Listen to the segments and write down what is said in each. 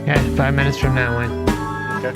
Yeah, 5 minutes from now, Wayne. Okay.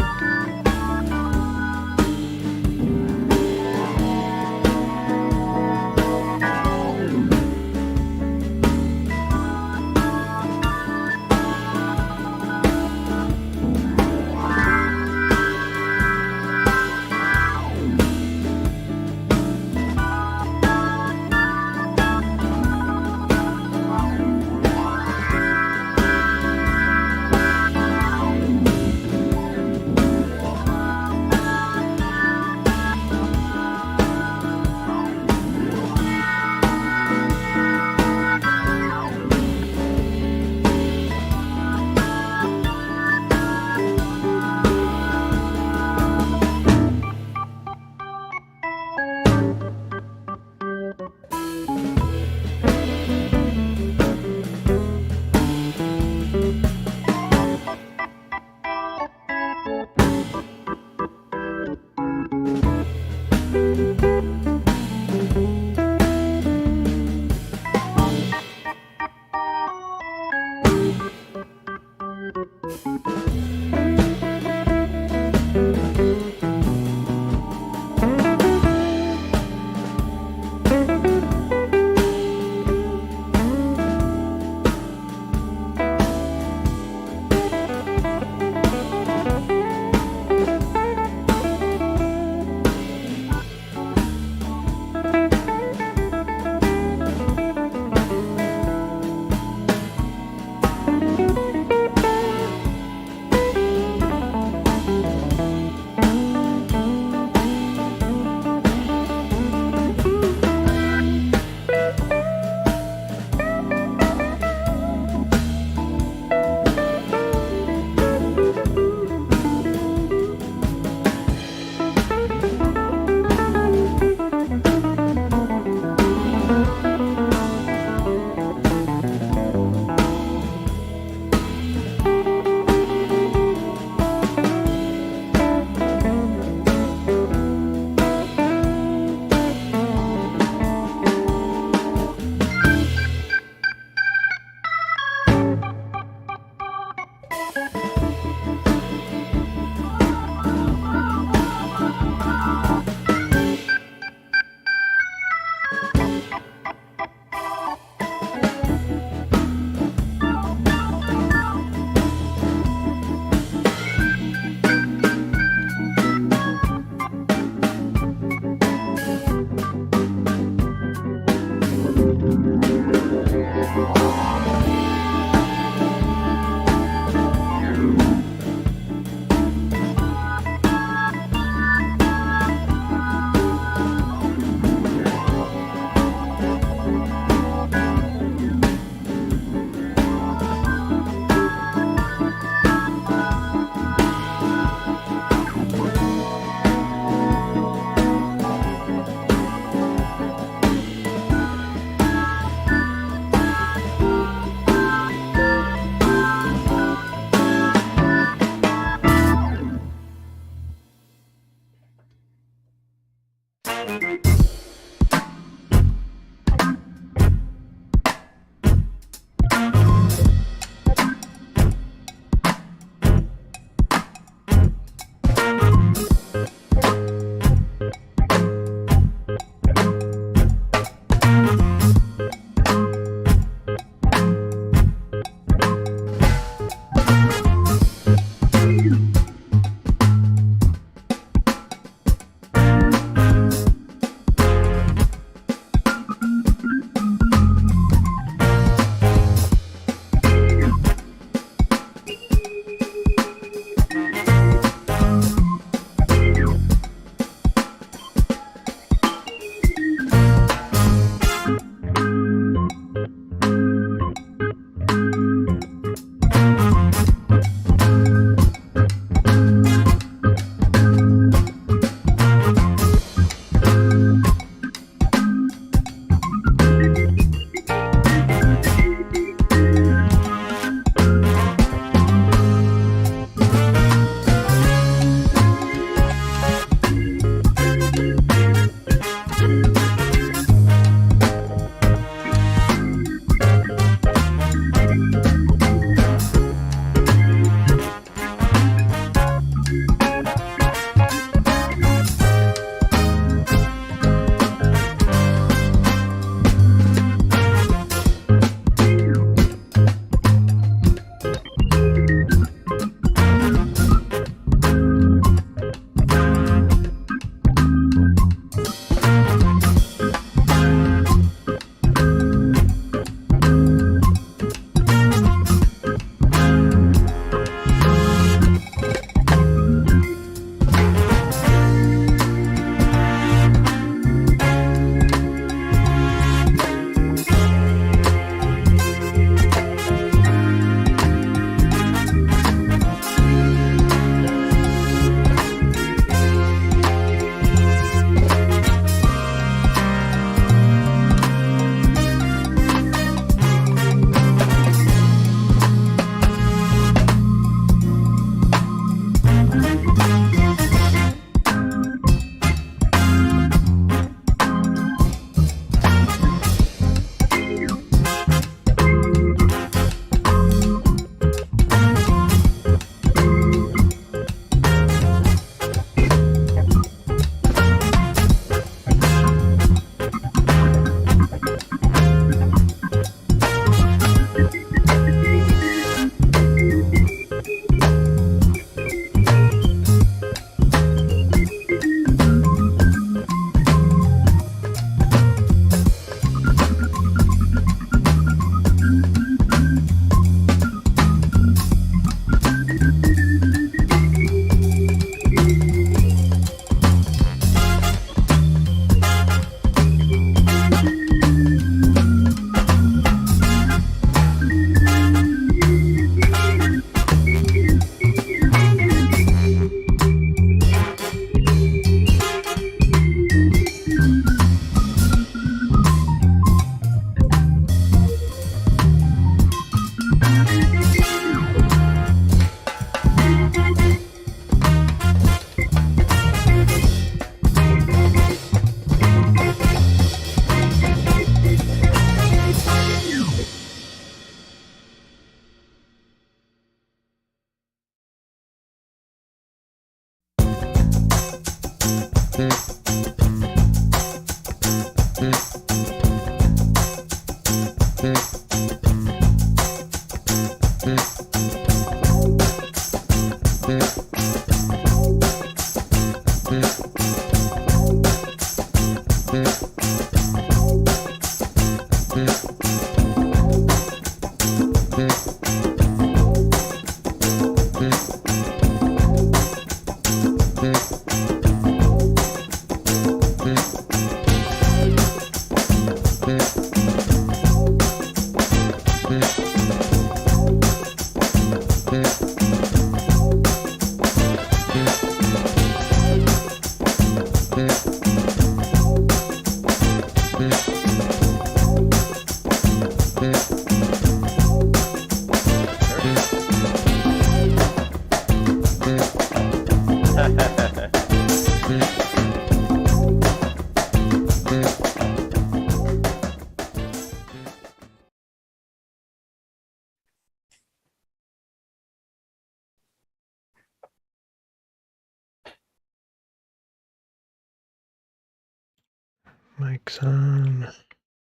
Mic's on.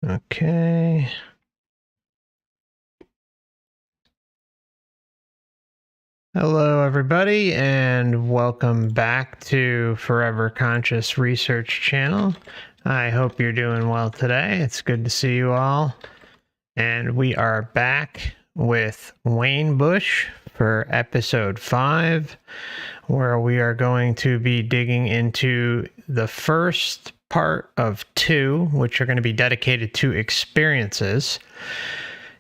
Okay. Hello, everybody, and welcome back to Forever Conscious Research Channel. I hope you're doing well today. It's good to see you all. And we are back with Wayne Bush for episode 5, where we are going to be digging into the first part of 2, which are going to be dedicated to experiences.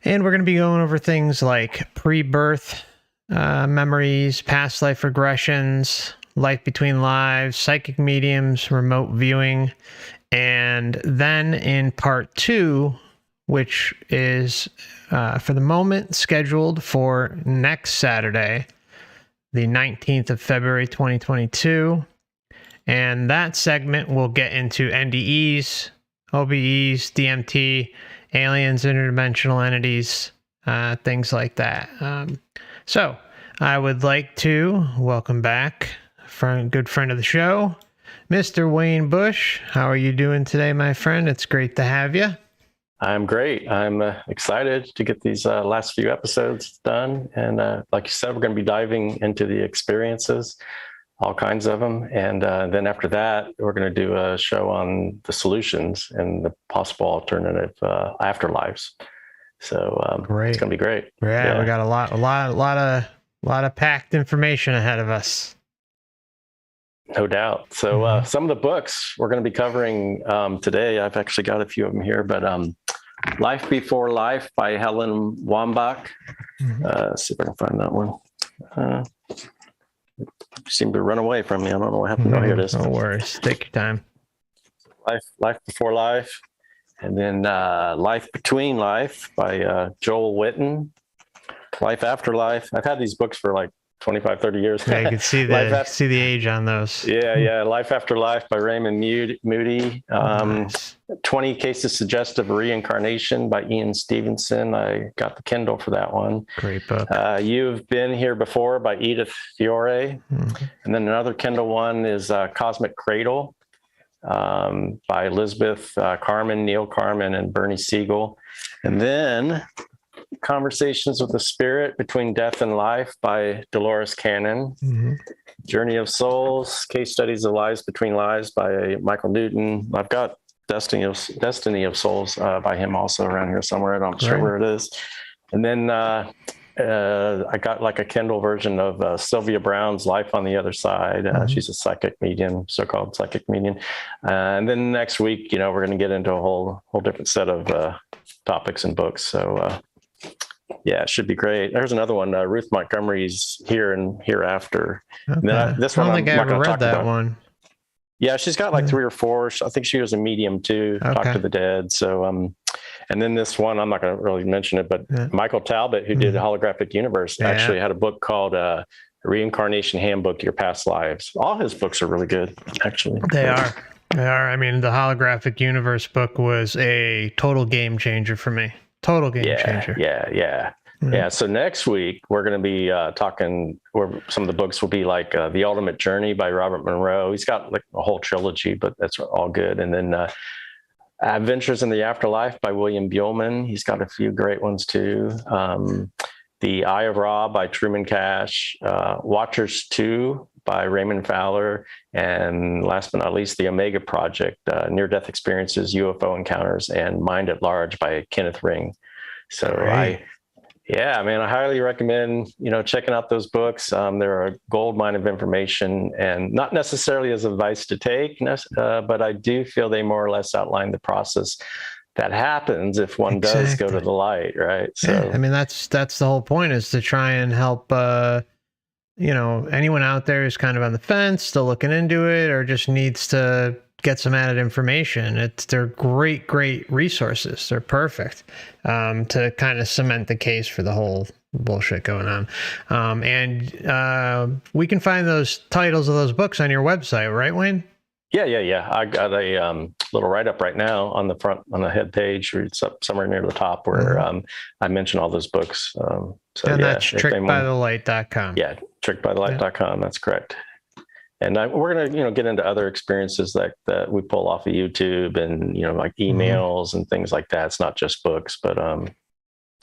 And we're going to be going over things like pre-birth memories, past life regressions, life between lives, psychic mediums, remote viewing. And then in part 2, which is for the moment scheduled for next Saturday, the 19th of February 2022. And that segment will get into NDEs, OBEs, DMT, aliens, interdimensional entities, things like that. So I would like to welcome back a good friend of the show, Mr. Wayne Bush. How are you doing today, my friend? It's great to have you. I'm great. I'm excited to get these last few episodes done. And like you said, we're going to be diving into the experiences, all kinds of them. And then after that, we're going to do a show on the solutions and the possible alternative afterlives. So Great. It's going to be great. Yeah, we got a lot of packed information ahead of us. No doubt. So some of the books we're going to be covering today, I've actually got a few of them here, but Life Before Life by Helen Wambach. See if I can find that one. Seemed to run away from me. I don't know what happened. Oh, here it is. No worries. Take your time. Life Before Life. And then Life Between Life by Joel Witten. Life After Life. I've had these books for like 25, 30 years. Yeah, you can see the age on those. Yeah. Life After Life by Raymond Moody. Nice. 20 Cases Suggestive Reincarnation by Ian Stevenson. I got the Kindle for that one. Great book. You've Been Here Before by Edith Fiore. And then another Kindle one is Cosmic Cradle by Elizabeth Carmen, Neil Carmen, and Bernie Siegel. And then Conversations with the Spirit Between Death and Life by Dolores Cannon. Journey of Souls, Case Studies of Lives Between Lives by Michael Newton. I've got Destiny of Souls by him also around here somewhere. I'm not sure where it is. And then I got like a Kindle version of Sylvia Browne's Life on the Other Side. She's a psychic medium, so-called psychic medium. And then next week, we're going to get into a whole different set of topics and books. So yeah, it should be great. There's another one, Ruth Montgomery's Here and Hereafter. Okay. And then this one, I don't think I ever read that one. Yeah, she's got like 3 or 4. I think she was a medium too, Talk to the Dead. So, and then this one, I'm not going to really mention it, but Michael Talbot, who did Holographic Universe, actually had a book called Reincarnation Handbook, Your Past Lives. All his books are really good, actually. They are. I mean, the Holographic Universe book was a total game changer for me. Total game changer. Yeah. So next week we're going to be talking, where some of the books will be like The Ultimate Journey by Robert Monroe. He's got like a whole trilogy, but that's all good. And then Adventures in the Afterlife by William Buellman. He's got a few great ones too. The Eye of Ra by Truman Cash. Watchers 2 by Raymond Fowler. And last but not least, The Omega Project, Near-Death Experiences, UFO Encounters, and Mind at Large by Kenneth Ring. So I highly recommend, checking out those books. They're a gold mine of information, and not necessarily as advice to take, but I do feel they more or less outline the process that happens if one does go to the light, right? So I mean, that's the whole point, is to try and help anyone out there who's kind of on the fence, still looking into it, or just needs to get some added information. They're great resources. They're perfect to kind of cement the case for the whole bullshit going on. And we can find those titles of those books on your website, right, Wayne? Yeah. I got a little write-up right now on the front, on the head page, or it's up somewhere near the top, where I mention all those books. That's trickedbythelight.com. Yeah, trickedbythelight.com. That's correct. And we're going to, get into other experiences that we pull off of YouTube and, like emails and things like that. It's not just books, but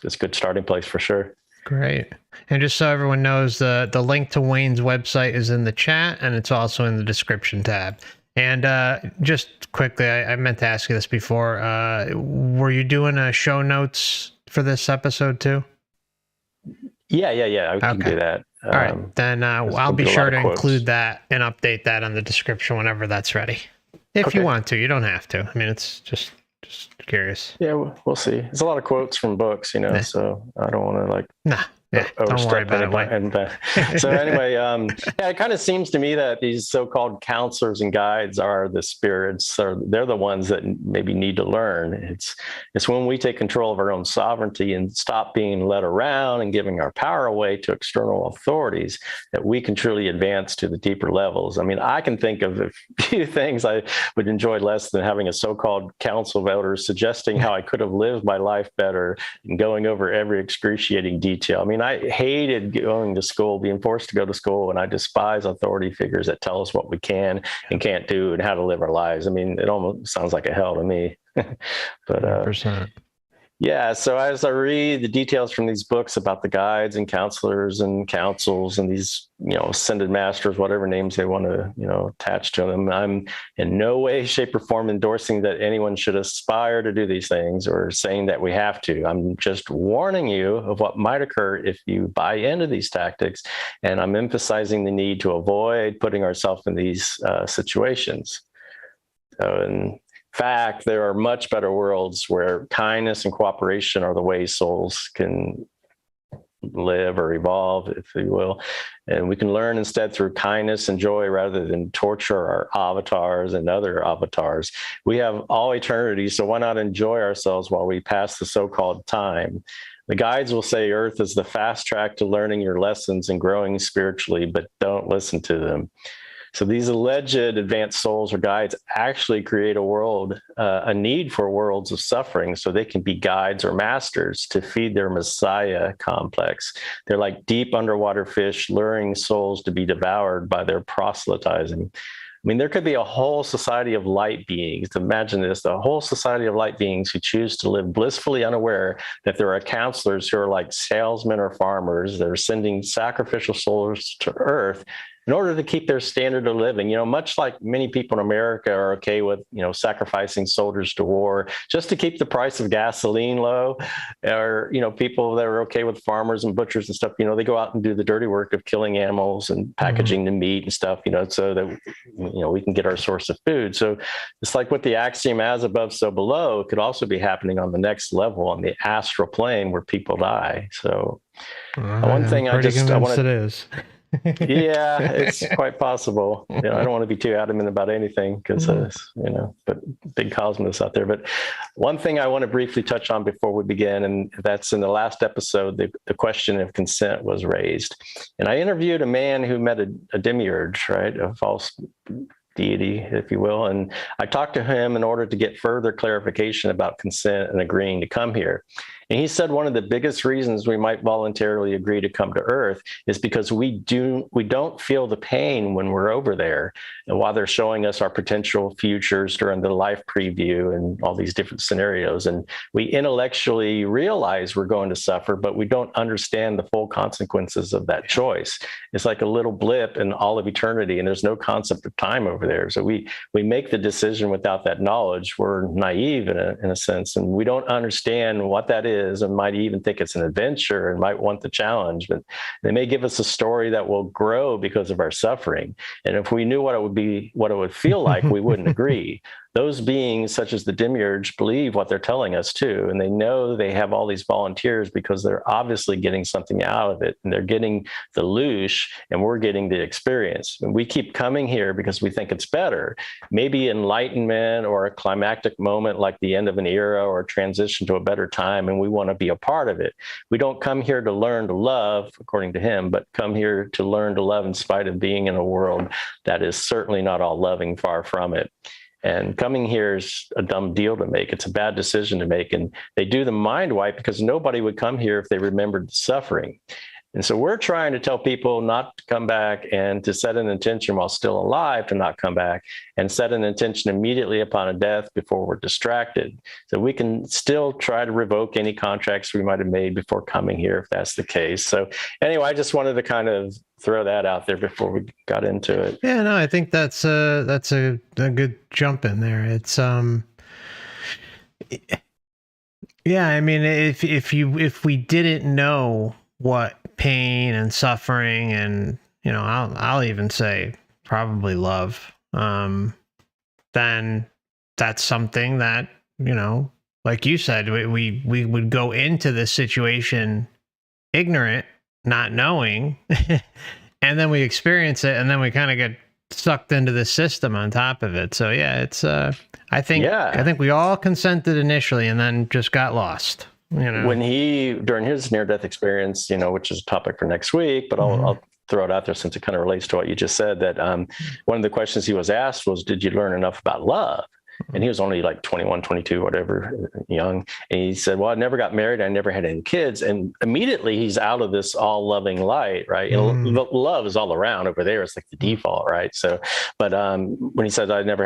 it's a good starting place for sure. Great. And just so everyone knows, the link to Wayne's website is in the chat, and it's also in the description tab. And just quickly, I meant to ask you this before. Were you doing show notes for this episode too? Yeah. I can do that. All right. Then I'll be sure to include that and update that on the description whenever that's ready. If you want to. You don't have to. I mean, it's just curious. Yeah, we'll see. There's a lot of quotes from books, so I don't want to don't worry about it. So anyway, it kind of seems to me that these so-called counselors and guides are the spirits, or they're the ones that maybe need to learn. It's when we take control of our own sovereignty and stop being led around and giving our power away to external authorities that we can truly advance to the deeper levels. I mean, I can think of a few things I would enjoy less than having a so-called council of elders suggesting how I could have lived my life better and going over every excruciating detail. I mean, I hated going to school, being forced to go to school, and I despise authority figures that tell us what we can and can't do and how to live our lives. I mean, it almost sounds like a hell to me. But 100%. Yeah. So as I read the details from these books about the guides and counselors and councils and these, ascended masters, whatever names they want to, attach to them, I'm in no way, shape, or form endorsing that anyone should aspire to do these things or saying that we have to. I'm just warning you of what might occur if you buy into these tactics. And I'm emphasizing the need to avoid putting ourselves in these situations. In fact, there are much better worlds where kindness and cooperation are the way souls can live or evolve, if you will. And we can learn instead through kindness and joy rather than torture our avatars and other avatars. We have all eternity, so why not enjoy ourselves while we pass the so-called time? The guides will say Earth is the fast track to learning your lessons and growing spiritually, but don't listen to them. So these alleged advanced souls or guides actually create a world, a need for worlds of suffering so they can be guides or masters to feed their Messiah complex. They're like deep underwater fish luring souls to be devoured by their proselytizing. I mean, there could be a whole society of light beings. Imagine this, the whole society of light beings who choose to live blissfully unaware that there are counselors who are like salesmen or farmers that are sending sacrificial souls to Earth in order to keep their standard of living. Much like many people in America are okay with, sacrificing soldiers to war just to keep the price of gasoline low, or, people that are okay with farmers and butchers and stuff, they go out and do the dirty work of killing animals and packaging the meat and stuff, so that, we can get our source of food. So it's like with the axiom, as above, so below, it could also be happening on the next level, on the astral plane where people die. So one thing I want to... It is. Yeah, it's quite possible. I don't want to be too adamant about anything because, but big cosmos out there. But one thing I want to briefly touch on before we begin, and that's in the last episode, the question of consent was raised. And I interviewed a man who met a demiurge, right? A false deity, if you will. And I talked to him in order to get further clarification about consent and agreeing to come here. And he said one of the biggest reasons we might voluntarily agree to come to Earth is because we don't feel the pain when we're over there, and while they're showing us our potential futures during the life preview and all these different scenarios. And we intellectually realize we're going to suffer, but we don't understand the full consequences of that choice. It's like a little blip in all of eternity, and there's no concept of time over there. So we make the decision without that knowledge. We're naive in a sense, and we don't understand what that is, and might even think it's an adventure and might want the challenge, but they may give us a story that will grow because of our suffering. And if we knew what it would feel like, we wouldn't agree. Those beings, such as the demiurge, believe what they're telling us too, and they know they have all these volunteers because they're obviously getting something out of it, and they're getting the loosh, and we're getting the experience. And we keep coming here because we think it's better, maybe enlightenment or a climactic moment like the end of an era or a transition to a better time, and we want to be a part of it. We don't come here to learn to love, according to him, but come here to learn to love in spite of being in a world that is certainly not all loving, far from it. And coming here is a dumb deal to make. It's a bad decision to make. And they do the mind wipe because nobody would come here if they remembered the suffering. And so we're trying to tell people not to come back and to set an intention while still alive to not come back, and set an intention immediately upon a death before we're distracted. So we can still try to revoke any contracts we might have made before coming here, if that's the case. So anyway, I just wanted to kind of throw that out there before we got into it. Yeah, no, I think that's a good jump in there. It's yeah, I mean, if we didn't know what pain and suffering and, you know, I'll even say probably love, then that's something that, you know, like you said, we would go into this situation ignorant, not knowing, and then we experience it, and then we kind of get sucked into the system on top of it. So yeah, it's I think we all consented initially and then just got lost. You know, when during his near-death experience, you know, which is a topic for next week, but I'll throw it out there since it kind of relates to what you just said, that one of the questions he was asked was, did you learn enough about love? And he was only like 21, 22, whatever, young. And he said, well, I never got married. I never had any kids. And immediately he's out of this all loving light, right? And love is all around over there. It's like the default, right? So, but when he said, I never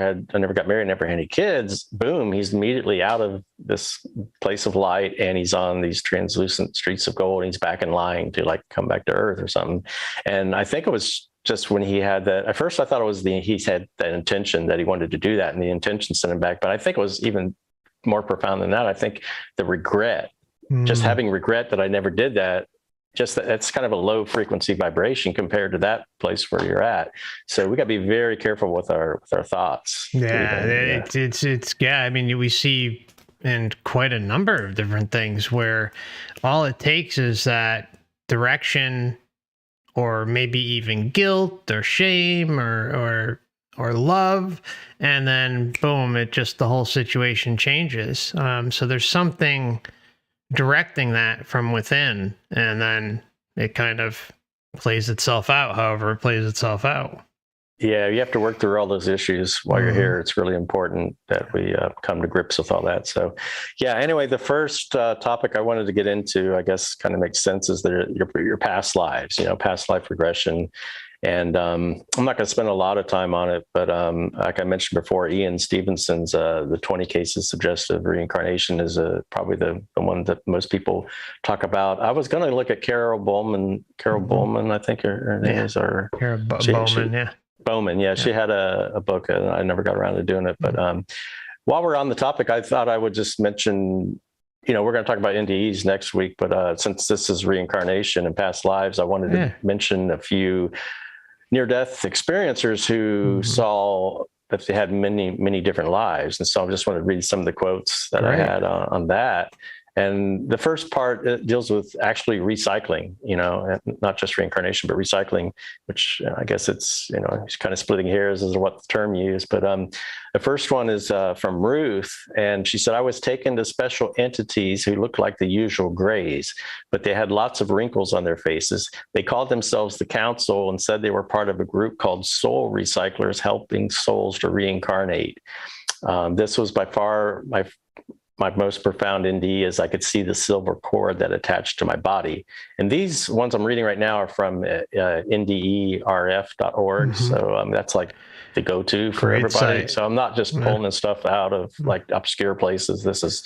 got married, never had any kids, boom, he's immediately out of this place of light, and he's on these translucent streets of gold, and he's back in line to like come back to earth or something. And I think it was just when he had that, at first I thought it was he had that intention that he wanted to do that, and the intention sent him back. But I think it was even more profound than that. I think the regret, just having regret that I never did that, that's kind of a low frequency vibration compared to that place where you're at. So we got to be very careful with our thoughts. Yeah, it's yeah. I mean, we see in quite a number of different things where all it takes is that direction, or maybe even guilt or shame or love, and then boom, the whole situation changes. So there's something directing that from within, and then it kind of plays itself out however it plays itself out. Yeah, you have to work through all those issues while you're here. It's really important that we come to grips with all that. So, yeah, anyway, the first topic I wanted to get into, I guess kind of makes sense, is your past lives, you know, past life regression. And I'm not going to spend a lot of time on it, but like I mentioned before, Ian Stevenson's the 20 cases suggestive reincarnation is probably the one that most people talk about. I was going to look at Carol Bowman, I think her name is, or Carol Bowman, yeah. Bowman, yeah, she had a book, and I never got around to doing it. But while we're on the topic, I thought I would just mention, you know, we're going to talk about NDEs next week, but since this is reincarnation and past lives, I wanted to mention a few near-death experiencers who saw that they had many, many different lives. And so I just want to read some of the quotes that I had on that. And the first part deals with actually recycling, you know, not just reincarnation, but recycling, which I guess it's, you know, it's kind of splitting hairs as to what the term used. But the first one is from Ruth. And she said, I was taken to special entities who looked like the usual grays, but they had lots of wrinkles on their faces. They called themselves the Council and said they were part of a group called Soul Recyclers, helping souls to reincarnate. This was by far my most profound NDE, is I could see the silver cord that attached to my body. And these ones I'm reading right now are from nderf.org. So that's like the go-to for everybody. Site. So I'm not just pulling this stuff out of like obscure places. This is,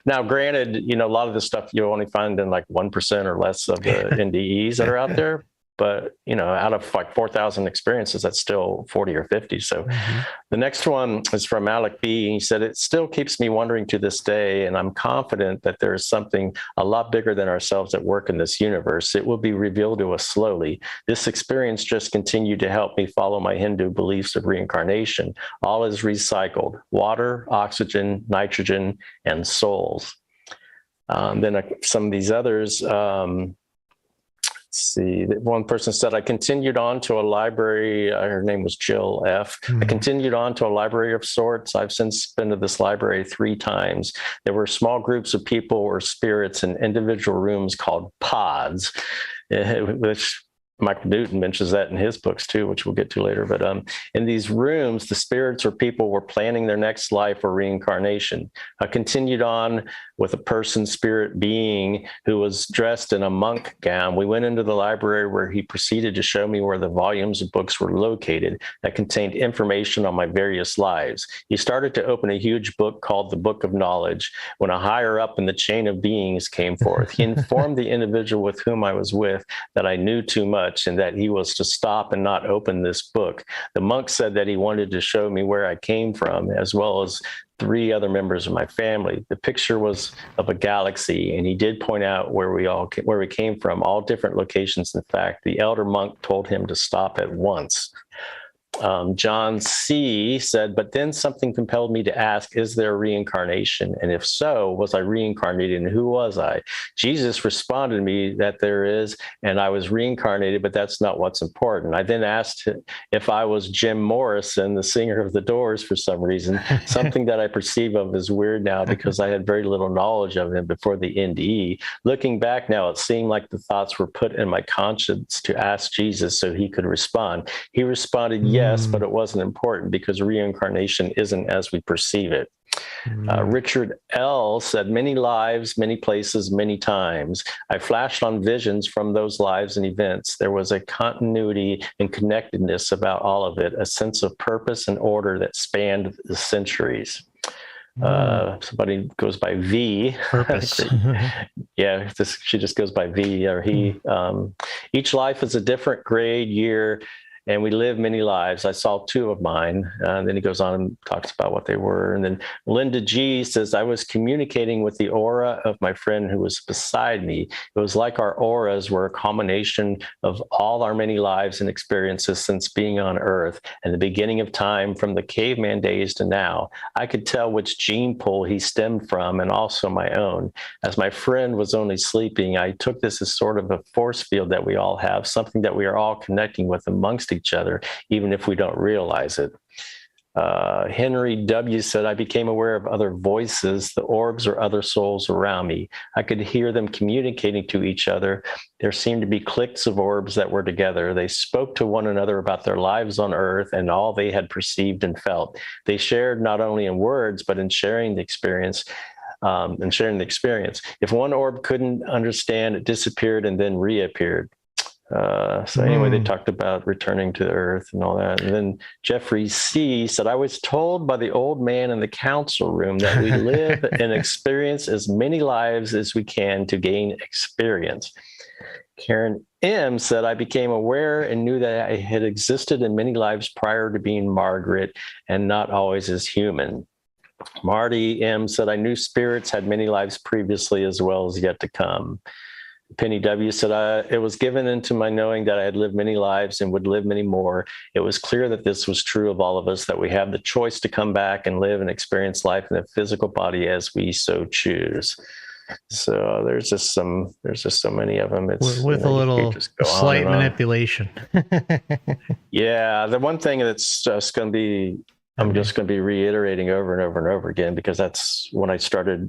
now granted, you know, a lot of this stuff you'll only find in like 1% or less of the NDEs that are out there. But, you know, out of like 4,000 experiences, that's still 40 or 50. So the next one is from Alec B. He said, it still keeps me wondering to this day, and I'm confident that there is something a lot bigger than ourselves at work in this universe. It will be revealed to us slowly. This experience just continued to help me follow my Hindu beliefs of reincarnation. All is recycled: water, oxygen, nitrogen, and souls. Then some of these others, see, one person said, I continued on to a library. Her name was Jill F. I continued on to a library of sorts. I've since been to this library 3 times. There were small groups of people or spirits in individual rooms called pods, which Michael Newton mentions that in his books too, which we'll get to later. But in these rooms, the spirits or people were planning their next life or reincarnation. I continued on with a person spirit being who was dressed in a monk gown. We went into the library where he proceeded to show me where the volumes of books were located that contained information on my various lives. He started to open a huge book called the Book of Knowledge when a higher up in the chain of beings came forth. He informed the individual with whom I was with that I knew too much and that he was to stop and not open this book. The monk said that he wanted to show me where I came from, as well as 3 other members of my family. The picture was of a galaxy, and he did point out where we came from, all different locations. In fact, the elder monk told him to stop at once. John C. said, but then something compelled me to ask, is there reincarnation? And if so, was I reincarnated and who was I? Jesus responded to me that there is, and I was reincarnated, but that's not what's important. I then asked if I was Jim Morrison, the singer of the Doors, for some reason, something that I perceive of as weird now because I had very little knowledge of him before the NDE. Looking back now, it seemed like the thoughts were put in my conscience to ask Jesus so he could respond. He responded, yes, but it wasn't important because reincarnation isn't as we perceive it. Richard L. said, many lives, many places, many times. I flashed on visions from those lives and events. There was a continuity and connectedness about all of it, a sense of purpose and order that spanned the centuries. Somebody goes by V. Purpose. Yeah, she just goes by V or he. Each life is a different grade, year, and we live many lives. I saw 2 of mine. Then he goes on and talks about what they were. And then Linda G says, I was communicating with the aura of my friend who was beside me. It was like our auras were a combination of all our many lives and experiences since being on Earth and the beginning of time from the caveman days to now. I could tell which gene pool he stemmed from and also my own. As my friend was only sleeping, I took this as sort of a force field that we all have, something that we are all connecting with amongst each other, even if we don't realize it. Henry W. said, I became aware of other voices, the orbs or other souls around me. I could hear them communicating to each other. There seemed to be cliques of orbs that were together. They spoke to one another about their lives on Earth and all they had perceived and felt. They shared not only in words, but in sharing the experience. If one orb couldn't understand, it disappeared and then reappeared. So anyway, they talked about returning to the Earth and all that. And then Jeffrey C. said, I was told by the old man in the council room that we live and experience as many lives as we can to gain experience. Karen M. said, I became aware and knew that I had existed in many lives prior to being Margaret and not always as human. Marty M. said, I knew spirits had many lives previously as well as yet to come. Penny W. said, it was given into my knowing that I had lived many lives and would live many more. It was clear that this was true of all of us, that we have the choice to come back and live and experience life in a physical body as we so choose. So there's just so many of them. It's with a little slight manipulation. Yeah. The one thing that's just going to be, I'm just going to be reiterating over and over and over again, because that's when I started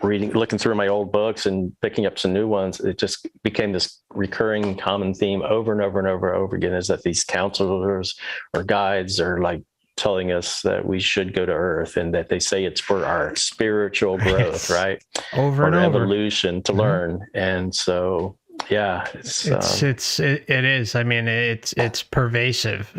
looking through my old books and picking up some new ones. It just became this recurring common theme over and over and over again, is that these counselors or guides are like telling us that we should go to Earth and that they say it's for our spiritual growth, right? Over and over. Evolution to learn. And so, yeah, it is. I mean, it's pervasive.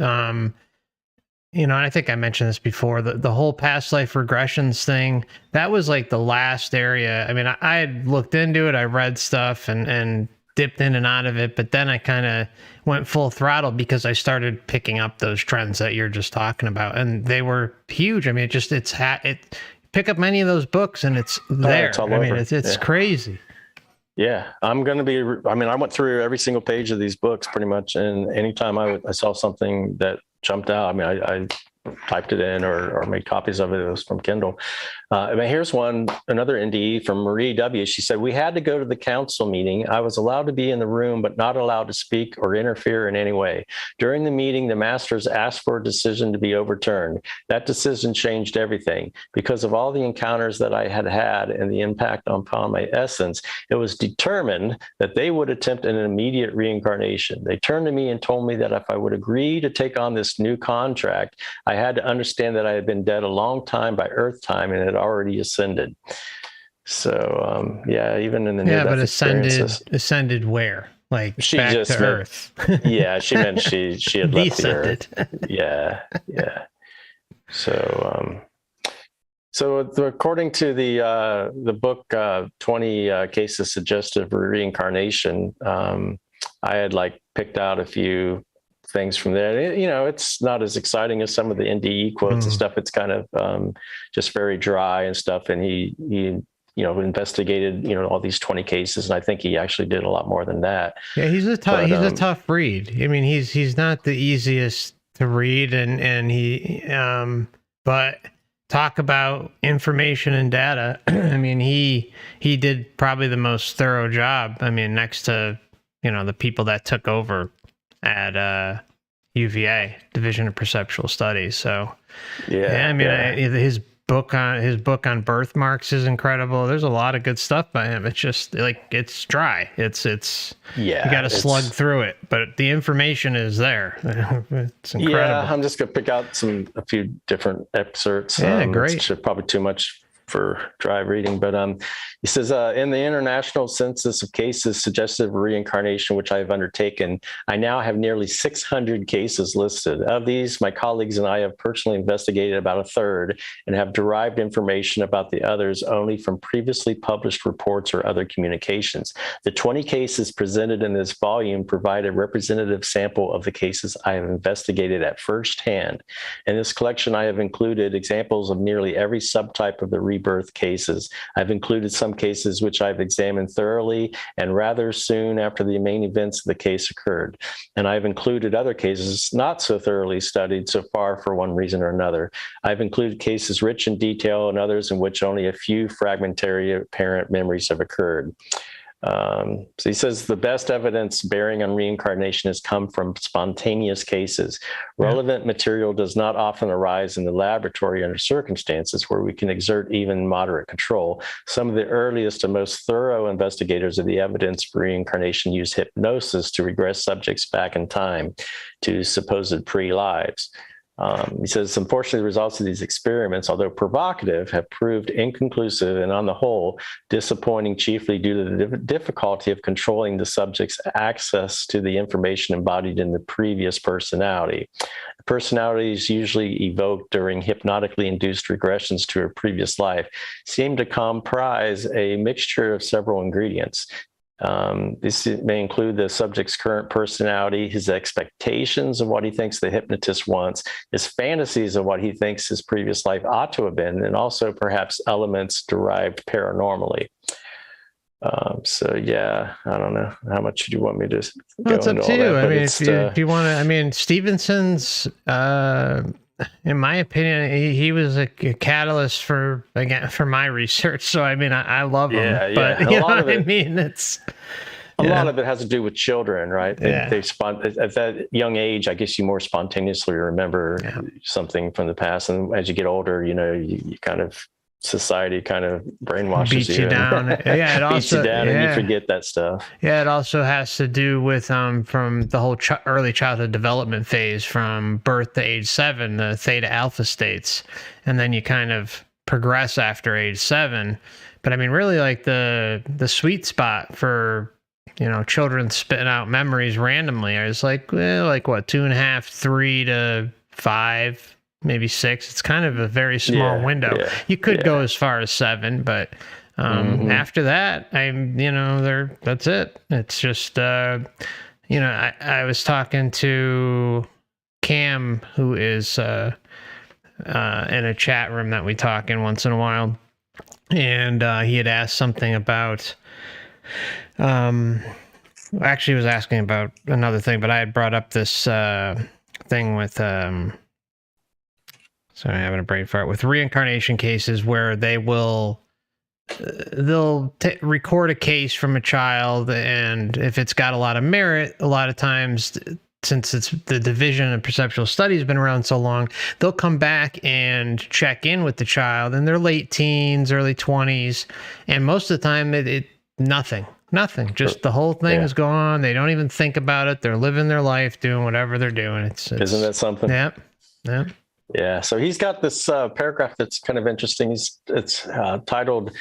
I think I mentioned this before, the whole past life regressions thing, that was like the last area. I mean, I had looked into it, I read stuff and dipped in and out of it, but then I kind of went full throttle because I started picking up those trends that you're just talking about, and they were huge. I mean, pick up many of those books and it's there. It's all over. It's crazy. Yeah, I went through every single page of these books pretty much, and anytime I saw something that jumped out, I typed it in or made copies of it. It was from Kindle. Here's another NDE from Marie W. She said, we had to go to the council meeting. I was allowed to be in the room, but not allowed to speak or interfere in any way. During the meeting, the masters asked for a decision to be overturned. That decision changed everything. Because of all the encounters that I had had and the impact upon my essence, it was determined that they would attempt an immediate reincarnation. They turned to me and told me that if I would agree to take on this new contract, I had to understand that I had been dead a long time by Earth time and had already ascended. So, even in the near-death experiences. Ascended where? Like she back just to Earth? Yeah, she meant she had left the Earth. Yeah. So according to the book, 20 Cases Suggestive Reincarnation, I had picked out a few things from there. It's not as exciting as some of the NDE quotes and stuff. It's kind of just very dry and stuff. And he investigated, all these 20 cases. And I think he actually did a lot more than that. Yeah, he's a tough read. I mean, he's not the easiest to read, and he but talk about information and data. I mean, he did probably the most thorough job. I mean, next to the people that took over at UVA, Division of Perceptual Studies. So his book on birthmarks is incredible. There's a lot of good stuff by him. It's just it's dry. You got to slug through it, but the information is there. It's incredible. Yeah, I'm just gonna pick out a few different excerpts. Great. It's probably too much for dry reading, but he says, in the International Census of Cases Suggestive Reincarnation, which I've undertaken, I now have nearly 600 cases listed. Of these, my colleagues and I have personally investigated about a third and have derived information about the others only from previously published reports or other communications. The 20 cases presented in this volume provide a representative sample of the cases I have investigated at first hand. In this collection, I have included examples of nearly every subtype of the rebirth cases. I've included some cases which I've examined thoroughly and rather soon after the main events of the case occurred. And I've included other cases not so thoroughly studied so far for one reason or another. I've included cases rich in detail and others in which only a few fragmentary apparent memories have occurred. So he says the best evidence bearing on reincarnation has come from spontaneous cases. Relevant material does not often arise in the laboratory under circumstances where we can exert even moderate control. Some of the earliest and most thorough investigators of the evidence for reincarnation use hypnosis to regress subjects back in time to supposed pre-lives. He says, unfortunately, the results of these experiments, although provocative, have proved inconclusive and, on the whole, disappointing, chiefly due to the difficulty of controlling the subject's access to the information embodied in the previous personality. The personalities usually evoked during hypnotically induced regressions to a previous life seem to comprise a mixture of several ingredients. This may include the subject's current personality, his expectations of what he thinks the hypnotist wants, his fantasies of what he thinks his previous life ought to have been, and also perhaps elements derived paranormally. I don't know. How much do you want me to go it's into up to all you. that? I mean, if you want to, I mean, Stevenson's, in my opinion, he was a catalyst for my research. So I mean, I love him. But you know what I mean? It's a lot of it has to do with children, right? They at that young age, I guess you more spontaneously remember something from the past, and as you get older, you kind of society kind of brainwashes beats you down. It also beats you down, and you forget that stuff. Yeah, it also has to do with from the whole early childhood development phase, from birth to age 7, the theta alpha states, and then you kind of progress after age 7. But I mean, really, like the sweet spot for children spitting out memories randomly is like what, 2.5, 3 to 5. Maybe 6. It's kind of a very small window. You could go as far as 7, but after that, that's it. It's just, I was talking to Cam, who is in a chat room that we talk in once in a while, and he had asked something about, actually he was asking about another thing, but I had brought up this thing with Sorry, I'm having a brain fart. With reincarnation cases where they'll record a case from a child, and if it's got a lot of merit, a lot of times, since it's the division of perceptual studies been around so long, they'll come back and check in with the child in their late teens, early 20s, and most of the time nothing. Just the whole thing is going on. They don't even think about it. They're living their life, doing whatever they're doing. It's Isn't that something? Yep. Yeah, so he's got this paragraph that's kind of interesting. It's titled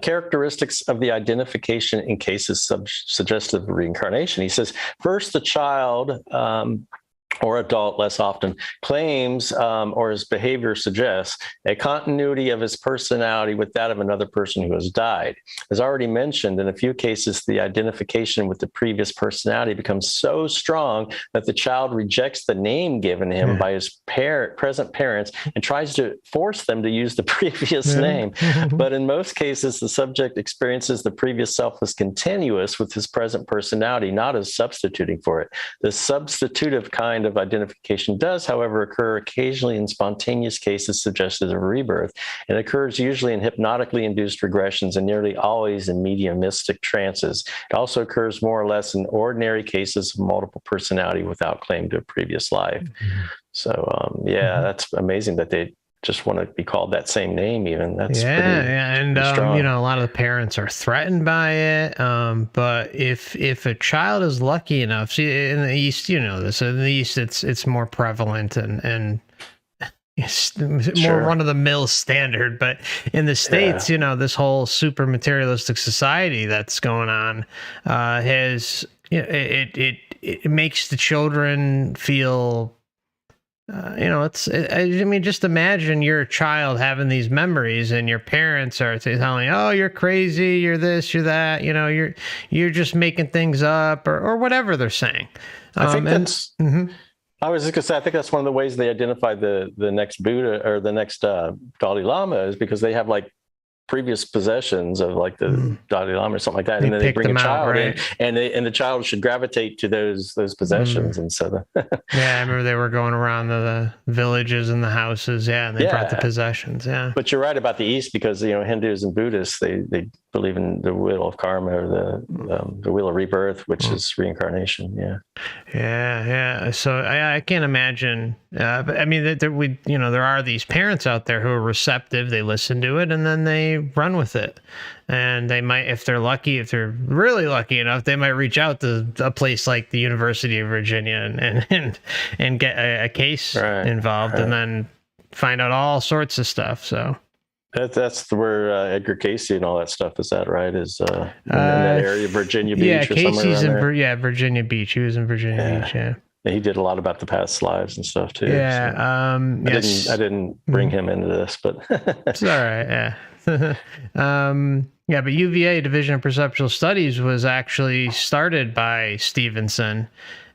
Characteristics of the Identification in Cases Suggestive of Reincarnation. He says, first, the child or adult, less often, claims or his behavior suggests a continuity of his personality with that of another person who has died. As already mentioned, in a few cases, the identification with the previous personality becomes so strong that the child rejects the name given him by his present parents and tries to force them to use the previous name. But in most cases, the subject experiences the previous self as continuous with his present personality, not as substituting for it. The substitutive kind of identification does, however, occur occasionally in spontaneous cases suggestive of rebirth, and occurs usually in hypnotically induced regressions and nearly always in mediumistic trances. It also occurs more or less in ordinary cases of multiple personality without claim to a previous life. So, that's amazing that they just want to be called that same name even. That's and a lot of the parents are threatened by it, but if a child is lucky enough, see, in the East, this, in the East it's more prevalent and it's more run-of-the-mill standard, but in the States, this whole super materialistic society that's going on has, it makes the children feel just imagine you're a child having these memories and your parents are telling you, oh, you're crazy, you're this, you're that, you're just making things up or whatever they're saying. I think that's, I was just gonna say, I think that's one of the ways they identify the next Buddha or the next Dalai Lama is because they have like previous possessions of like the Dalai Lama or something like that, and then they bring a child in, and the child should gravitate to those possessions, and so I remember they were going around the villages and the houses, and they brought the possessions, But you're right about the East because Hindus and Buddhists they believe in the wheel of karma or the wheel of rebirth, which is reincarnation. So I can't imagine. But I mean, there are these parents out there who are receptive. They listen to it and then they run with it. And they might, if they're really lucky enough, they might reach out to a place like the University of Virginia and get a case involved, and then find out all sorts of stuff. So. That's where Edgar Casey and all that stuff is at, right? Is in that area, Virginia Beach, or Casey's somewhere in Virginia Beach. He was in Virginia Beach. Yeah, he did a lot about the past lives and stuff too. Yeah, so I didn't bring him into this, but it's all right. Yeah, but UVA Division of Perceptual Studies was actually started by Stevenson.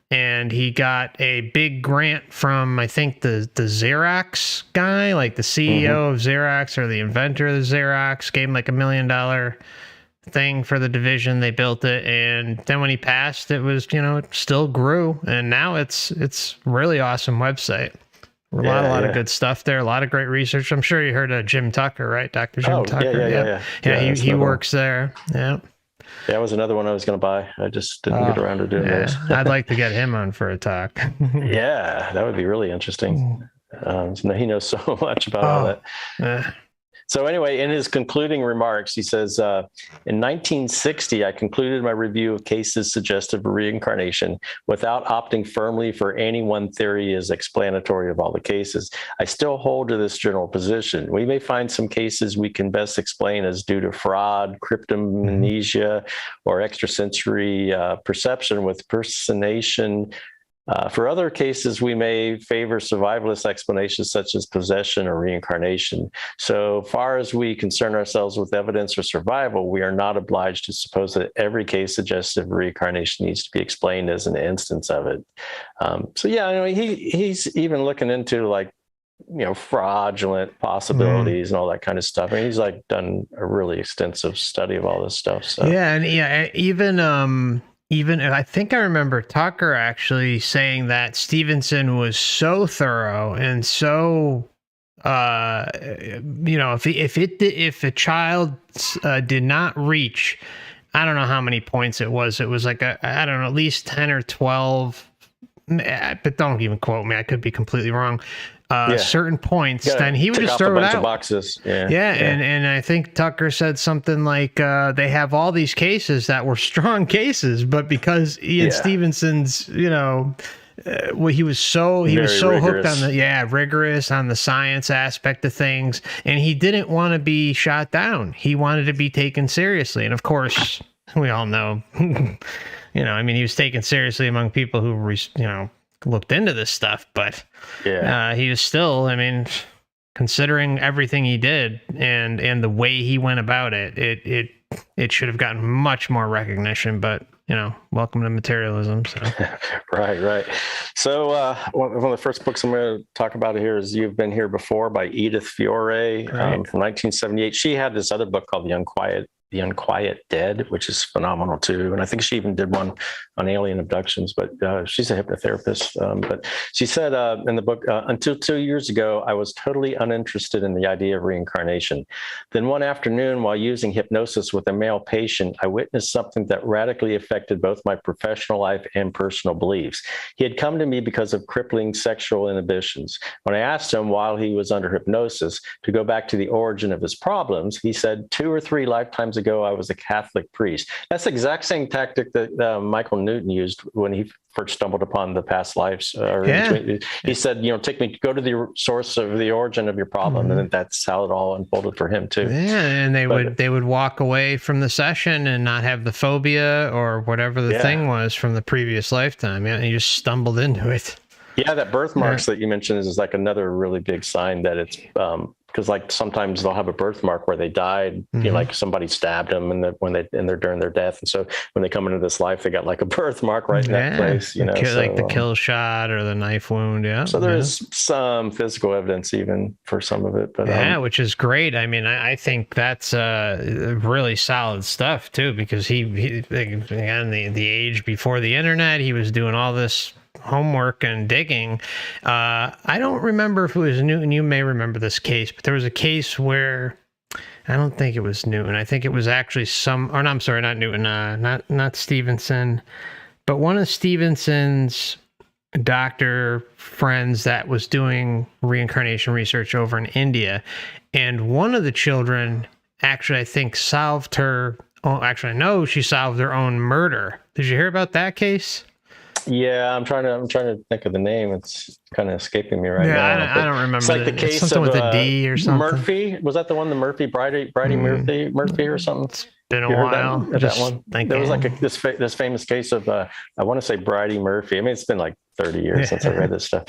And he got a big grant from, I think, the Xerox guy, like the CEO of Xerox or the inventor of the Xerox, gave him like $1 million thing for the division. They built it, and then when he passed, it was, it still grew, and now it's really awesome website. A lot of good stuff there. A lot of great research. I'm sure you heard of Jim Tucker, right? Dr. Jim Tucker. Yeah. He works there. Yeah. Yeah, that was another one I was going to buy. I just didn't get around to doing those. I'd like to get him on for a talk. Yeah, that would be really interesting. He knows so much about all that. So anyway, in his concluding remarks, he says, in 1960, I concluded my review of cases suggestive of reincarnation without opting firmly for any one theory as explanatory of all the cases. I still hold to this general position. We may find some cases we can best explain as due to fraud, cryptomnesia, or extrasensory perception with personation. For other cases, we may favor survivalist explanations such as possession or reincarnation. So far as we concern ourselves with evidence for survival, we are not obliged to suppose that every case suggestive of reincarnation needs to be explained as an instance of it. He's even looking into like, fraudulent possibilities and all that kind of stuff. I mean, he's like done a really extensive study of all this stuff. So even I think I remember Tucker actually saying that Stevenson was so thorough and so if a child did not reach, I don't know how many points it was. It was like I don't know, at least 10 or 12, but don't even quote me. I could be completely wrong. Certain points, then he would just throw it out. Boxes. Yeah. And I think Tucker said something like they have all these cases that were strong cases, but because Ian Stevenson's, well, he was so rigorous. Hooked on the rigorous on the science aspect of things, and he didn't want to be shot down. He wanted to be taken seriously, and of course, we all know, he was taken seriously among people who looked into this stuff, but he was still, considering everything he did and the way he went about it, it should have gotten much more recognition, but welcome to materialism. So. Right. So one of the first books I'm going to talk about here is You've Been Here Before by Edith Fiore from 1978. She had this other book called The Unquiet Dead, which is phenomenal too. And I think she even did one on alien abductions, but she's a hypnotherapist. But she said in the book, until 2 years ago, I was totally uninterested in the idea of reincarnation. Then one afternoon, while using hypnosis with a male patient, I witnessed something that radically affected both my professional life and personal beliefs. He had come to me because of crippling sexual inhibitions. When I asked him while he was under hypnosis to go back to the origin of his problems, he said 2 or 3 lifetimes ago, I was a Catholic priest. That's the exact same tactic that Michael Newton used when he first stumbled upon the past lives. He said, go to the source of the origin of your problem. And that's how it all unfolded for him too. Yeah. And they would walk away from the session and not have the phobia or whatever the thing was from the previous lifetime. And you just stumbled into it. Yeah. That birthmarks that you mentioned is like another really big sign that it's, because like sometimes they'll have a birthmark where they died, like somebody stabbed them, and they're during their death, and so when they come into this life, they got like a birthmark right in that place, like the kill shot or the knife wound. Yeah. So there is some physical evidence even for some of it, but which is great. I think that's really solid stuff too, because he again the age before the internet, he was doing all this homework and digging. I don't remember if it was Newton. You may remember this case, but there was a case where I don't think it was Newton. I think it was actually not Newton, not Stevenson, but one of Stevenson's doctor friends that was doing reincarnation research over in India. And one of the children actually, I think, solved her. Oh, actually, no, she solved her own murder. Did you hear about that case? Yeah, I'm trying to think of the name. It's kind of escaping me right now. I don't remember. It's like the case of with a D or something. Murphy. Was that the one? The Murphy, Bridie Murphy or something? It's been a while. That one. There was like this famous case of I want to say Bridie Murphy. It's been like 30 years since I read this stuff.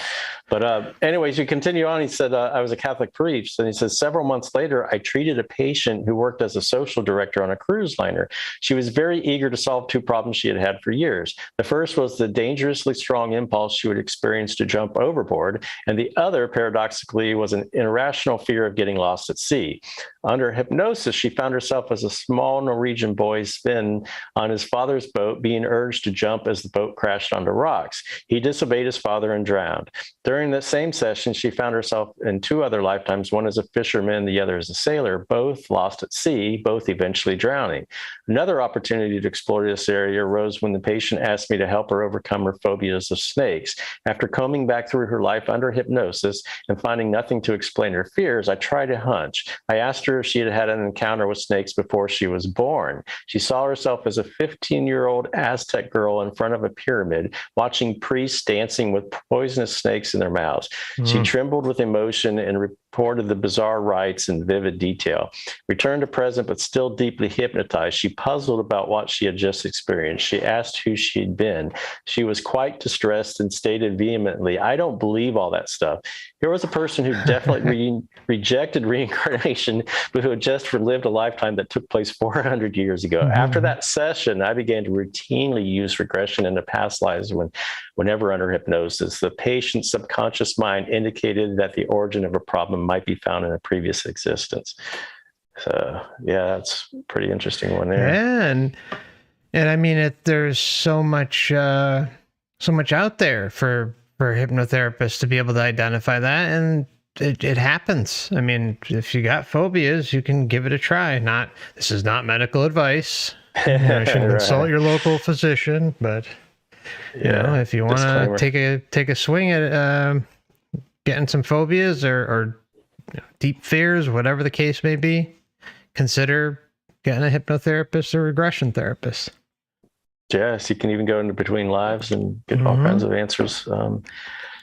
But anyways, you continue on. He said, I was a Catholic priest. And he says, several months later, I treated a patient who worked as a social director on a cruise liner. She was very eager to solve 2 problems she had had for years. The first was the dangerously strong impulse she would experience to jump overboard. And the other, paradoxically, was an irrational fear of getting lost at sea. Under hypnosis, she found herself as a small Norwegian boy Sven on his father's boat, being urged to jump as the boat crashed onto rocks. He disobeyed his father and drowned. During that same session, she found herself in 2 other lifetimes, one as a fisherman, the other as a sailor, both lost at sea, both eventually drowning. Another opportunity to explore this area arose when the patient asked me to help her overcome her phobias of snakes. After combing back through her life under hypnosis and finding nothing to explain her fears, I tried a hunch. I asked her if she had had an encounter with snakes before she was born. She saw herself as a 15-year-old Aztec girl in front of a pyramid, watching priests dancing with poisonous snakes in their mouths. She trembled with emotion and reported the bizarre rites in vivid detail. Returned to present, but still deeply hypnotized, she puzzled about what she had just experienced. She asked who she'd been. She was quite distressed and stated vehemently, I don't believe all that stuff. Here was a person who definitely rejected reincarnation, but who had just relived a lifetime that took place 400 years ago. After that session, I began to routinely use regression into past lives whenever under hypnosis. The patient's subconscious mind indicated that the origin of a problem might be found in a previous existence. So, yeah, that's a pretty interesting one there. Yeah, and there's so much out there for hypnotherapists to be able to identify that, and it happens. I mean, if you got phobias, you can give it a try. This is not medical advice. You should consult your local physician, but if you want to take a swing at getting some phobias or deep fears, whatever the case may be, consider getting a hypnotherapist or regression therapist. Yes, you can even go into between lives and get all kinds of answers.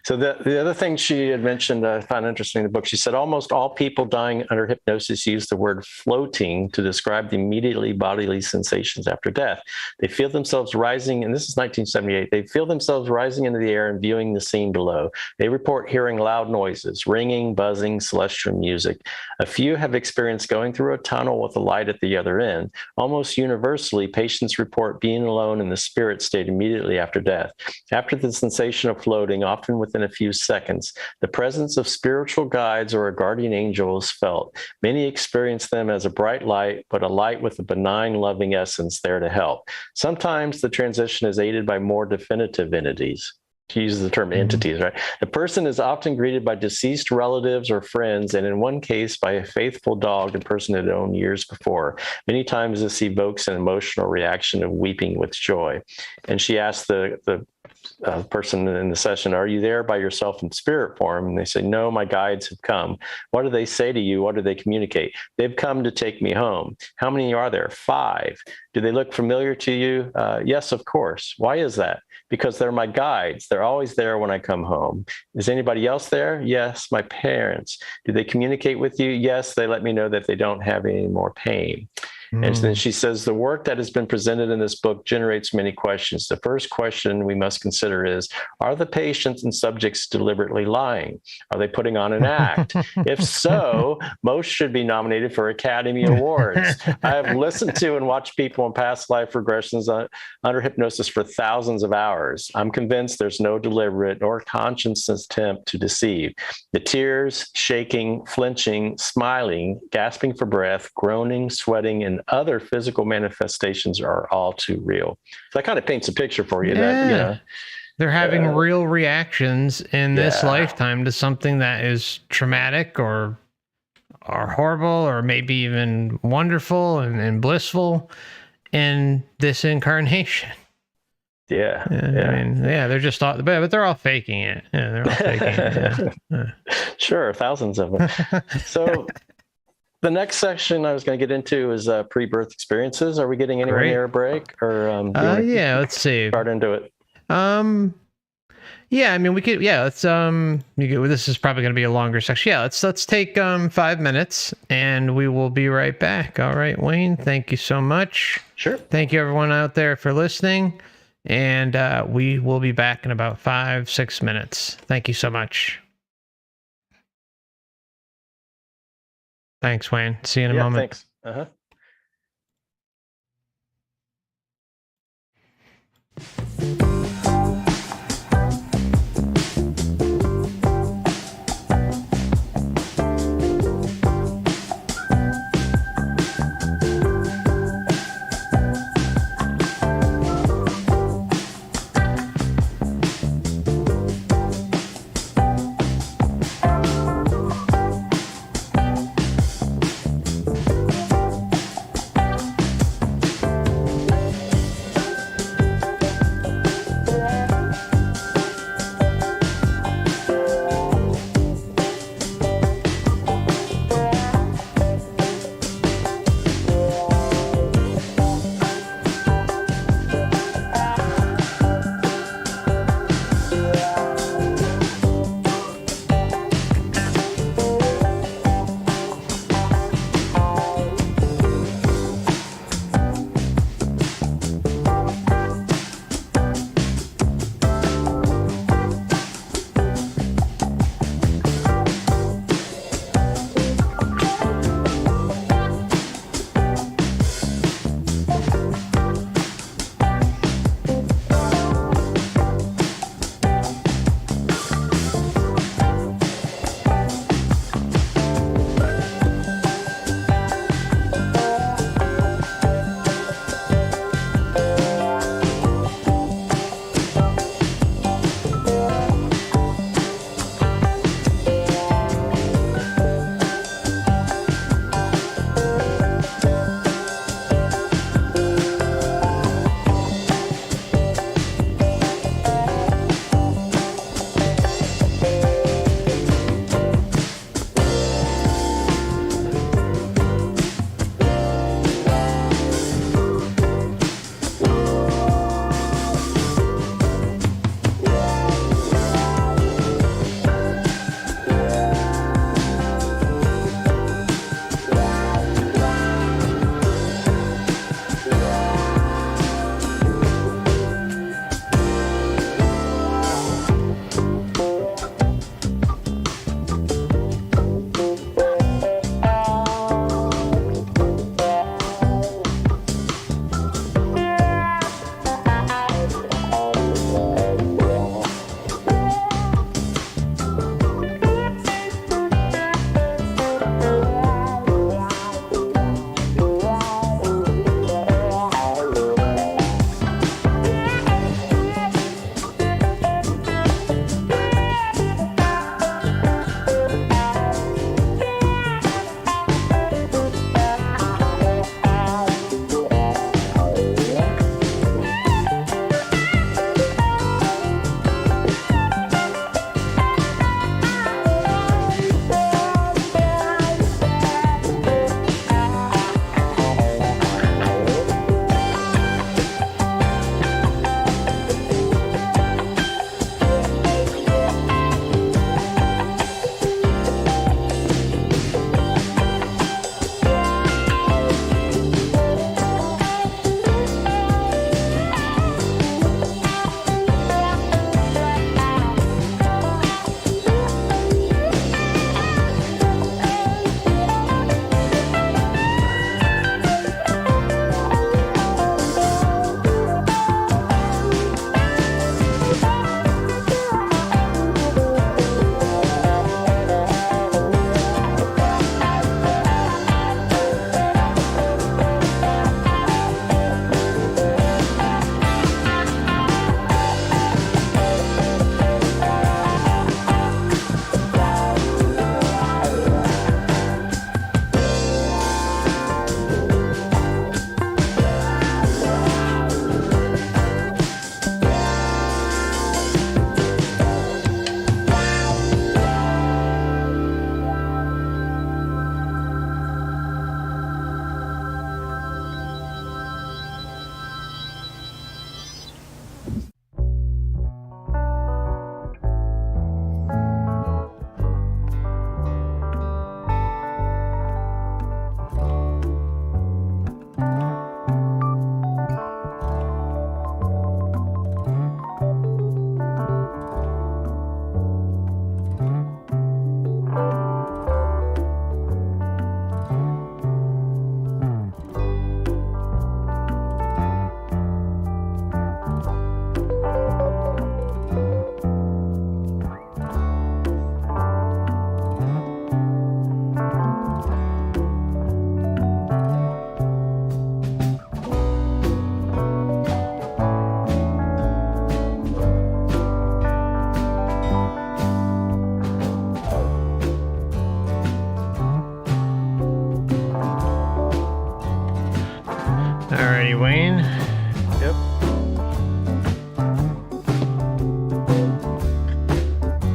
So the other thing she had mentioned, I found interesting in the book, she said almost all people dying under hypnosis use the word floating to describe the immediately bodily sensations after death. They feel themselves rising, and this is 1978, they feel themselves rising into the air and viewing the scene below. They report hearing loud noises, ringing, buzzing, celestial music. A few have experienced going through a tunnel with a light at the other end. Almost universally, patients report being alone in the spirit state immediately after death. After the sensation of floating, often within a few seconds, the presence of spiritual guides or a guardian angel is felt. Many experience them as a bright light, but a light with a benign, loving essence there to help. Sometimes the transition is aided by more definitive entities. She uses the term entities, right? The person is often greeted by deceased relatives or friends, and in one case, by a faithful dog the person had owned years before. Many times this evokes an emotional reaction of weeping with joy. And she asked the person in the session, are you there by yourself in spirit form? And they say, no, my guides have come. What do they say to you? What do they communicate? They've come to take me home. How many are there? 5. Do they look familiar to you? Yes, of course. Why is that? Because they're my guides. They're always there when I come home. Is anybody else there? Yes, my parents. Do they communicate with you? Yes, they let me know that they don't have any more pain. And then she says, the work that has been presented in this book generates many questions. The first question we must consider is, are the patients and subjects deliberately lying? Are they putting on an act? If so, most should be nominated for Academy Awards. I have listened to and watched people in past life regressions under hypnosis for thousands of hours. I'm convinced there's no deliberate or conscious attempt to deceive. The tears, shaking, flinching, smiling, gasping for breath, groaning, sweating, and other physical manifestations are all too real. So that kind of paints a picture for you that, they're having real reactions in this lifetime to something that is traumatic or horrible, or maybe even wonderful and blissful in this incarnation. Yeah. I mean, they're just all, but they're all faking it. Yeah, they're all faking it. Sure, thousands of them. So the next section I was going to get into is pre-birth experiences. Are we getting anywhere near a break, or let's see. Start into it. Yeah, I mean, we could. Yeah, let's. This is probably going to be a longer section. Yeah, let's take 5 minutes, and we will be right back. All right, Wayne. Thank you so much. Sure. Thank you, everyone out there, for listening, and we will be back in about 5-6 minutes. Thank you so much. Thanks, Wayne. See you in a moment. Thanks. Uh-huh.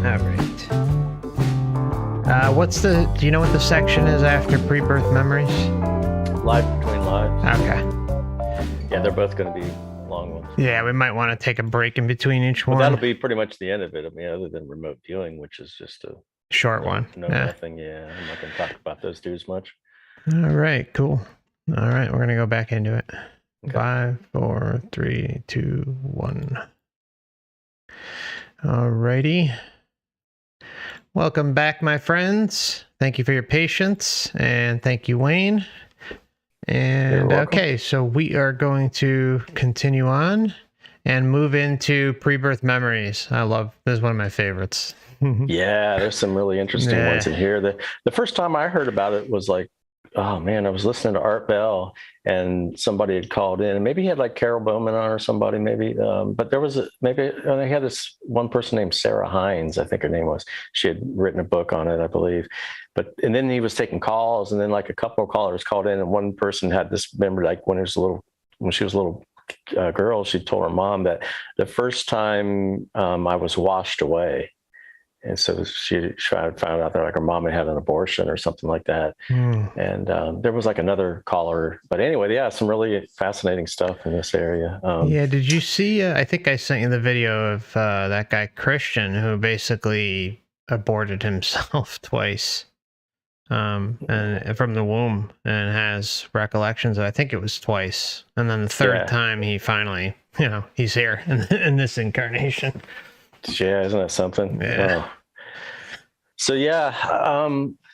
All right. Do you know what the section is after pre-birth memories? Life between lives. Okay. Yeah, they're both going to be long ones. Yeah, we might want to take a break in between each one. That'll be pretty much the end of it. I mean, other than remote viewing, which is just a short one. Nothing. Yeah, I'm not going to talk about those dudes much. All right, cool. All right, we're going to go back into it. Okay. 5, 4, 3, 2, 1. All righty. Welcome back, my friends. Thank you for your patience, and thank you, Wayne. And okay, so we are going to continue on and move into pre-birth memories. This is one of my favorites. Yeah, there's some really interesting ones in here. The first time I heard about it was like, oh man, I was listening to Art Bell and somebody had called in, and maybe he had like Carol Bowman on or somebody, maybe. But there was they had this one person named Sarah Hines, I think her name was. She had written a book on it, I believe. And then he was taking calls, and then like a couple of callers called in, and one person had this memory, like when she was a little girl, she told her mom that the first time I was washed away. And so she found out that like her mom had an abortion or something like that. And there was like another caller. But anyway, yeah, some really fascinating stuff in this area. Yeah, did you see, I think I sent you the video of that guy Christian who basically aborted himself twice and from the womb, and has recollections of, I think it was twice. And then the third time he finally, he's here in this incarnation. Yeah, isn't that something? Yeah. Oh. So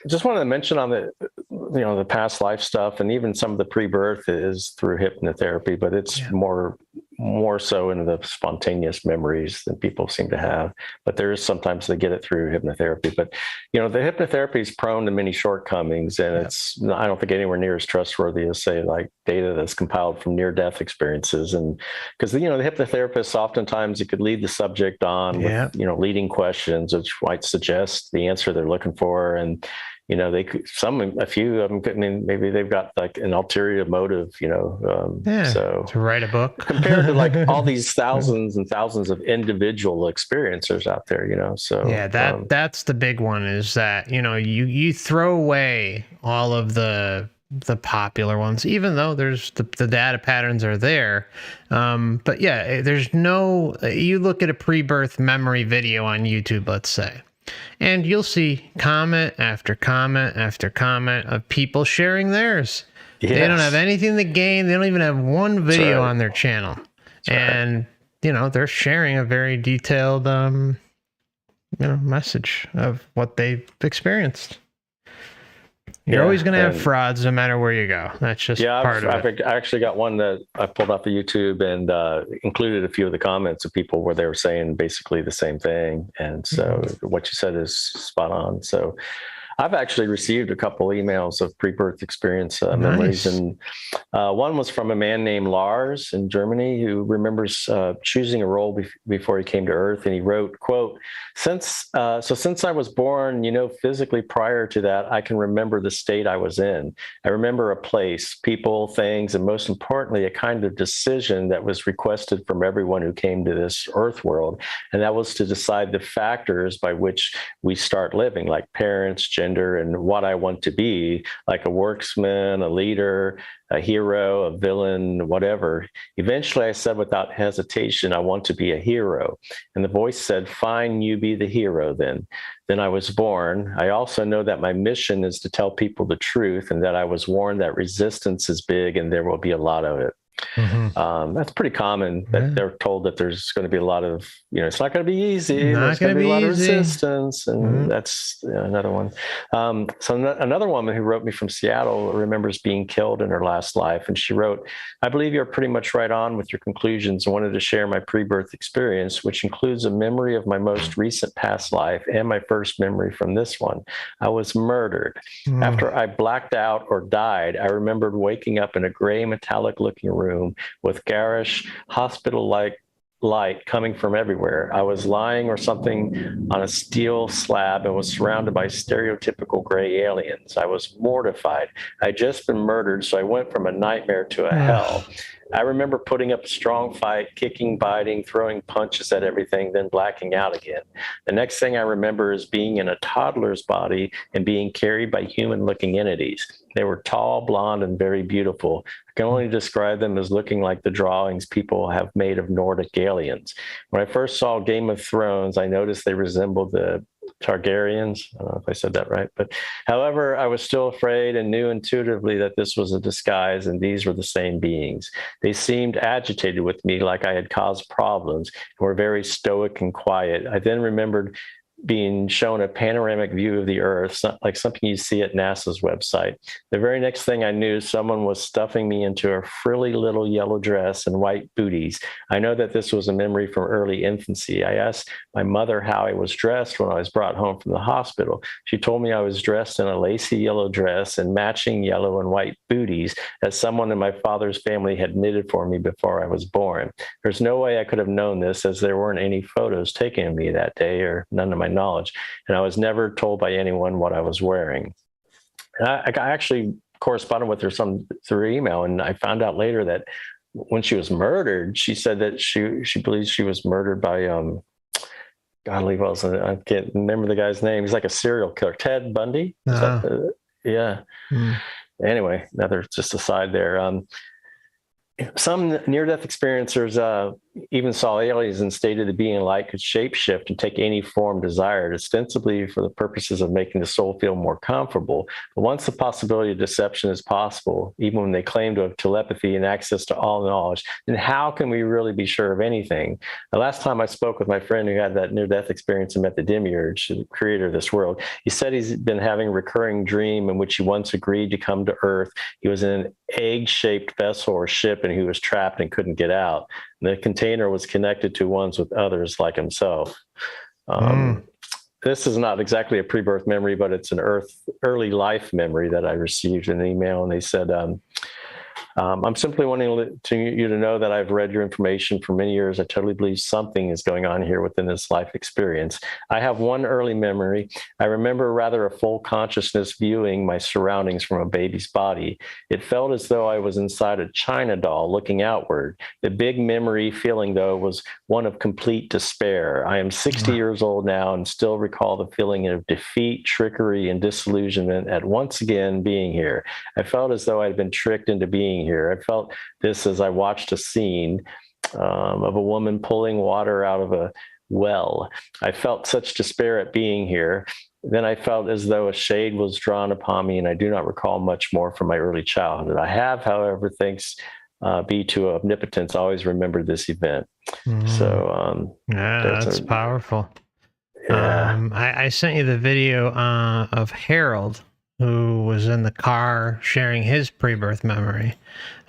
just wanted to mention on the past life stuff, and even some of the pre-birth is through hypnotherapy, but it's more so in the spontaneous memories than people seem to have. But there is sometimes they get it through hypnotherapy. But the hypnotherapy is prone to many shortcomings, and I don't think anywhere near as trustworthy as say like data that's compiled from near-death experiences. And because the hypnotherapist oftentimes it could lead the subject on with leading questions, which might suggest the answer they're looking for, and a few of them, maybe they've got like an ulterior motive, so to write a book compared to like all these thousands and thousands of individual experiencers out there, so. That's the big one, is that, you throw away all of the popular ones, even though there's the data patterns are there. But there's you look at a pre-birth memory video on YouTube, let's say, and you'll see comment after comment after comment of people sharing theirs. Yes. They don't have anything to gain. They don't even have one video on their channel. And, they're sharing a very detailed, message of what they've experienced. You're always going to have frauds no matter where you go. That's just part of it. I actually got one that I pulled off of YouTube and included a few of the comments of people where they were saying basically the same thing. And so what you said is spot on. So I've actually received a couple emails of pre-birth experience memories, and one was from a man named Lars in Germany who remembers choosing a role before he came to Earth, and he wrote, quote, since I was born, physically prior to that, I can remember the state I was in. I remember a place, people, things, and most importantly, a kind of decision that was requested from everyone who came to this Earth world, and that was to decide the factors by which we start living, like parents, gender, and what I want to be, like a worksman, a leader, a hero, a villain, whatever. Eventually I said without hesitation, I want to be a hero. And the voice said, fine, you be the hero then. Then I was born. I also know that my mission is to tell people the truth, and that I was warned that resistance is big and there will be a lot of it. Mm-hmm. That's pretty common that they're told that there's going to be a lot of, it's not going to be easy. There's going to be a lot of resistance. And that's another one. So another woman who wrote me from Seattle remembers being killed in her last life. And she wrote, I believe you're pretty much right on with your conclusions. I wanted to share my pre-birth experience, which includes a memory of my most recent past life and my first memory from this one. I was murdered. After I blacked out or died, I remembered waking up in a gray metallic looking room with garish hospital-like light coming from everywhere. I was lying or something on a steel slab and was surrounded by stereotypical gray aliens. I was mortified. I'd just been murdered, so I went from a nightmare to a hell. I remember putting up a strong fight, kicking, biting, throwing punches at everything, then blacking out again. The next thing I remember is being in a toddler's body and being carried by human-looking entities. They were tall, blonde, and very beautiful. I can only describe them as looking like the drawings people have made of Nordic aliens. When I first saw Game of Thrones, I noticed they resembled the Targaryens. I don't know if I said that right, but however, I was still afraid and knew intuitively that this was a disguise and these were the same beings. They seemed agitated with me, like I had caused problems, and were very stoic and quiet. I then remembered being shown a panoramic view of the Earth, like something you see at NASA's website. The very next thing I knew, someone was stuffing me into a frilly little yellow dress and white booties. I know that this was a memory from early infancy. I asked my mother how I was dressed when I was brought home from the hospital. She told me I was dressed in a lacy yellow dress and matching yellow and white booties that someone in my father's family had knitted for me before I was born. There's no way I could have known this, as there weren't any photos taken of me that day, or none of my knowledge, and I was never told by anyone what I was wearing. I actually corresponded with her through email, and I found out later that when she was murdered, she said that she believes she was murdered by God, I can't remember the guy's name. He's like a serial killer, Ted Bundy. Yeah. Anyway, another just aside there. Some near-death experiencers even saw aliens and stated the being light could shapeshift and take any form desired, ostensibly for the purposes of making the soul feel more comfortable. But once the possibility of deception is possible, even when they claim to have telepathy and access to all knowledge, then how can we really be sure of anything? The last time I spoke with my friend who had that near-death experience and met the demiurge, the creator of this world, he said he's been having a recurring dream in which he once agreed to come to Earth. He was in an egg-shaped vessel or ship, and he was trapped and couldn't get out. And the container was connected to ones with others like himself. This is not exactly a pre-birth memory, but it's an early life memory that I received in an email. And they said, I'm simply wanting you to know that I've read your information for many years. I totally believe something is going on here within this life experience. I have one early memory. I remember rather a full consciousness viewing my surroundings from a baby's body. It felt as though I was inside a China doll looking outward. The big memory feeling, though, was one of complete despair. I am 60 years old now and still recall the feeling of defeat, trickery, and disillusionment at once again being here. I felt as though I'd been tricked into being here. I felt this as I watched a scene of a woman pulling water out of a well. I felt such despair at being here. Then I felt as though a shade was drawn upon me, and I do not recall much more from my early childhood. I have, however, thanks be to omnipotence, always remembered this event. So yeah, that's powerful. Yeah. I sent you the video of Harold, who was in the car sharing his pre-birth memory.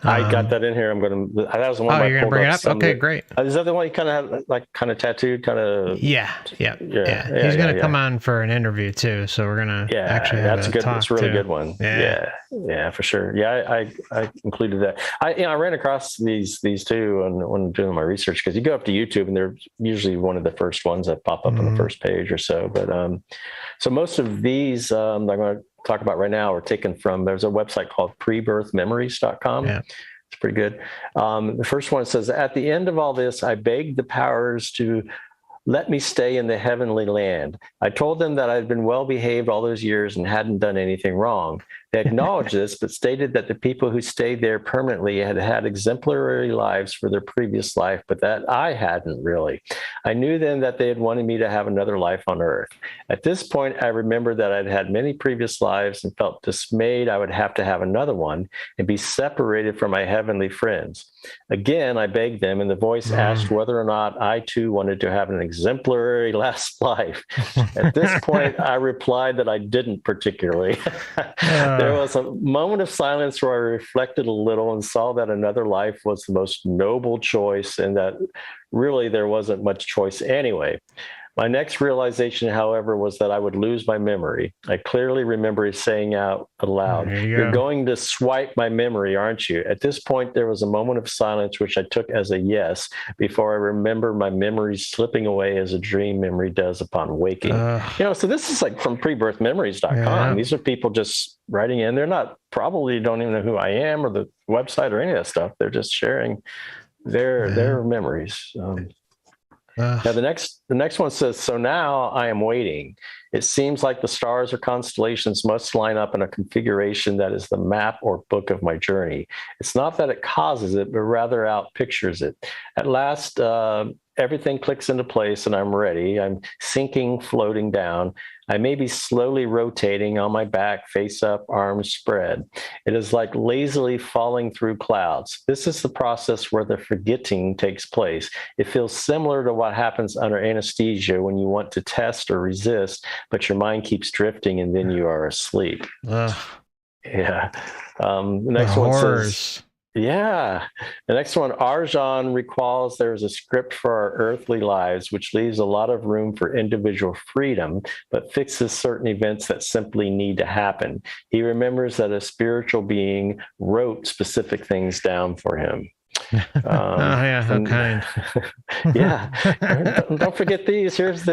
I got that in here. That was the one. Oh, you're gonna bring it up? Okay, great. Is that the one you kind of had, like, kind of tattooed, kind of? Yeah. He's gonna come on for an interview too, so we're gonna actually have that's a good. That's a really good one. Yeah, for sure. Yeah, I included that. I ran across these two when doing my research, because you go up to YouTube and they're usually one of the first ones that pop up on the first page or so. But so most of these I'm going to talk about right now are taken from, there's a website called prebirthmemories.com. Yeah. It's pretty good. The first one says, at the end of all this, I begged the powers to let me stay in the heavenly land. I told them that I'd been well behaved all those years and hadn't done anything wrong. They acknowledged this, but stated that the people who stayed there permanently had had exemplary lives for their previous life, but that I hadn't really. I knew then that they had wanted me to have another life on Earth. At this point, I remembered that I'd had many previous lives and felt dismayed I would have to have another one and be separated from my heavenly friends. Again, I begged them, and the voice asked whether or not I too wanted to have an exemplary last life. At this point, I replied that I didn't particularly. There was a moment of silence where I reflected a little and saw that another life was the most noble choice, and that really there wasn't much choice anyway. My next realization, however, was that I would lose my memory. I clearly remember saying out aloud, "You're going to swipe my memory, aren't you?" At this point, there was a moment of silence, which I took as a yes, before I remember my memory slipping away as a dream memory does upon waking. So this is like from prebirthmemories.com. Yeah. These are people just writing in. They're not, probably don't even know who I am or the website or any of that stuff. They're just sharing their memories. Now the next one says, "So now I am waiting. It seems like the stars or constellations must line up in a configuration that is the map or book of my journey. It's not that it causes it, but rather outpictures it. At last, everything clicks into place and I'm ready. I'm sinking, floating down. I may be slowly rotating on my back, face up, arms spread. It is like lazily falling through clouds. This is the process where the forgetting takes place. It feels similar to what happens under anesthesia when you want to test or resist, but your mind keeps drifting and then you are asleep." Yeah. The next one says, the next one, "Arjan recalls there is a script for our earthly lives, which leaves a lot of room for individual freedom, but fixes certain events that simply need to happen. He remembers that a spiritual being wrote specific things down for him." How kind. Don't forget these. Here's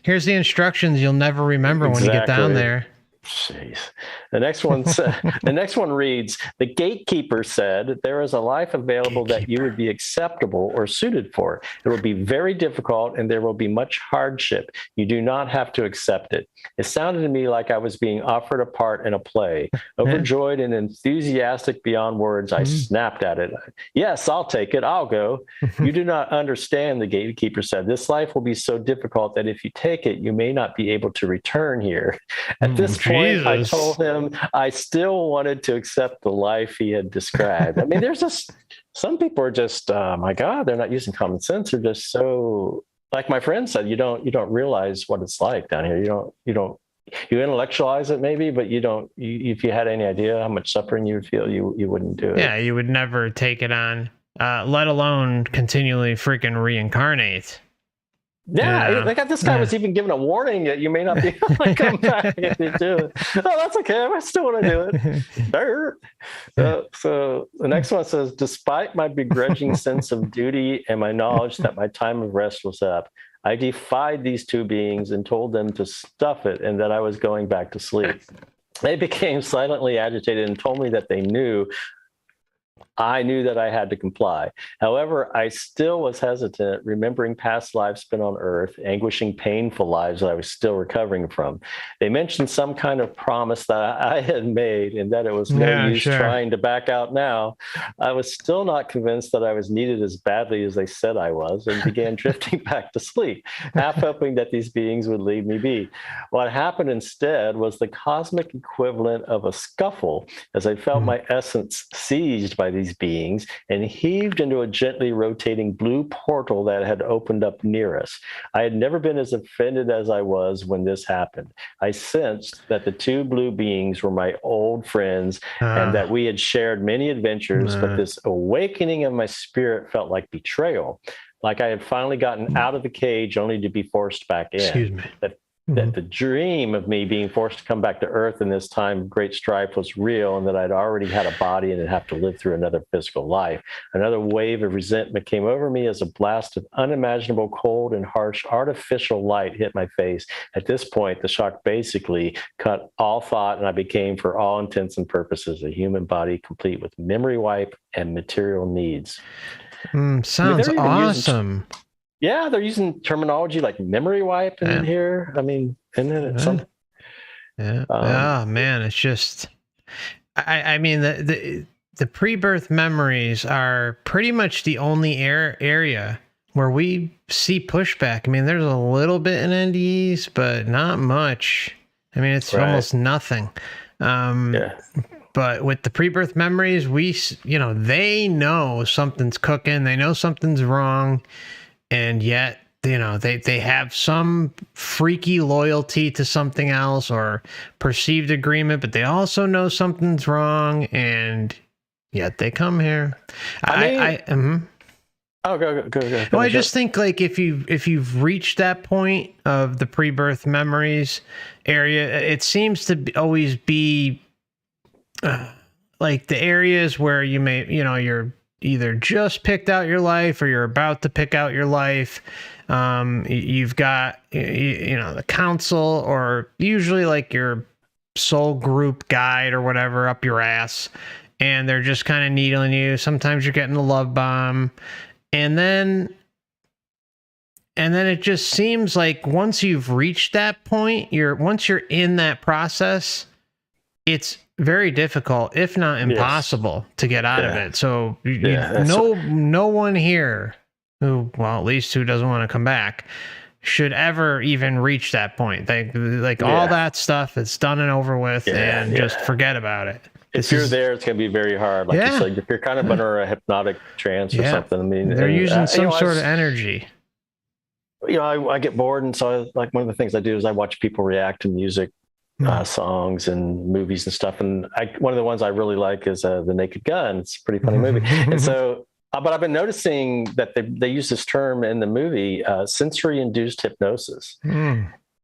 here's the instructions you'll never remember when you get down there. Jeez. The next one reads, "The gatekeeper said there is a life available that you would be acceptable or suited for. It will be very difficult and there will be much hardship. You do not have to accept it." It sounded to me like I was being offered a part in a play. Overjoyed and enthusiastic beyond words, I snapped at it. "Yes, I'll take it. I'll go." "You do not understand," the gatekeeper said. "This life will be so difficult that if you take it, you may not be able to return here." At this point, I told him I still wanted to accept the life he had described. I mean, there's just some people are just, my God, they're not using common sense. They're just so, like my friend said, you don't realize what it's like down here. You intellectualize it maybe, but if you had any idea how much suffering you would feel, you wouldn't do it. Yeah, you would never take it on, let alone continually freaking reincarnate. Yeah, like this guy was even given a warning that you may not be able to come back if you do it. Oh, that's okay. I still want to do it. So the next one says, "Despite my begrudging sense of duty and my knowledge that my time of rest was up, I defied these two beings and told them to stuff it and that I was going back to sleep. They became silently agitated and told me that they knew I knew that I had to comply. However, I still was hesitant, remembering past lives spent on Earth, anguishing, painful lives that I was still recovering from. They mentioned some kind of promise that I had made and that it was no use trying to back out now. I was still not convinced that I was needed as badly as they said I was and began drifting back to sleep, half hoping that these beings would leave me be. What happened instead was the cosmic equivalent of a scuffle as I felt my essence seized by these beings and heaved into a gently rotating blue portal that had opened up near us. I had never been as offended as I was when this happened. I sensed that the two blue beings were my old friends and that we had shared many adventures, but this awakening of my spirit felt like betrayal, like I had finally gotten out of the cage only to be forced back in. Excuse me. That the dream of me being forced to come back to Earth in this time of great strife was real, and that I'd already had a body and would have to live through another physical life. Another wave of resentment came over me as a blast of unimaginable cold and harsh artificial light hit my face. At this point, the shock basically cut all thought, and I became, for all intents and purposes, a human body complete with memory wipe and material needs. Sounds awesome. Yeah, they're using terminology like memory wipe in here. I mean, isn't it something? Yeah. Man, it's just, I mean, the pre-birth memories are pretty much the only area where we see pushback. I mean, there's a little bit in NDEs, but not much. I mean, it's almost nothing. But with the pre-birth memories, they know something's cooking. They know something's wrong. And yet, they have some freaky loyalty to something else or perceived agreement, but they also know something's wrong, and yet they come here. I Oh, go. Well, I just think like if you've reached that point of the pre-birth memories area, it seems to always be like the areas where you're either just picked out your life or you're about to pick out your life. You've got the council, or usually like your soul group guide or whatever up your ass, and they're just kind of needling you. Sometimes you're getting a love bomb. And then it just seems like once you've reached that point, once you're in that process, it's very difficult, if not impossible, to get out of it. So no one here who at least who doesn't want to come back should ever even reach that point. All that stuff is done and over with, and just forget about it. If you're there, it's going to be very hard. Like you said, if you're kind of under a hypnotic trance or something. I mean, they're using some sort of energy. I get bored, and so one of the things I do is I watch people react to music, songs, and movies and stuff. And one of the ones I really like is The Naked Gun. It's a pretty funny movie. And so, but I've been noticing that they use this term in the movie, sensory-induced hypnosis.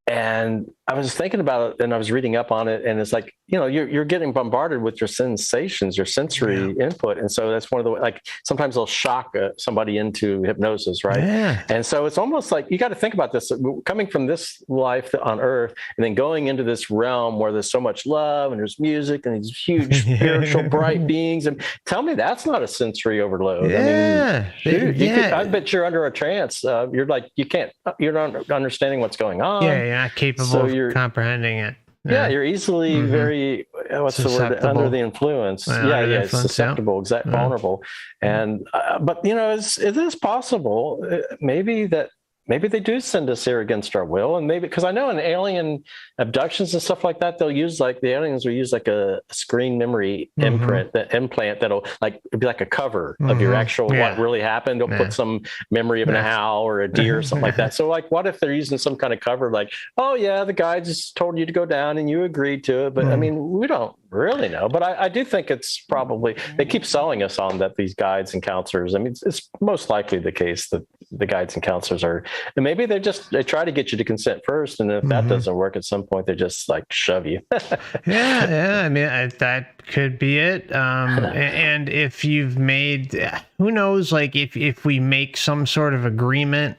And I was thinking about it, and I was reading up on it, and it's like, you're getting bombarded with your sensations, your sensory input. And so that's one of the, sometimes they'll shock somebody into hypnosis, right? Yeah. And so it's almost like, you got to think about this, coming from this life on Earth and then going into this realm where there's so much love and there's music and these huge spiritual bright beings. And tell me that's not a sensory overload. Yeah. I mean, I bet you're under a trance. You're not understanding what's going on. Yeah, you're not capable of comprehending it. Yeah, you're easily very, what's susceptible. The word, under the influence. Susceptible, vulnerable. And, but, it is possible, maybe they do send us here against our will. And maybe, because I know in alien abductions and stuff like that, they'll use the aliens will use a screen memory implant that'll be like a cover of your actual, what really happened. They'll put some memory of an owl or a deer or something like that. So what if they're using some kind of cover, oh yeah, the guy just told you to go down and you agreed to it. But I mean, we don't really know, but I do think it's probably, they keep selling us on that these guides and counselors. I mean, it's most likely the case that the guides and counselors are, and maybe they try to get you to consent first, and if that doesn't work, at some point they just shove you. I mean, that could be it. And if you've made, who knows, if we make some sort of agreement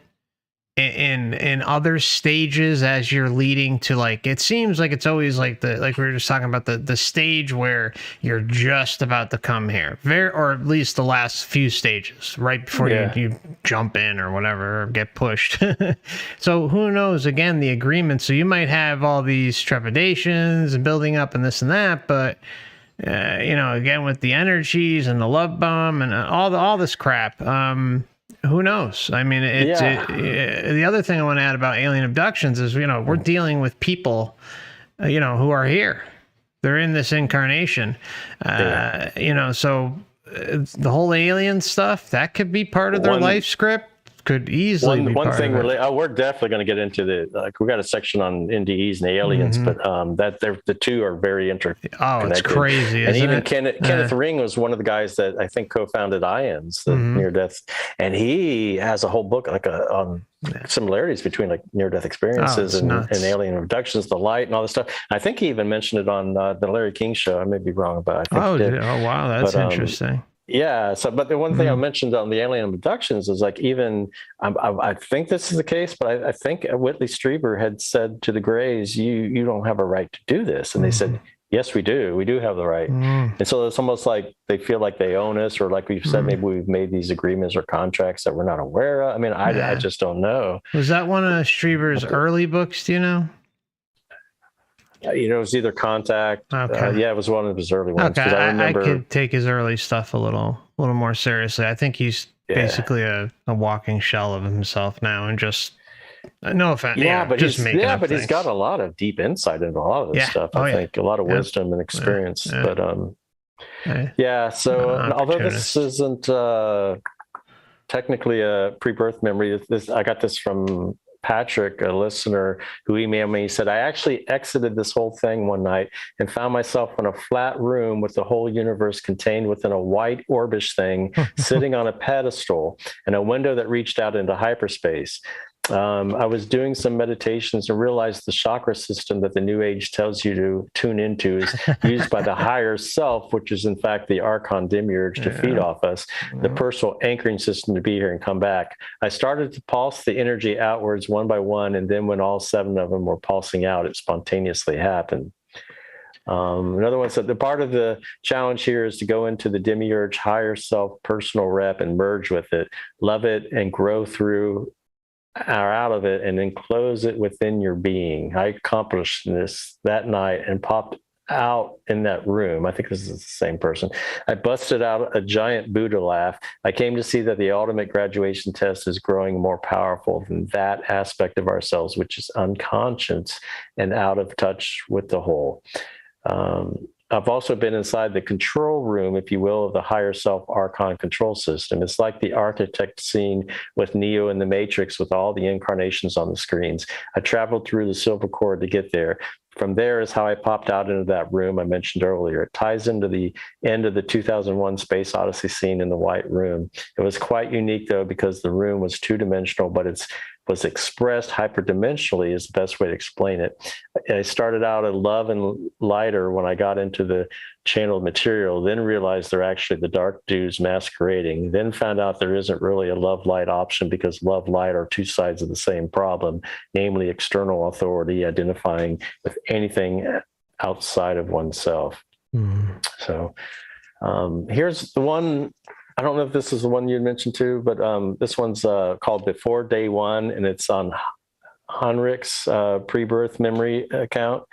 in other stages as you're leading to, it seems like it's always like we were just talking about the stage where you're just about to come here, or at least the last few stages right before you jump in or whatever, or get pushed. So who knows, again, the agreement. So you might have all these trepidations and building up and this and that, but again, with the energies and the love bomb and all this crap, who knows? I mean, the other thing I want to add about alien abductions is, we're dealing with people, who are here. They're in this incarnation. So the whole alien stuff, that could be part of their life script. Could easily be one part thing. of it. We're definitely going to get into we got a section on NDEs and the aliens, but the two are very interconnected. Oh, it's crazy. And even Kenneth Ring was one of the guys that I think co-founded IONS, the near death, and he has a whole book on similarities between near-death experiences and alien abductions, the light and all this stuff. I think he even mentioned it on the Larry King show. I may be wrong, but I think he did. Oh wow, that's interesting. Yeah. So, but the one thing I mentioned on the alien abductions is even, I think this is the case, but I think Whitley Strieber had said to the Greys, you don't have a right to do this. And they said, yes, we do. We do have the right. And so it's almost like they feel like they own us, or like we've said, maybe we've made these agreements or contracts that we're not aware of. I mean, I just don't know. Was that one of Strieber's early books? Do you know? It was either Contact. Okay. It was one of his early ones. Okay, I could take his early stuff a little more seriously. I think he's basically a walking shell of himself now, and just no offense. But he's got a lot of deep insight into a lot of this stuff. I think a lot of wisdom and experience. But So although this isn't technically a pre-birth memory, I got this from Patrick, a listener who emailed me. He said, I actually exited this whole thing one night and found myself in a flat room with the whole universe contained within a white orbish thing sitting on a pedestal and a window that reached out into hyperspace. I was doing some meditations and realized the chakra system that the New Age tells you to tune into is used by the higher self, which is in fact the Archon Demiurge to feed off us, the personal anchoring system to be here and come back. I started to pulse the energy outwards one by one, and then when all 7 of them were pulsing out, it spontaneously happened. Another one said the part of the challenge here is to go into the Demiurge higher self personal rep and merge with it, love it, and grow through or out of it, and then close it within your being. I accomplished this that night and popped out in that room. I think this is the same person. I busted out a giant Buddha laugh. I came to see that the ultimate graduation test is growing more powerful than that aspect of ourselves, which is unconscious and out of touch with the whole. I've also been inside the control room, if you will, of the higher self Archon control system. It's like the architect scene with Neo in the Matrix with all the incarnations on the screens. I traveled through the silver cord to get there. From there is how I popped out into that room I mentioned earlier. It ties into the end of the 2001 Space Odyssey scene in the White Room. It was quite unique, though, because the room was two-dimensional, but it was expressed hyperdimensionally is the best way to explain it. I started out a love and lighter when I got into the channeled material, then realized they're actually the dark dudes masquerading, then found out there isn't really a love light option because love light are two sides of the same problem, namely external authority identifying with anything outside of oneself. So here's the one. I don't know if this is the one you mentioned too, but this one's called Before Day One, and it's on Heinrich's pre-birth memory account.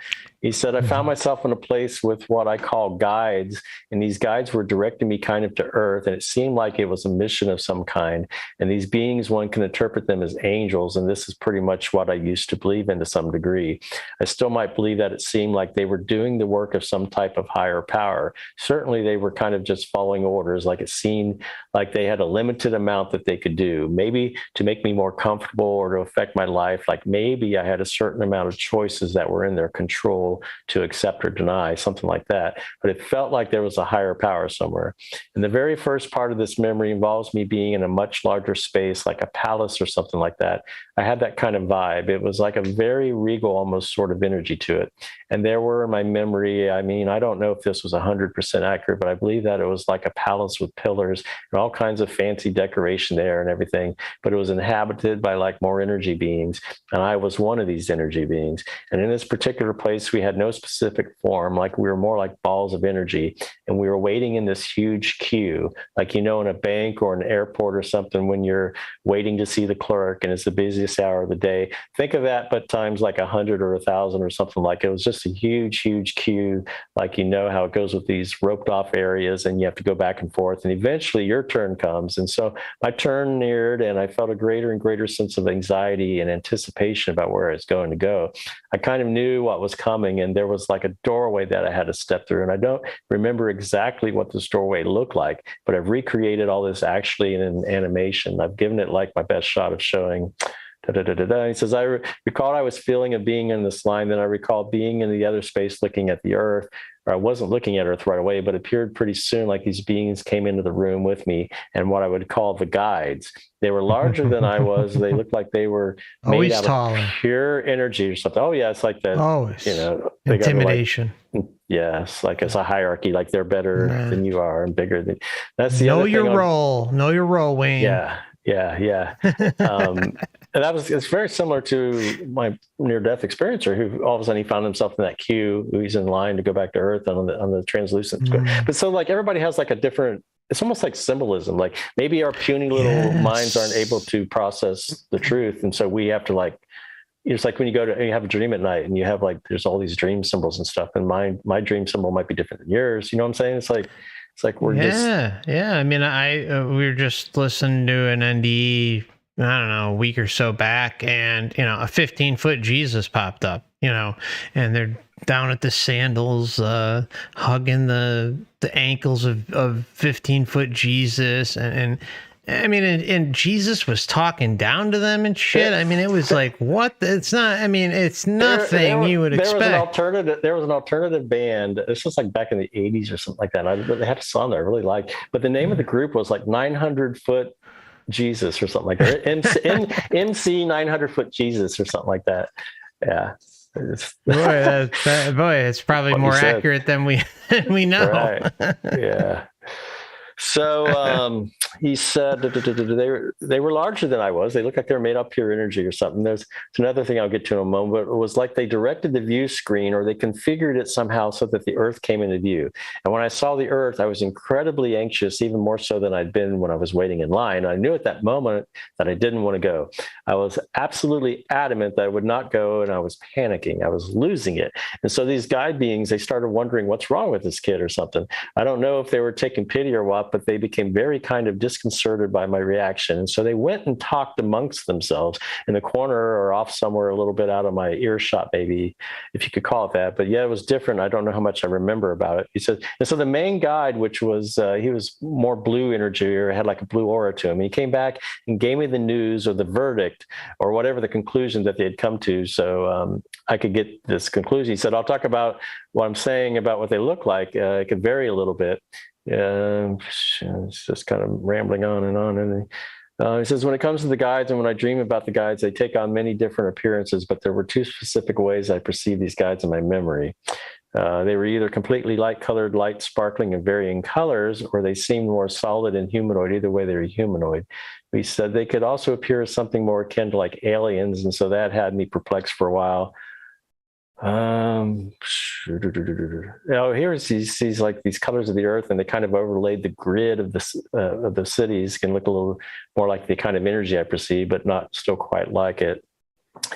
He said, I found myself in a place with what I call guides, and these guides were directing me kind of to Earth, and it seemed like it was a mission of some kind. And these beings, one can interpret them as angels, and this is pretty much what I used to believe in to some degree. I still might believe that it seemed like they were doing the work of some type of higher power. Certainly, they were kind of just following orders, like it seemed like they had a limited amount that they could do, maybe to make me more comfortable or to affect my life, like maybe I had a certain amount of choices that were in their control to accept or deny, something like that. But it felt like there was a higher power somewhere. And the very first part of this memory involves me being in a much larger space, like a palace or something like that. I had that kind of vibe. It was like a very regal, almost sort of energy to it. And there were in my memory, I mean, I don't know if this was 100% accurate, but I believe that it was like a palace with pillars and all kinds of fancy decoration there and everything. But it was inhabited by like more energy beings. And I was one of these energy beings. And in this particular place, we had no specific form, like we were more like balls of energy. And we were waiting in this huge queue, like, you know, in a bank or an airport or something, when you're waiting to see the clerk and it's the busiest hour of the day. Think of that, but times like 100 or 1,000 or something. Like it was just a huge queue. Like, you know how it goes with these roped off areas and you have to go back and forth. And eventually your turn comes. And so my turn neared and I felt a greater and greater sense of anxiety and anticipation about where I was going to go. I kind of knew what was coming, and there was like a doorway that I had to step through. And I don't remember exactly what this doorway looked like, but I've recreated all this actually in an animation. I've given it like my best shot of showing. He says, I recalled I was feeling of being in this line. Then I recall being in the other space looking at the earth, or I wasn't looking at Earth right away, but appeared pretty soon like these beings came into the room with me and what I would call the guides. They were larger than I was. They looked like they were made out of pure energy or something. Oh, yeah, it's like that. Always. You know, Intimidation. Yes, like it's a hierarchy, like they're better than you are and bigger than. That's the know other your thing role. Know your role, Wayne. Yeah. And it's very similar to my near-death experiencer, who all of a sudden he found himself in that queue. He's in line to go back to Earth on the translucent. But so like everybody has like a different. It's almost like symbolism. Like maybe our puny little minds aren't able to process the truth, and so we have to like. It's like when you you have a dream at night and you have like, there's all these dream symbols and stuff. And my dream symbol might be different than yours. You know what I'm saying? It's like we're Yeah. I mean, we were just listening to an NDE, I don't know, a week or so back, and, you know, a 15-foot Jesus popped up, you know, and they're down at the sandals, hugging the ankles of 15-foot Jesus. And I mean, and Jesus was talking down to them and shit. I mean, it was like, what? It's not. I mean, it's nothing you would expect. There was an alternative band. This was like back in the '80s or something like that. They had a song that I really liked, but the name of the group was like 900 Foot Jesus or something like that. MC 900 Foot Jesus or something like that. Yeah. Boy, it's probably more accurate than we know. Right. Yeah. So he said they were larger than I was. They looked like they were made of pure energy or something. There's another thing I'll get to in a moment. But it was like they directed the view screen, or they configured it somehow so that the Earth came into view. And when I saw the Earth, I was incredibly anxious, even more so than I'd been when I was waiting in line. I knew at that moment that I didn't want to go. I was absolutely adamant that I would not go, and I was panicking. I was losing it. And so these guide beings, they started wondering what's wrong with this kid or something. I don't know if they were taking pity or what, but they became very kind of disconcerted by my reaction. And so they went and talked amongst themselves in the corner or off somewhere a little bit out of my earshot, maybe, if you could call it that. But yeah, it was different. I don't know how much I remember about it. He said, and so the main guide, which was, he was more blue energy or had like a blue aura to him. He came back and gave me the news or the verdict or whatever the conclusion that they had come to. So I could get this conclusion. He said, I'll talk about what I'm saying about what they look like. It could vary a little bit. It's just kind of rambling on and on. And he says, when it comes to the guides and when I dream about the guides, they take on many different appearances, but there were two specific ways I perceived these guides in my memory. They were either completely light-colored, light, sparkling, and varying colors, or they seemed more solid and humanoid. Either way, they were humanoid. He said they could also appear as something more akin to like aliens, and so that had me perplexed for a while. Here he sees like these colors of the Earth, and they kind of overlaid the grid of the cities. Can look a little more like the kind of energy I perceive, but not still quite like it.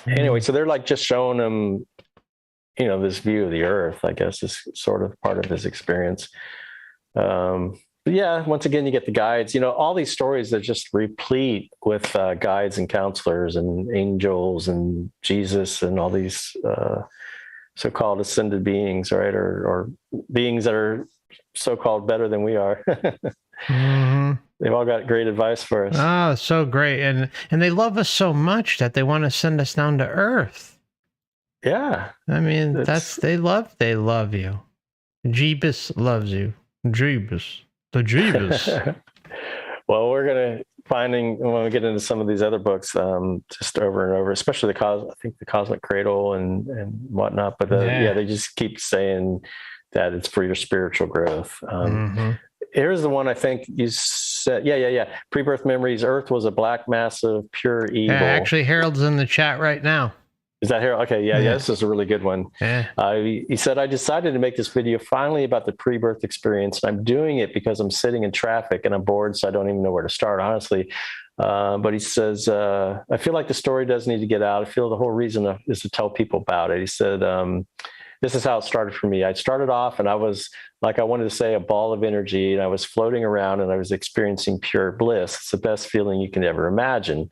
Anyway, so they're like just showing him, this view of the Earth, I guess, is sort of part of his experience. But yeah, once again, you get the guides. All these stories are just replete with guides and counselors and angels and Jesus and all these so-called ascended beings, right? Or beings that are so-called better than we are. Mm-hmm. They've all got great advice for us. Oh, so great. And they love us so much that they want to send us down to Earth. Yeah. I mean, they love you. Jeebus loves you. Jeebus. The Jeebus. Well, we're going to when we get into some of these other books, just over and over, especially I think the Cosmic Cradle and whatnot. But they just keep saying that it's for your spiritual growth. Here's the one I think you said. Yeah. Pre-birth memories. Earth was a black mass of pure evil. Yeah, actually, Harold's in the chat right now. Is that Harold? Okay, yeah, this is a really good one. Yeah. He said, I decided to make this video finally about the pre-birth experience. And I'm doing it because I'm sitting in traffic and I'm bored, so I don't even know where to start, honestly. But he says, I feel like the story does need to get out. I feel the whole reason is to tell people about it. He said, this is how it started for me. I started off and I was, like I wanted to say, a ball of energy, and I was floating around and I was experiencing pure bliss. It's the best feeling you can ever imagine.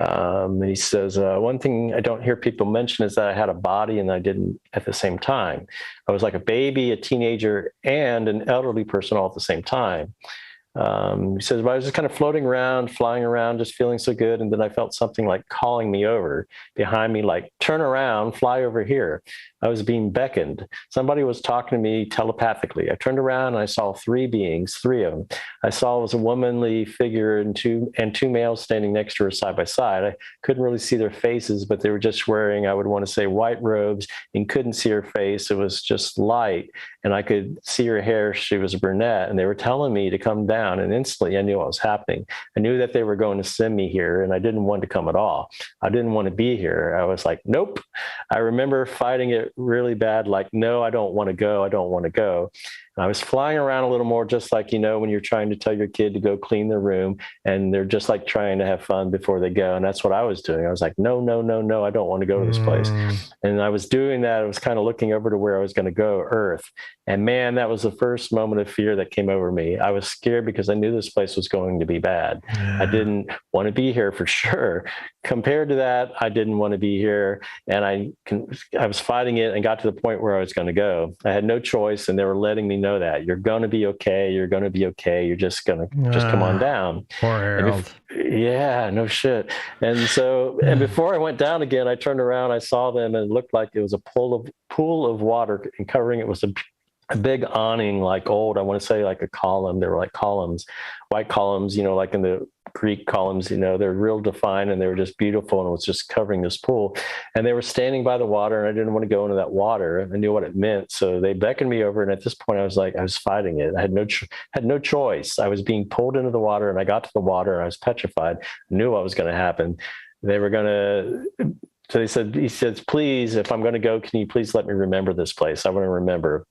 And he says, one thing I don't hear people mention is that I had a body and I didn't at the same time. I was like a baby, a teenager, and an elderly person all at the same time. He says, but I was just kind of floating around, flying around, just feeling so good. And then I felt something like calling me over behind me, like, turn around, fly over here. I was being beckoned. Somebody was talking to me telepathically. I turned around and I saw three beings, three of them. I saw it was a womanly figure and two males standing next to her side by side. I couldn't really see their faces, but they were just wearing, I would want to say, white robes, and couldn't see her face. It was just light. And I could see her hair. She was a brunette, and they were telling me to come down. And instantly I knew what was happening. I knew that they were going to send me here, and I didn't want to come at all. I didn't want to be here. I was like, nope. I remember fighting it really bad. Like, no, I don't want to go. I don't want to go. And I was flying around a little more, just like, when you're trying to tell your kid to go clean their room and they're just like trying to have fun before they go. And that's what I was doing. I was like, no, I don't want to go to this place. And I was doing that. I was kind of looking over to where I was going to go, Earth. And man, that was the first moment of fear that came over me. I was scared because I knew this place was going to be bad. I didn't want to be here for sure. Compared to that, I didn't want to be here. And I was fighting it and got to the point where I was going to go. I had no choice, and they were letting me know that. You're going to be okay. You're going to be okay. You're just going to just come on down. Poor Harold. Yeah, no shit. And so, and before I went down again, I turned around, I saw them, and it looked like it was a pool of water, and covering it was a big awning, like old, I want to say like a column. They were like columns, white columns, like in the Greek columns, they're real defined, and they were just beautiful, and it was just covering this pool. And they were standing by the water, and I didn't want to go into that water. I knew what it meant. So they beckoned me over. And at this point I was fighting it. I had no choice. I was being pulled into the water, and I got to the water, and I was petrified. I knew what was going to happen. They were going to, so he said, please, if I'm going to go, can you please let me remember this place? I want to remember.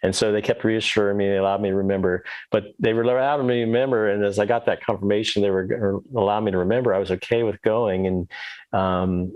And so they kept reassuring me. They allowed me to remember, but they were allowing me to remember. And as I got that confirmation, they were going to allow me to remember. I was okay with going. And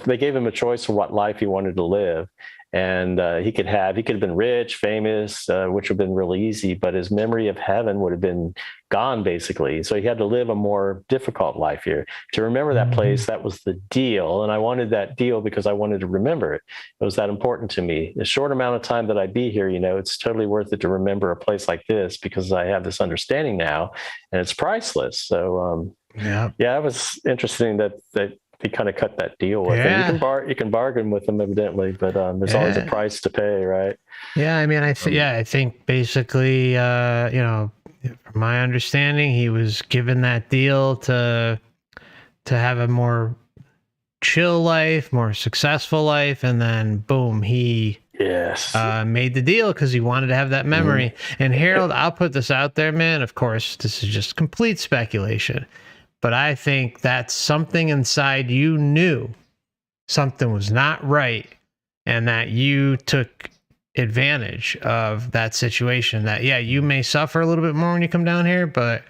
they gave him a choice of what life he wanted to live. And he could have been rich, famous, which would have been really easy, but his memory of heaven would have been gone, basically. So he had to live a more difficult life here. To remember that place, that was the deal. And I wanted that deal because I wanted to remember it. It was that important to me. The short amount of time that I'd be here, it's totally worth it to remember a place like this, because I have this understanding now, and it's priceless. So, it was interesting that he kind of cut that deal with him. You can bargain with him, evidently, but there's always a price to pay, right? Yeah, I mean, I think basically, from my understanding, he was given that deal to have a more chill life, more successful life, and then boom, he made the deal because he wanted to have that memory. And Harold, I'll put this out there, man. Of course, this is just complete speculation, but I think that something inside you knew something was not right, and that you took advantage of that situation. That you may suffer a little bit more when you come down here, but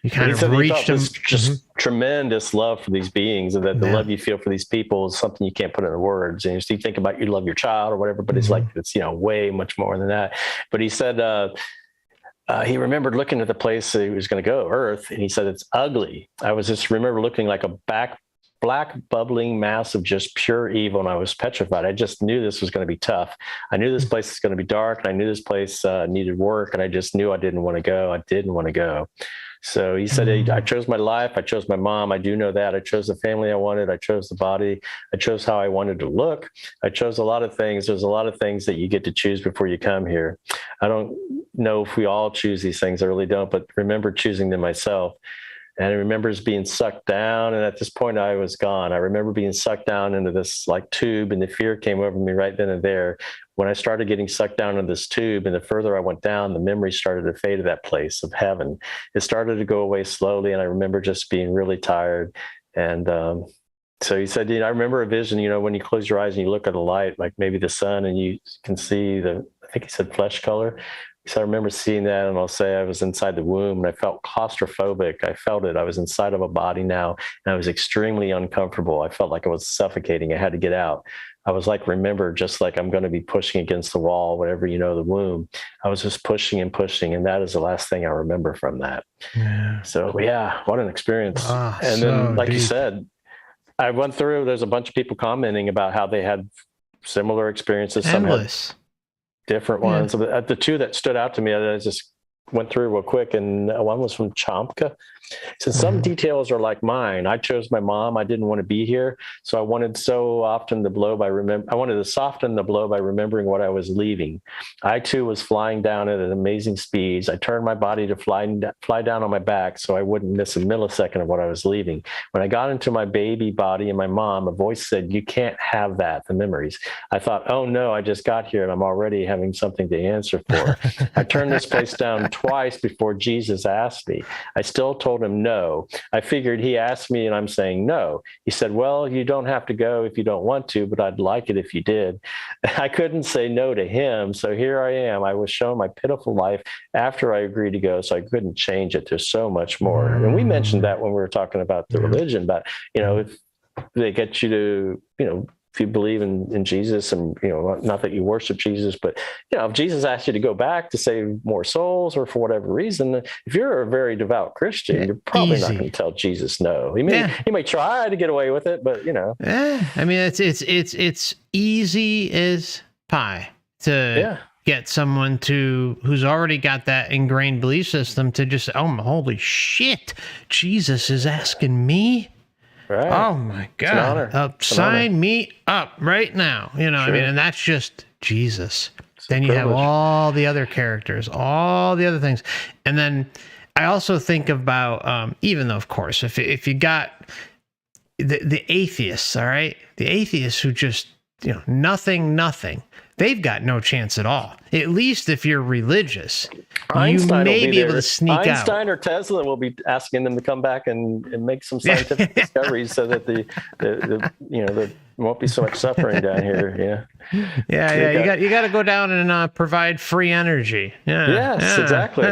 you kind of reached them. Just tremendous love for these beings, and that the love you feel for these people is something you can't put into words. And you think about you love your child or whatever, but it's like it's way much more than that. But he said he remembered looking at the place he was going to go, Earth, and he said it's ugly. I just remember looking like a black bubbling mass of just pure evil, and I was petrified. I just knew this was going to be tough. I knew this place was going to be dark, and I knew this place needed work, and I just knew I didn't want to go. So he said, I chose my life. I chose my mom. I do know that. I chose the family I wanted. I chose the body. I chose how I wanted to look. I chose a lot of things. There's a lot of things that you get to choose before you come here. I don't know if we all choose these things. I really don't, but remember choosing them myself. And I remember being sucked down. And at this point I was gone. I remember being sucked down into this like tube, and the fear came over me right then and there. When I started getting sucked down in this tube, and the further I went down, the memory started to fade of that place of heaven. It started to go away slowly. And I remember just being really tired. And so he said, I remember a vision, when you close your eyes and you look at a light, like maybe the sun, and you can see I think he said flesh color. So I remember seeing that, and I'll say I was inside the womb, and I felt claustrophobic. I felt it. I was inside of a body now, and I was extremely uncomfortable. I felt like I was suffocating. I had to get out. I was like, remember, just like I'm going to be pushing against the wall, whatever, the womb. I was just pushing and pushing, and that is the last thing I remember from that. Yeah. So what an experience. And then, like you said, I went through, there's a bunch of people commenting about how they had similar experiences. Endless. Some had different ones. The two that stood out to me, I just went through real quick, and one was from Chomka. So some details are like mine. I chose my mom. I didn't want to be here, so I wanted so often the blow by I wanted to soften the blow by remembering what I was leaving. I too was flying down at amazing speeds. I turned my body to fly down on my back so I wouldn't miss a millisecond of what I was leaving. When I got into my baby body and my mom, a voice said, "You can't have that." The memories. I thought, oh no, I just got here and I'm already having something to answer for. I turned this place down twice before Jesus asked me. I still told him no. I figured he asked me and I'm saying no. He said, well, you don't have to go if you don't want to, but I'd like it if you did. I couldn't say no to him. So here I am. I was shown my pitiful life after I agreed to go. So I couldn't change it. There's so much more. And we mentioned that when we were talking about the religion, but if they get you to, if you believe in Jesus, and not that you worship Jesus, but if Jesus asked you to go back to save more souls or for whatever reason, if you're a very devout Christian, you're probably not going to tell Jesus no. He may try to get away with it, but I mean it's easy as pie to get someone who's already got that ingrained belief system to just, oh, holy shit, Jesus is asking me. Right. Oh my God! Sign me up right now. You know, I mean, and that's just Jesus. Then you have all the other characters, all the other things, and then I also think about even though, of course, if you got the atheists, all right, the atheists who just nothing, they've got no chance at all. At least if you're religious, Einstein you may be able to sneak out. Einstein or Tesla will be asking them to come back and make some scientific discoveries so that there won't be so much suffering down here. Yeah. You got to go down and provide free energy. Exactly.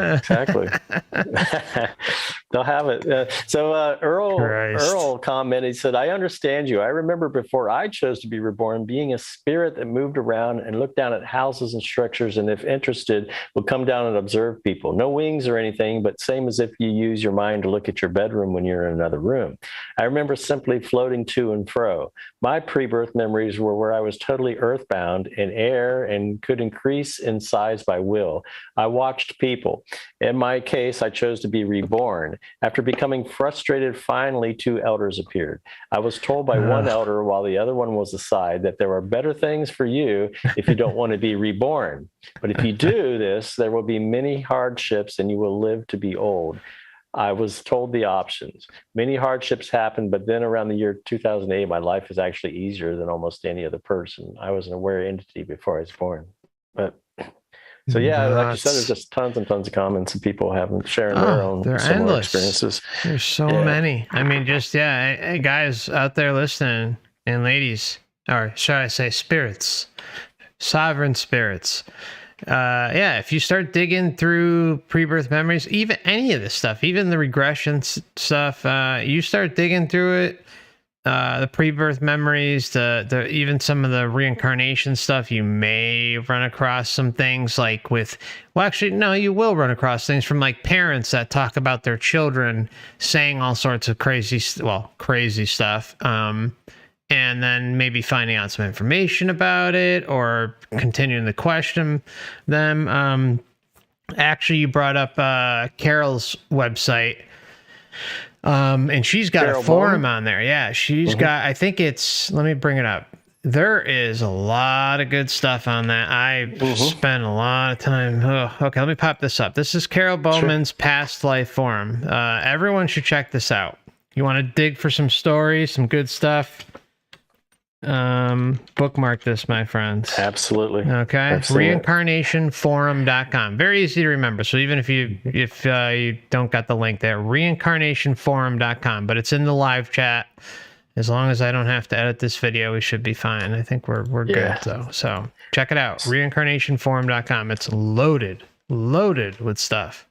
They'll have it. So Earl commented, he said, "I understand you. I remember before I chose to be reborn, being a spirit that moved around and looked down at houses and structures, and if interested, would come down and observe people. No wings or anything, but same as if you use your mind to look at your bedroom when you're in another room. I remember simply floating to and fro. My pre-birth memories were where I was totally earthbound in air and could increase in size by will. I watched people. In my case, I chose to be reborn. After becoming frustrated, finally 2 elders appeared. I was told by one elder while the other one was aside that there are better things for you if you don't want to be reborn. But if you do this, there will be many hardships and you will live to be old. I was told the options. Many hardships happened, but then around the year 2008, my life is actually easier than almost any other person. I was an aware entity before I was born." But so like you said, there's just tons and tons of comments and people sharing their own similar experiences. There's so many. I mean, just hey, guys out there listening, and ladies, or should I say spirits, sovereign spirits. If you start digging through pre-birth memories, even any of this stuff, even the regression stuff, you start digging through it, the pre-birth memories, the even some of the reincarnation stuff, you may run across some things like you will run across things from like parents that talk about their children saying all sorts of crazy stuff. And then maybe finding out some information about it or continuing to question them. Actually, you brought up Carol's website, and she's got a forum on there. Yeah, she's got, I think let me bring it up. There is a lot of good stuff on that. I spent a lot of time. Okay, let me pop this up. This is Carol Bowman's Past Life Forum. Everyone should check this out. You want to dig for some stories, some good stuff? Bookmark this, my friends. Absolutely. Okay. Reincarnationforum.com. Very easy to remember. So even if you don't got the link there, reincarnationforum.com, but it's in the live chat. As long as I don't have to edit this video, we should be fine. I think we're good though. So check it out. Reincarnationforum.com. It's loaded with stuff.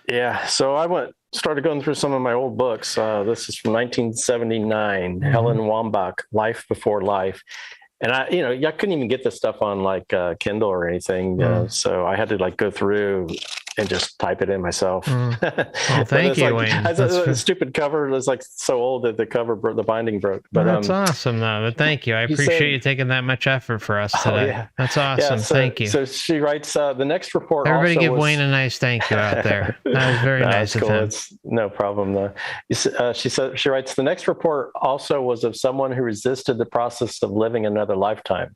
Yeah. So started going through some of my old books. This is from 1979, Helen Wambach, Life Before Life. And I couldn't even get this stuff on like Kindle or anything. So I had to go through and just type it in myself. Well, thank you, Wayne. The stupid cover was so old that the binding broke. But that's awesome, though. But thank you. I appreciate you taking that much effort for us today. Yeah. That's awesome. Thank you. So she writes, the next report. Everybody give Wayne a nice thank you out there. That was very nice of him. It's no problem, though. She writes, the next report also was of someone who resisted the process of living another lifetime.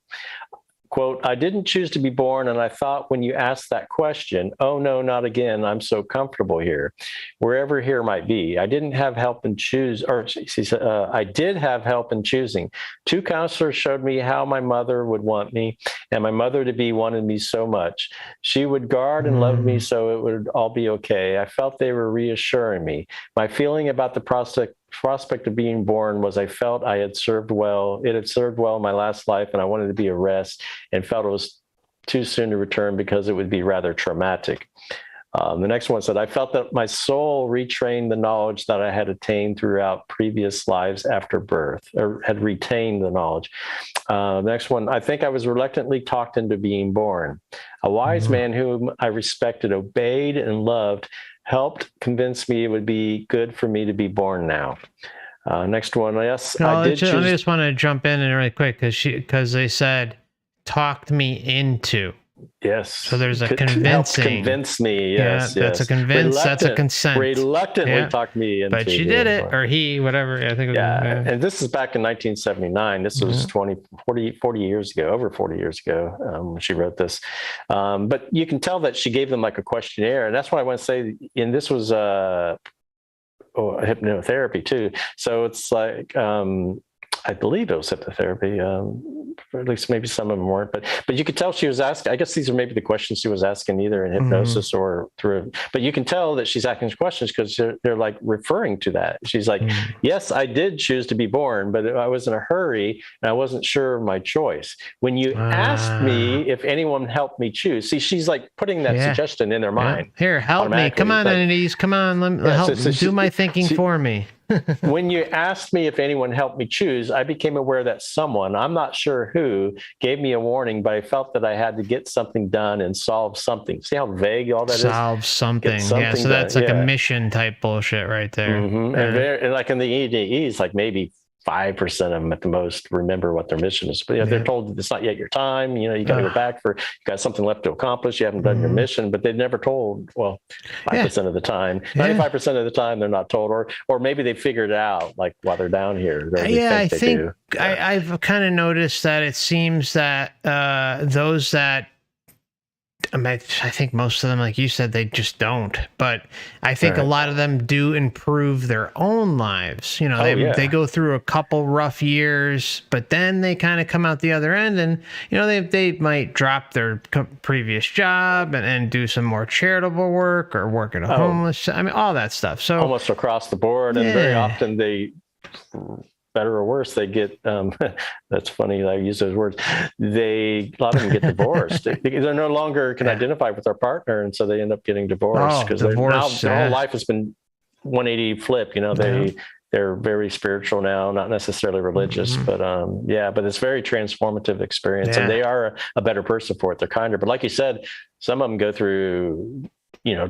Quote, I didn't choose to be born, and I thought when you asked that question, oh, no, not again. I'm so comfortable here, wherever here might be. I didn't have help in she said, I did have help in choosing. 2 counselors showed me how my mother would want me, and my mother to be wanted me so much. She would guard and love me so it would all be okay. I felt they were reassuring me. My feeling about the prospect of being born was I felt I had served well. It had served well in my last life, and I wanted to be a rest and felt it was too soon to return because it would be rather traumatic. The next one said, I felt that my soul retrained the knowledge that I had attained throughout previous lives after birth, or had retained the knowledge. The next one, I think I was reluctantly talked into being born. A wise man whom I respected, obeyed, and loved helped convince me it would be good for me to be born now. Next one, yes, I did choose. I just want to jump in really quick because they said talked me into Yes. So there's a Helped convincing. convince me. Yes, Yeah, that's a convince. That's a consent. Reluctantly talked me into. But she did it, or he, whatever. I think. And this is back in 1979. This was 40 years ago, over 40 years ago, when she wrote this. But you can tell that she gave them like a questionnaire, and that's what I want to say. And this was hypnotherapy too. So it's like, I believe it was hypnotherapy, or at least maybe some of them weren't. But you could tell she was asking. I guess these are maybe the questions she was asking, either in hypnosis or through. But you can tell that she's asking questions because they're like referring to that. She's like, "Yes, I did choose to be born, but I was in a hurry and I wasn't sure of my choice. When you asked me if anyone helped me choose, see, she's like putting that suggestion in their mind. Here, help me. Come on, entities. Come on, let me help. Do my thinking for me." When you asked me if anyone helped me choose, I became aware that someone, I'm not sure who, gave me a warning, but I felt that I had to get something done and solve something. See how vague all that is? Solve something. Yeah, so that's like a mission type bullshit right there. And like in the EDEs, like maybe 5% of them at the most remember what their mission is. But they're told it's not yet your time. You got to go back you got something left to accomplish. You haven't done your mission, but they've never told. Well, 5% of the time, 95% of the time, they're not told, or maybe they figured it out like while they're down here. I think I've kind of noticed that it seems that those that. I think most of them, like you said, they just don't. But I think a lot of them do improve their own lives. They go through a couple rough years, but then they kind of come out the other end, and they might drop their previous job and do some more charitable work or work at a homeless. I mean, all that stuff. So almost across the board, and very often they. Better or worse, they get that's funny I use those words, a lot of them get divorced. They're no longer can identify with their partner, and so they end up getting divorced because their whole life has been 180 flip. They're very spiritual now, not necessarily religious, but it's very transformative experience, and they are a better person for it. They're kinder, but like you said, some of them go through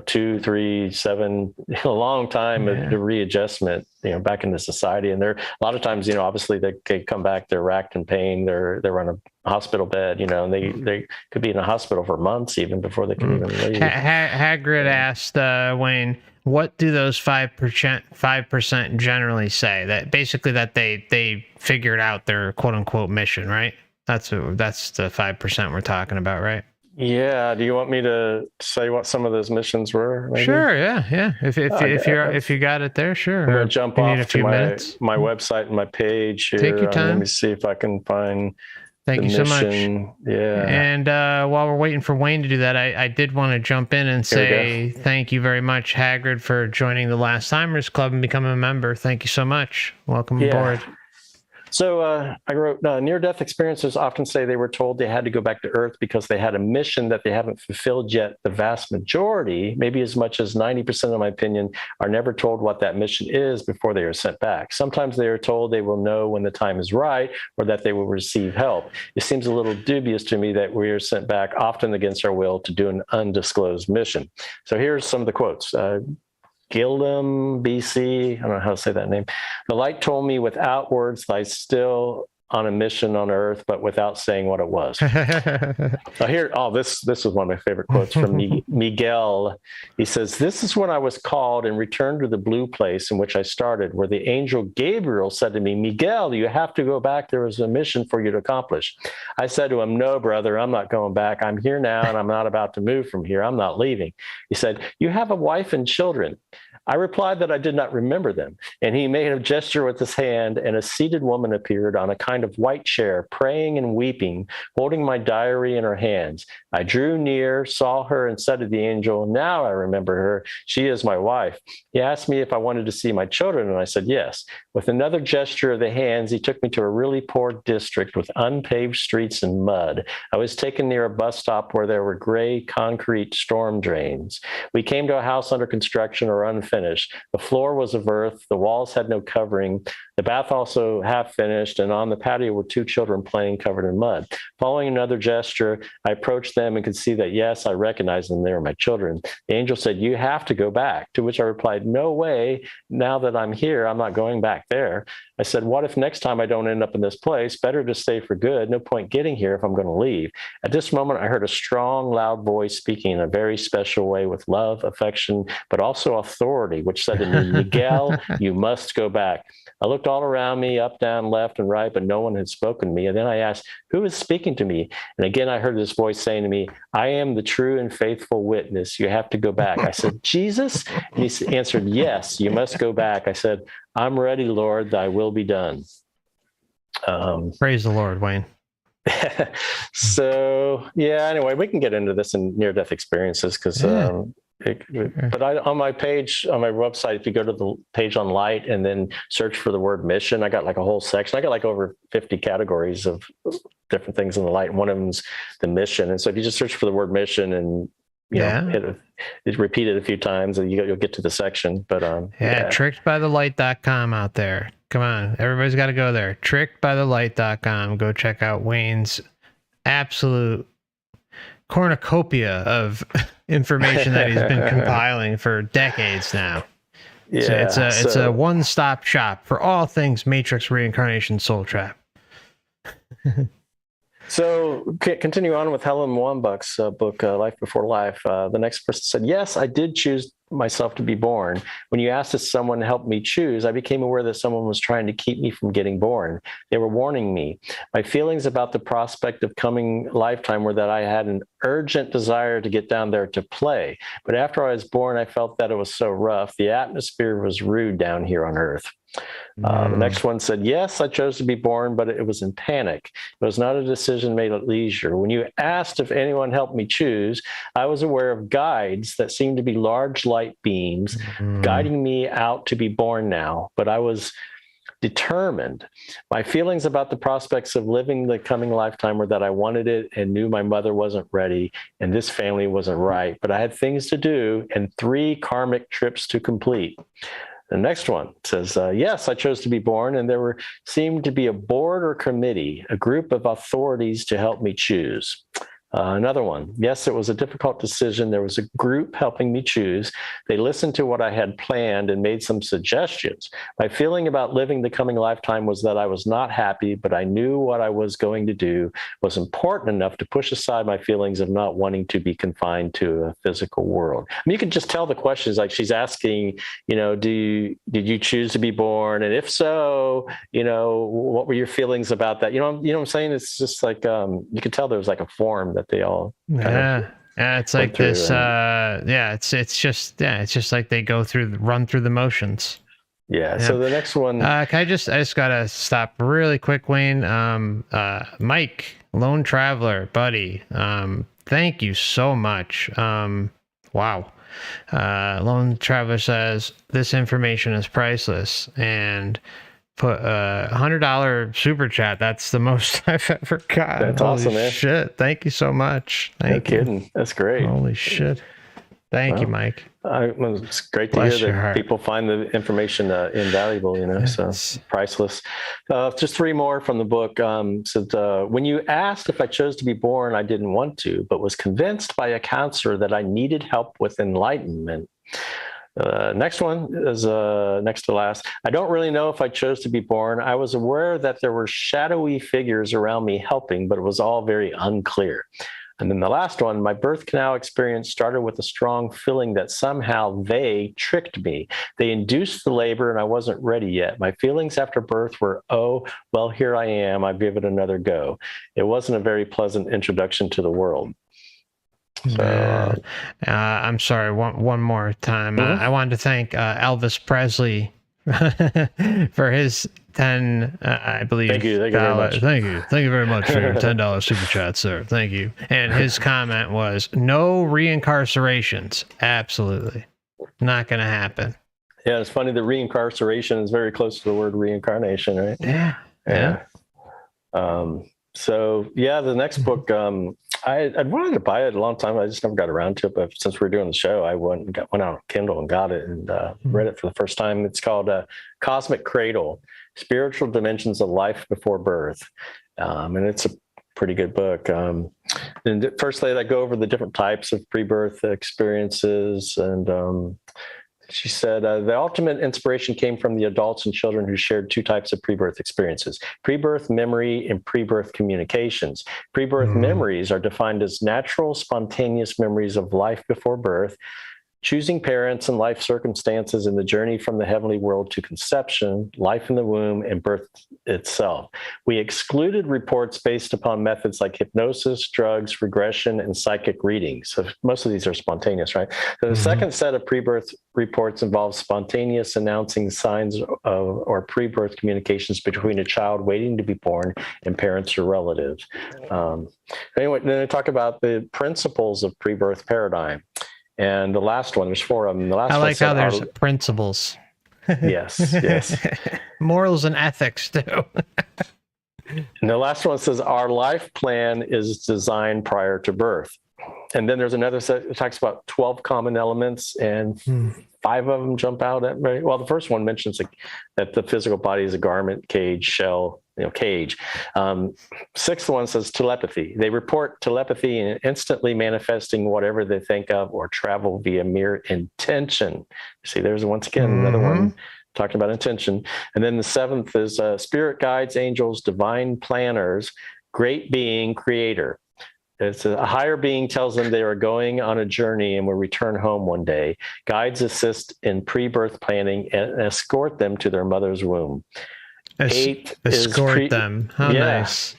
2, 3, 7, a long time of the readjustment, back into society. And they're a lot of times, obviously they come back, they're racked in pain. They're on a hospital bed, and they could be in a hospital for months even before they can even leave. Hagrid asked Wayne, what do those 5% generally say? That basically that they figured out their quote unquote mission, right? That's the 5% we're talking about, right? Yeah. Do you want me to say what some of those missions were? Maybe? Sure. Yeah. If you got it there, sure. I'm gonna jump off to my website and my page here. Take your time. Let me see if I can find. Thank you so much. Yeah. And while we're waiting for Wayne to do that, I did want to jump in and say thank you very much, Hagrid, for joining the Last Timers Club and becoming a member. Thank you so much. Welcome aboard. So I wrote, near-death experiencers often say they were told they had to go back to Earth because they had a mission that they haven't fulfilled yet. The vast majority, maybe as much as 90% of my opinion, are never told what that mission is before they are sent back. Sometimes they are told they will know when the time is right or that they will receive help. It seems a little dubious to me that we are sent back often against our will to do an undisclosed mission. So here's some of the quotes. Gildem, BC, I don't know how to say that name. The light told me without words that I still on a mission on Earth, but without saying what it was. This was one of my favorite quotes from Miguel. He says, "This is when I was called and returned to the blue place in which I started, where the angel Gabriel said to me, 'Miguel, you have to go back. There is a mission for you to accomplish.' I said to him, 'No, brother, I'm not going back. I'm here now, and I'm not about to move from here. I'm not leaving.' He said, 'You have a wife and children.' I replied that I did not remember them, and he made a gesture with his hand, and a seated woman appeared on a kind of white chair, praying and weeping, holding my diary in her hands. I drew near, saw her, and said to the angel, 'Now I remember her. She is my wife.' He asked me if I wanted to see my children, and I said yes. With another gesture of the hands, he took me to a really poor district with unpaved streets and mud. I was taken near a bus stop where there were gray concrete storm drains. We came to a house under construction or unfinished. The floor was of earth. The walls had no covering. The bath also half finished, and on the patio were 2 children playing covered in mud. Following another gesture, I approached them and could see that, yes, I recognized them. They were my children. The angel said, 'You have to go back.' To which I replied, 'No way. Now that I'm here, I'm not going back there.' I said, what if next time I don't end up in this place? Better to stay for good. No point getting here if I'm going to leave. At this moment, I heard a strong, loud voice speaking in a very special way with love, affection, but also authority, which said to me, Miguel, you must go back. I looked all around me, up, down, left, and right, but no one had spoken to me. And then I asked, who is speaking to me? And again, I heard this voice saying to me, I am the true and faithful witness. You have to go back. I said, Jesus? And he answered, yes, you must go back. I said, I'm ready, Lord, thy will be done. Praise the Lord, Wayne. So, yeah, anyway, we can get into this in near-death experiences because but on my page, on my website, if you go to the page on light and then search for the word mission, I got like a whole section. I got like over 50 categories of different things in the light. And one of them's the mission. And so if you just search for the word mission and you know, repeat it a few times and you'll get to the section. But trickedbythelight.com out there. Come on, everybody's got to go there. Trickedbythelight.com. Go check out Wayne's absolute cornucopia of information that he's been compiling for decades now. Yeah, so it's a one-stop shop for all things Matrix, Reincarnation, Soul Trap. So continue on with Helen Wambach's book, Life Before Life. The next person said, yes, I did choose myself to be born. When you asked if someone helped me choose, I became aware that someone was trying to keep me from getting born. They were warning me. My feelings about the prospect of coming lifetime were that I had an urgent desire to get down there to play. But after I was born, I felt that it was so rough. The atmosphere was rude down here on Earth. The next one said, yes, I chose to be born, but it was in panic. It was not a decision made at leisure. When you asked if anyone helped me choose, I was aware of guides that seemed to be large light beams guiding me out to be born now, but I was determined. My feelings about the prospects of living the coming lifetime were that I wanted it and knew my mother wasn't ready and this family wasn't right, but I had things to do and 3 karmic trips to complete. The next one says, yes, I chose to be born, and there seemed to be a board or committee, a group of authorities to help me choose. Another one, yes, it was a difficult decision. There was a group helping me choose. They listened to what I had planned and made some suggestions. My feeling about living the coming lifetime was that I was not happy, but I knew what I was going to do was important enough to push aside my feelings of not wanting to be confined to a physical world. I mean, you can just tell the questions, like she's asking, you know, did you choose to be born? And if so, you know, what were your feelings about that? You know what I'm saying? It's just like, you could tell there was like a form that they all it's like this it's just like they run through the motions. So the next one, I just gotta stop really quick, Wayne. Mike, Lone Traveler, buddy, thank you so much. Wow. Lone Traveler says this information is priceless and put a $100 super chat. That's the most I've ever got. That's awesome, man. Shit. Thank you so much. Thank you. No kidding. That's great. Holy shit. Thank you, Mike. It's great to hear that people find the information invaluable, you know, so priceless. Just 3 more from the book. Said, when you asked if I chose to be born, I didn't want to, but was convinced by a counselor that I needed help with enlightenment. Next one is next to last. I don't really know if I chose to be born. I was aware that there were shadowy figures around me helping, but it was all very unclear. And then the last one, my birth canal experience started with a strong feeling that somehow they tricked me. They induced the labor and I wasn't ready yet. My feelings after birth were, oh, well, here I am. I give it another go. It wasn't a very pleasant introduction to the world. So, I'm sorry. One more time. I wanted to thank Elvis Presley for his 10, I believe. Thank you very much. Thank you very much for your $10 super chat, sir. Thank you. And his comment was, no reincarcerations. Absolutely not going to happen. Yeah, it's funny. The reincarceration is very close to the word reincarnation, right? Yeah. So yeah, the next book, I'd wanted to buy it a long time. I just never got around to it. But since we're doing the show, I went out on Kindle and got it and read it for the first time. It's called Cosmic Cradle, Spiritual Dimensions of Life Before Birth. And it's a pretty good book. And firstly, I go over the different types of pre-birth experiences and She said, the ultimate inspiration came from the adults and children who shared two types of pre-birth experiences: pre-birth memory and pre-birth communications. Pre-birth memories are defined as natural, spontaneous memories of life before birth, choosing parents and life circumstances in the journey from the heavenly world to conception, life in the womb, and birth itself. We excluded reports based upon methods like hypnosis, drugs, regression, and psychic readings. So most of these are spontaneous, right? So the second set of pre-birth reports involves spontaneous announcing signs of or pre-birth communications between a child waiting to be born and parents or relatives. Anyway, then they talk about the principles of pre-birth paradigm. And the last one, there's four of them. The last I like one how there's principles. Yes, yes. Morals and ethics, too. And the last one says, our life plan is designed prior to birth. And then there's another set that talks about 12 common elements, and 5 of them jump out at me. Well, the first one mentions that the physical body is a garment, cage, shell, cage. Sixth one says telepathy. They report telepathy and instantly manifesting whatever they think of or travel via mere intention. See, there's once again another one talking about intention. And then the 7th is spirit guides, angels, divine planners, great being, creator. It's a higher being tells them they are going on a journey and will return home one day. Guides assist in pre-birth planning and escort them to their mother's womb. 8 escort them. How nice.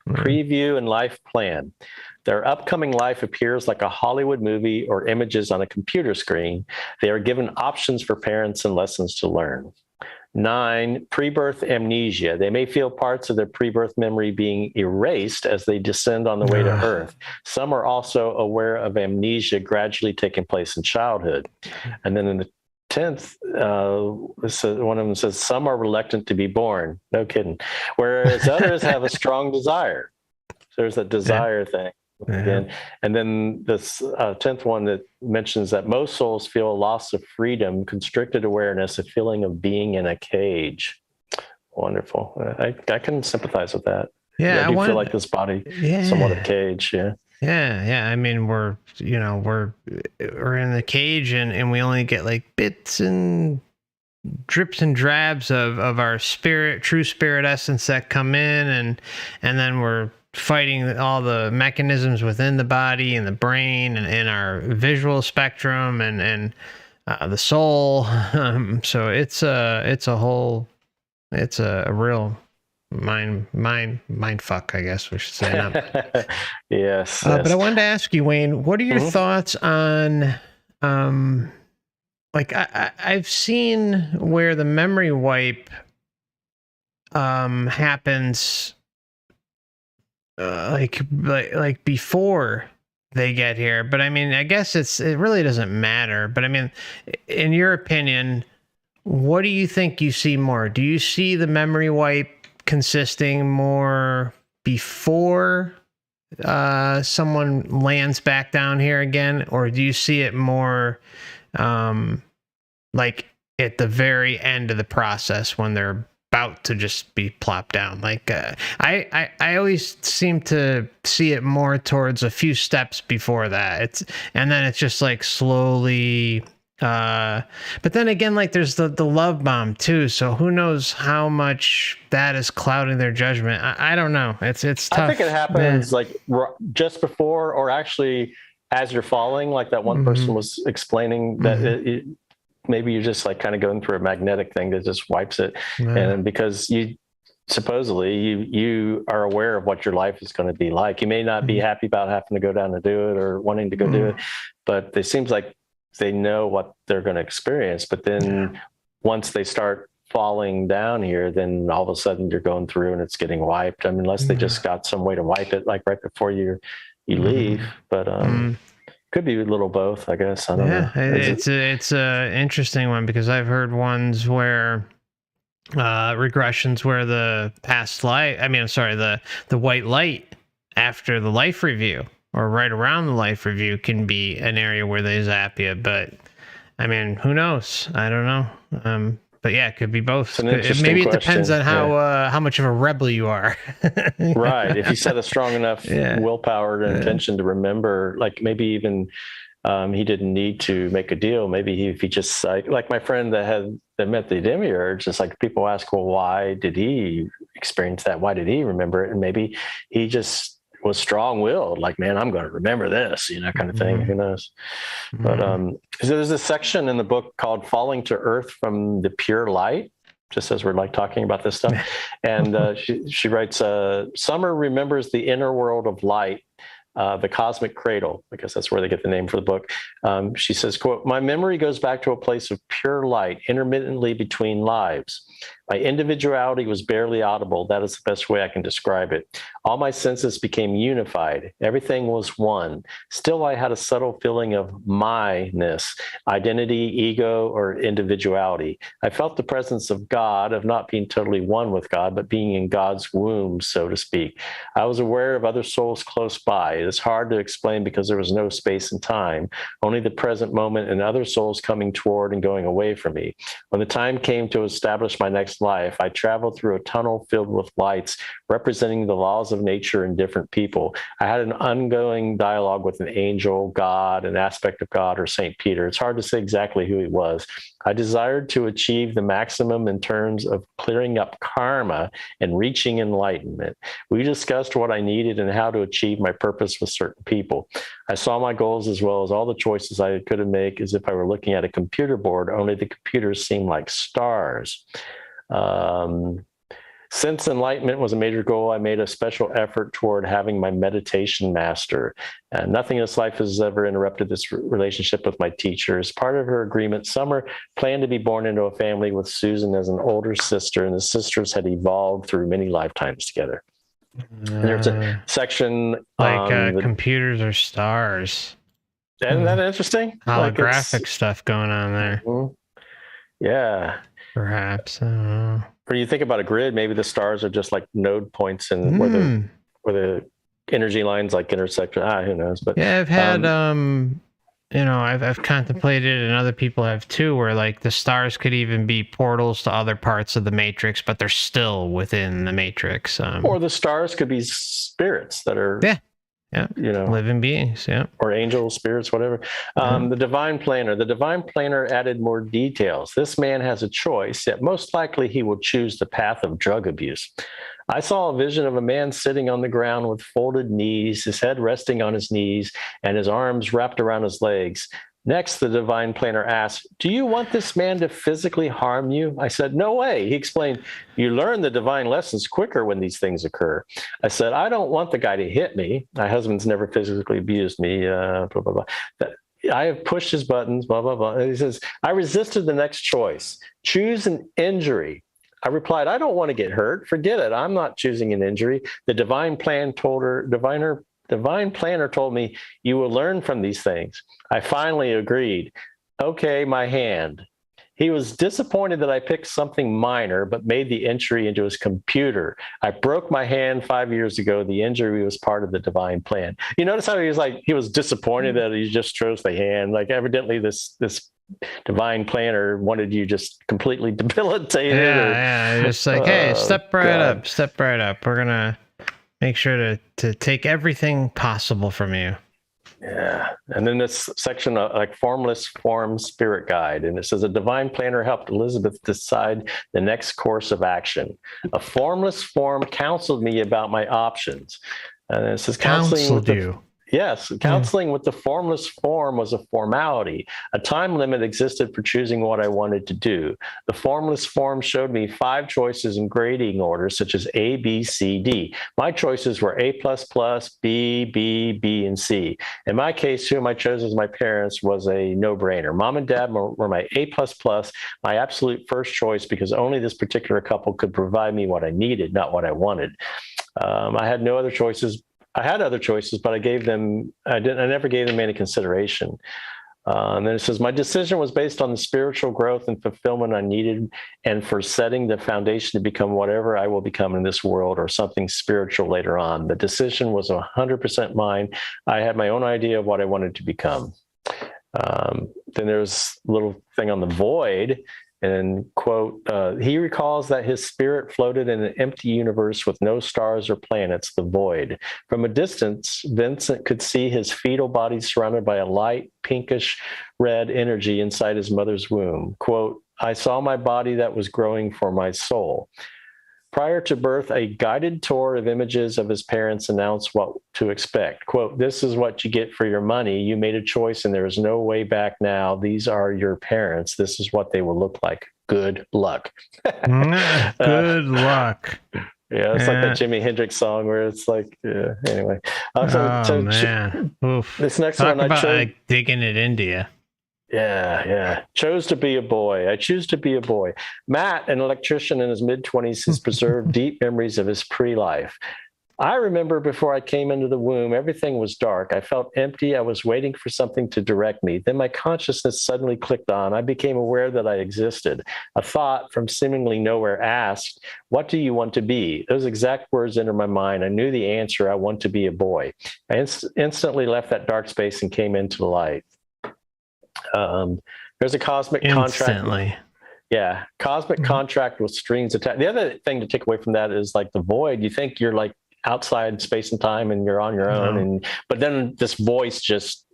Preview and life plan. Their upcoming life appears like a Hollywood movie or images on a computer screen. They are given options for parents and lessons to learn. 9, pre-birth amnesia. They may feel parts of their pre-birth memory being erased as they descend on the way to Earth. Some are also aware of amnesia gradually taking place in childhood. And then in the 10th, one of them says, some are reluctant to be born. No kidding. Whereas others have a strong desire. So there's that desire thing. Again. And then this 10th one that mentions that most souls feel a loss of freedom, constricted awareness, a feeling of being in a cage. Wonderful. I can sympathize with that. I do feel like this body somewhat a cage. Yeah. I mean, we're in the cage and we only get like bits and drips and drabs of our true spirit essence that come in, and then we're fighting all the mechanisms within the body and the brain and our visual spectrum and the soul. So it's a real mind fuck, I guess we should say. Yes. But I wanted to ask you, Wayne, what are your thoughts on like I've seen where the memory wipe happens like before they get here, but I mean, I guess it really doesn't matter. But I mean, in your opinion, what do you think you see more? Do you see the memory wipe consisting more before someone lands back down here again, or do you see it more like at the very end of the process when they're about to just be plopped down? Like I always seem to see it more towards a few steps before that. And then it's just like slowly. But then again, like there's the love bomb too. So who knows how much that is clouding their judgment? I don't know. It's tough. I think it happens like just before, or actually as you're falling. Like that one person was explaining that maybe you're just like kind of going through a magnetic thing that just wipes it. And because you are aware of what your life is going to be like. You may not be happy about having to go down and do it or wanting to go do it, but it seems like they know what they're going to experience. But then once they start falling down here, then all of a sudden you're going through and it's getting wiped. I mean, unless they just got some way to wipe it, like right before you leave, but could be a little both, I guess. I don't know. It's a interesting one, because I've heard ones where regressions where the white light after the life review or right around the life review can be an area where they zap you. But I mean, who knows? I don't know. But yeah, it could be both. Maybe it depends on how much of a rebel you are. Right. If you set a strong enough willpower and intention to remember, like maybe even He didn't need to make a deal. Maybe if he just, like my friend that met the demiurge, it's like people ask, well, why did he experience that? Why did he remember it? And maybe he just was strong-willed, like, man, I'm going to remember this, kind of thing. Who knows? But so there's a section in the book called Falling to Earth from the Pure Light, just as we're like talking about this stuff. And she writes, Summer remembers the inner world of light, the cosmic cradle. I guess that's where they get the name for the book. She says, quote, my memory goes back to a place of pure light, intermittently between lives. My individuality was barely audible. That is the best way I can describe it. All my senses became unified. Everything was one. Still, I had a subtle feeling of myness, identity, ego, or individuality. I felt the presence of God, of not being totally one with God, but being in God's womb, so to speak. I was aware of other souls close by. It is hard to explain because there was no space and time, only the present moment and other souls coming toward and going away from me. When the time came to establish my next life, I traveled through a tunnel filled with lights representing the laws of nature and different people. I had an ongoing dialogue with an angel, God, an aspect of God, or St. Peter. It's hard to say exactly who he was. I desired to achieve the maximum in terms of clearing up karma and reaching enlightenment. We discussed what I needed and how to achieve my purpose with certain people. I saw my goals as well as all the choices I could have made as if I were looking at a computer board, only the computers seemed like stars. Since enlightenment was a major goal, I made a special effort toward having my meditation master. Nothing in this life has ever interrupted this relationship with my teacher. As part of her agreement, Summer planned to be born into a family with Susan as an older sister, and the sisters had evolved through many lifetimes together. And there's a section like computers are stars. Isn't that interesting? Holographic stuff going on there. Yeah. Perhaps. I don't know. When you think about a grid, maybe the stars are just like node points and where the energy lines like intersect. Who knows? But yeah, I've had I've contemplated, and other people have too, where like the stars could even be portals to other parts of the matrix, but they're still within the matrix. Or the stars could be spirits that are living beings, or angels, spirits, whatever. The divine planner added more details. This man has a choice, yet most likely he will choose the path of drug abuse. I saw a vision of a man sitting on the ground with folded knees, his head resting on his knees and his arms wrapped around his legs. Next, the divine planner asked, do you want this man to physically harm you? I said, no way. He explained, you learn the divine lessons quicker when these things occur. I said, I don't want the guy to hit me. My husband's never physically abused me, blah, blah, blah. I have pushed his buttons, blah, blah, blah. And he says, I resisted the next choice. Choose an injury. I replied, I don't want to get hurt. Forget it. I'm not choosing an injury. The divine planner told me, you will learn from these things. I finally agreed. Okay, my hand. He was disappointed that I picked something minor, but made the entry into his computer. I broke my hand 5 years ago. The injury was part of the divine plan. You notice how he was disappointed that he just chose the hand. Like evidently this divine planner wanted you just completely debilitated. Yeah. Just like, hey, step right up. We're going to make sure to take everything possible from you. Yeah. And then this section, like formless form spirit guide. And it says a divine planner helped Elizabeth decide the next course of action. A formless form counseled me about my options. And it says counseling with the formless form was a formality. A time limit existed for choosing what I wanted to do. The formless form showed me 5 choices in grading order, such as A, B, C, D. My choices were A++, B, B, B, and C. In my case, whom I chose as my parents was a no-brainer. Mom and Dad were my A++, my absolute first choice, because only this particular couple could provide me what I needed, not what I wanted. I had no other choices. I had other choices, but I never gave them any consideration. And then it says, my decision was based on the spiritual growth and fulfillment I needed, and for setting the foundation to become whatever I will become in this world, or something spiritual later on. The decision was 100% mine. I had my own idea of what I wanted to become. Then there's a little thing on the void. And quote, he recalls that his spirit floated in an empty universe with no stars or planets, the void. From a distance, Vincent could see his fetal body surrounded by a light pinkish red energy inside his mother's womb. Quote, I saw my body that was growing for my soul. Prior to birth, a guided tour of images of his parents announced what to expect. Quote, this is what you get for your money. You made a choice and there is no way back now. These are your parents. This is what they will look like. Good luck. Good luck. Yeah, it's like that Jimi Hendrix song where it's like, anyway. Man. Oof. This next Talk one, about like digging it into you. Yeah. Chose to be a boy. I choose to be a boy. Matt, an electrician in his mid-20s, has preserved deep memories of his pre-life. I remember before I came into the womb, everything was dark. I felt empty. I was waiting for something to direct me. Then my consciousness suddenly clicked on. I became aware that I existed. A thought from seemingly nowhere asked, what do you want to be? Those exact words entered my mind. I knew the answer. I want to be a boy. I instantly left that dark space and came into the light. There's a cosmic contract. Yeah, cosmic contract with strings attached. The other thing to take away from that is like the void. You think you're like outside space and time and you're on your own, but then this voice just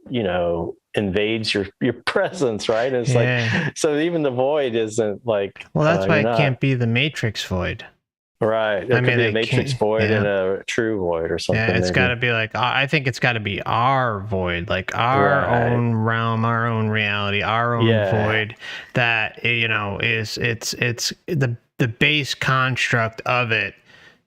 invades your presence, right? And it's like, so even the void isn't like. Well, that's why it can't be the Matrix void. Right. It could be a Matrix void and a true void or something. Yeah, it's got to be like, I think it's got to be our void, like our own realm, our own reality, our own void that, is it's the base construct of it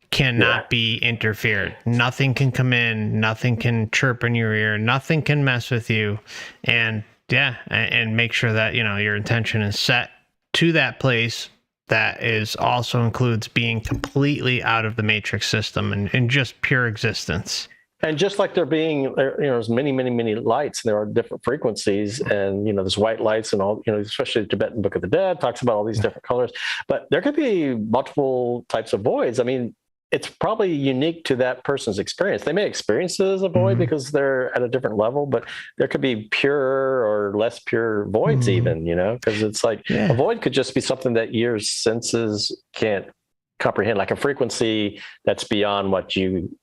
cannot be interfered. Nothing can come in, nothing can chirp in your ear, nothing can mess with you. And make sure that, your intention is set to that place that is also includes being completely out of the matrix system and just pure existence. And just like there's many, many, many lights, and there are different frequencies, and there's white lights and all, especially the Tibetan Book of the Dead talks about all these different colors. But there could be multiple types of voids. I mean, it's probably unique to that person's experience. They may experience it as a void because they're at a different level, but there could be pure or less pure voids even, because it's like a void could just be something that your senses can't comprehend, like a frequency that's beyond what you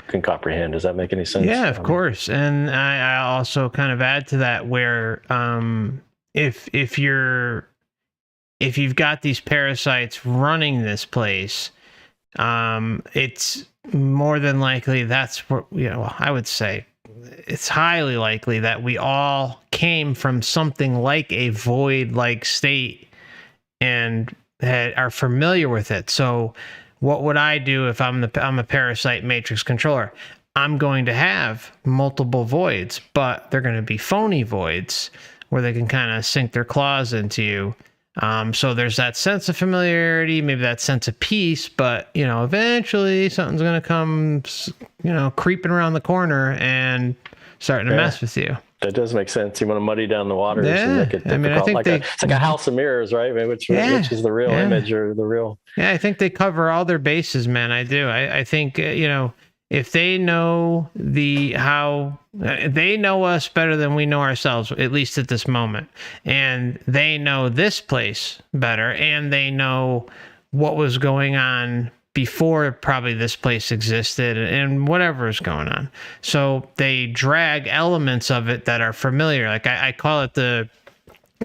can comprehend. Does that make any sense? Yeah, of course. And I also kind of add to that where if you've got these parasites running this place, it's more than likely that's what, I would say it's highly likely that we all came from something like a void-like state and are familiar with it. So what would I do if I'm a parasite matrix controller? I'm going to have multiple voids, but they're going to be phony voids where they can kind of sink their claws into you. So there's that sense of familiarity, maybe that sense of peace, but, eventually something's going to come, creeping around the corner and starting to mess with you. That does make sense. You want to muddy down the waters. Yeah. I mean, I think it's like a house of mirrors, right? I mean, which is the real image or the real. Yeah, I think they cover all their bases, man. I do. I think, if they know they know us better than we know ourselves, at least at this moment, and they know this place better, and they know what was going on before probably this place existed and whatever is going on. So they drag elements of it that are familiar. Like I call it the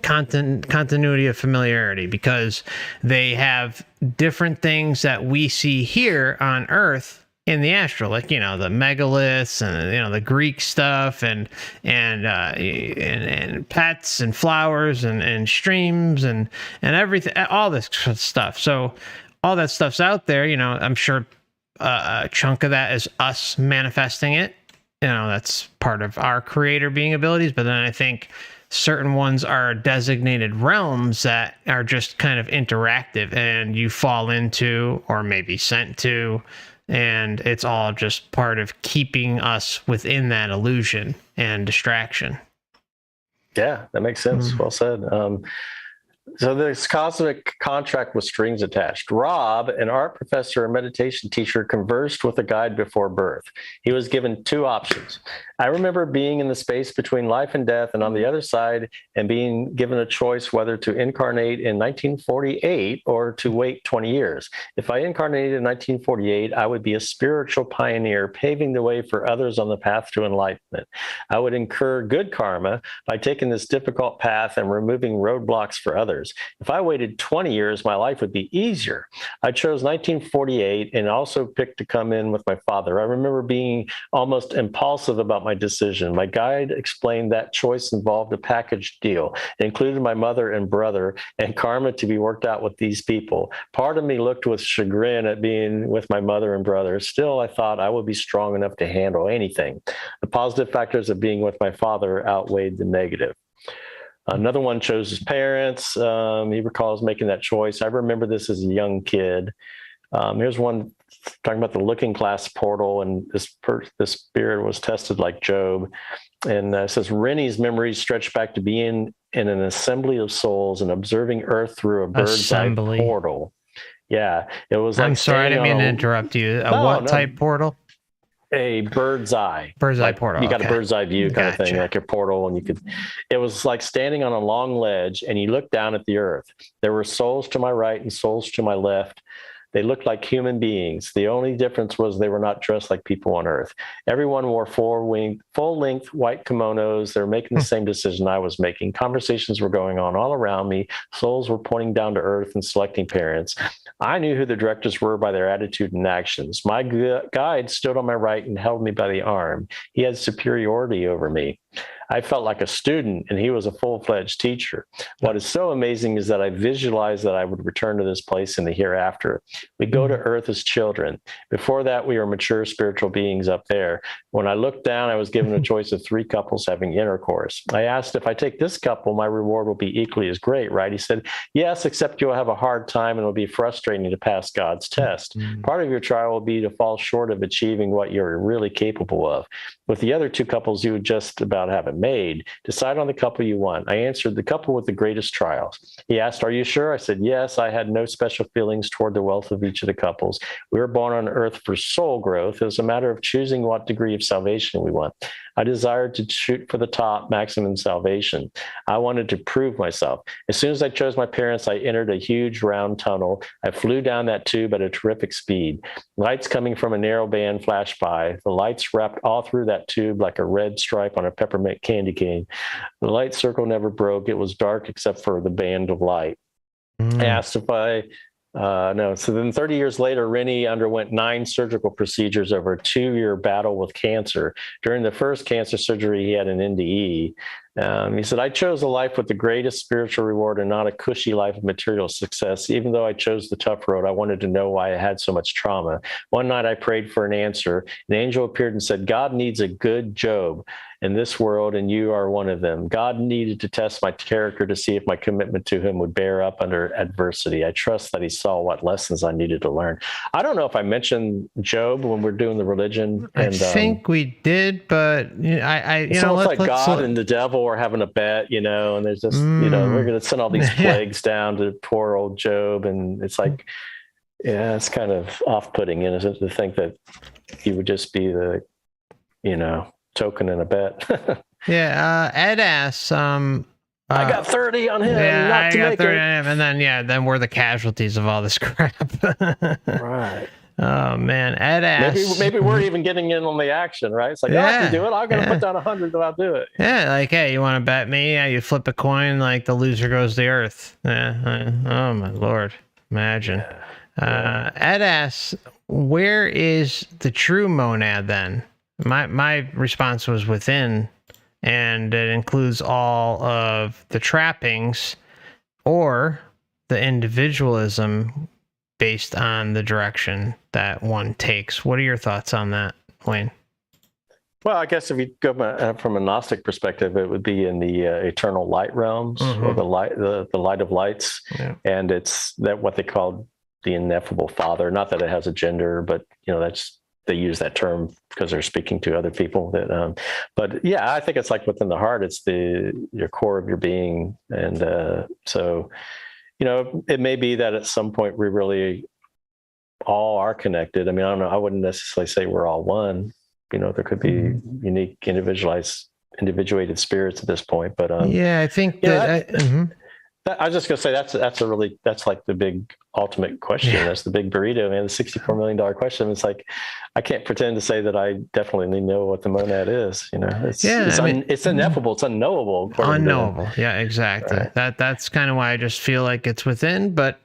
continuity of familiarity, because they have different things that we see here on Earth in the astral, like, the megaliths and, the Greek stuff and pets and flowers and streams and everything, all this stuff. So all that stuff's out there, I'm sure a chunk of that is us manifesting it. That's part of our creator being abilities. But then I think certain ones are designated realms that are just kind of interactive and you fall into or maybe sent to. And it's all just part of keeping us within that illusion and distraction. Yeah, that makes sense. Well said. So this cosmic contract with strings attached. Rob, an art professor and meditation teacher, conversed with a guide before birth. He was given two options. I remember being in the space between life and death and on the other side, and being given a choice whether to incarnate in 1948 or to wait 20 years. If I incarnated in 1948, I would be a spiritual pioneer, paving the way for others on the path to enlightenment. I would incur good karma by taking this difficult path and removing roadblocks for others. If I waited 20 years, my life would be easier. I chose 1948 and also picked to come in with my father. I remember being almost impulsive about my decision. My guide explained that choice involved a package deal. It included my mother and brother and karma to be worked out with these people. Part of me looked with chagrin at being with my mother and brother. Still, I thought I would be strong enough to handle anything. The positive factors of being with my father outweighed the negative. Another one chose his parents. He recalls making that choice. I remember this as a young kid. Here's one talking about the looking glass portal, and this spirit was tested like Job. And it says, Rennie's memories stretch back to being in an assembly of souls and observing Earth through a bird's eye portal. Yeah, it was like... I'm sorry, I didn't mean to interrupt you. What type portal? A bird's eye. Bird's eye portal. You got a bird's eye view kind of thing, like a portal, and it was like standing on a long ledge, and you look down at the earth. There were souls to my right and souls to my left. They looked like human beings. The only difference was they were not dressed like people on Earth. Everyone wore full-length white kimonos. They were making the same decision I was making. Conversations were going on all around me. Souls were pointing down to Earth and selecting parents. I knew who the directors were by their attitude and actions. My guide stood on my right and held me by the arm. He had superiority over me. I felt like a student, and he was a full-fledged teacher. What is so amazing is that I visualized that I would return to this place in the hereafter. We go to Earth as children. Before that, we were mature spiritual beings up there. When I looked down, I was given a choice of 3 couples having intercourse. I asked, if I take this couple, my reward will be equally as great, right? He said, yes, except you'll have a hard time and it'll be frustrating to pass God's test. Part of your trial will be to fall short of achieving what you're really capable of. With the other 2 couples, you would just about have it made. Decide on the couple you want. I answered, the couple with the greatest trials. He asked, are you sure? I said, yes. I had no special feelings toward the wealth of each of the couples. We were born on Earth for soul growth. It was a matter of choosing what degree of salvation we want. I desired to shoot for the top, maximum salvation. I wanted to prove myself. As soon as I chose my parents, I entered a huge round tunnel. I flew down that tube at a terrific speed. Lights coming from a narrow band flashed by. The lights wrapped all through that tube like a red stripe on a peppermint candy cane. The light circle never broke. It was dark except for the band of light. I asked if So then 30 years later, Rennie underwent 9 surgical procedures over a 2-year battle with cancer. During the first cancer surgery, he had an NDE. He said, I chose a life with the greatest spiritual reward and not a cushy life of material success. Even though I chose the tough road, I wanted to know why I had so much trauma. One night I prayed for an answer. An angel appeared and said, God needs a good Job in this world, and you are one of them. God needed to test my character to see if my commitment to him would bear up under adversity. I trust that he saw what lessons I needed to learn. I don't know if I mentioned Job when we're doing the religion. I think we did, but it's almost like God and the devil are having a bet, and there's just, we're going to send all these plagues down to poor old Job. And it's like, yeah, it's kind of off-putting, isn't it, to think that he would just be the, token in a bet. Yeah. Ed asks, I got 30 on him. Yeah, I got 30 on him. And then we're the casualties of all this crap. Right. Oh man, Ed asks. Maybe we're even getting in on the action, right? It's like, I can do it. I'm going to put down 100, but I'll do it. Yeah, like, hey, you want to bet me? Yeah, you flip a coin, like the loser goes to Earth. Yeah. Oh my Lord, imagine. Ed asks, where is the true monad then? My response was within, and it includes all of the trappings or the individualism based on the direction that one takes. What are your thoughts on that, Wayne? Well, I guess if you go from a Gnostic perspective, it would be in the eternal light realms, or the light of lights, and it's that what they call the ineffable Father. Not that it has a gender, but they use that term because they're speaking to other people. That, but yeah, I think it's like within the heart. It's your core of your being, and so it may be that at some point we really all are connected. I mean, I don't know. I wouldn't necessarily say we're all one. There could be unique, individuated spirits at this point. But I think I was just gonna say that's like the big ultimate question. Yeah. That's the big burrito, man. The $64 million question. It's like I can't pretend to say that I definitely know what the monad is. It's ineffable. It's unknowable. Unknowable. Yeah, exactly. Right. That's kind of why I just feel like it's within, but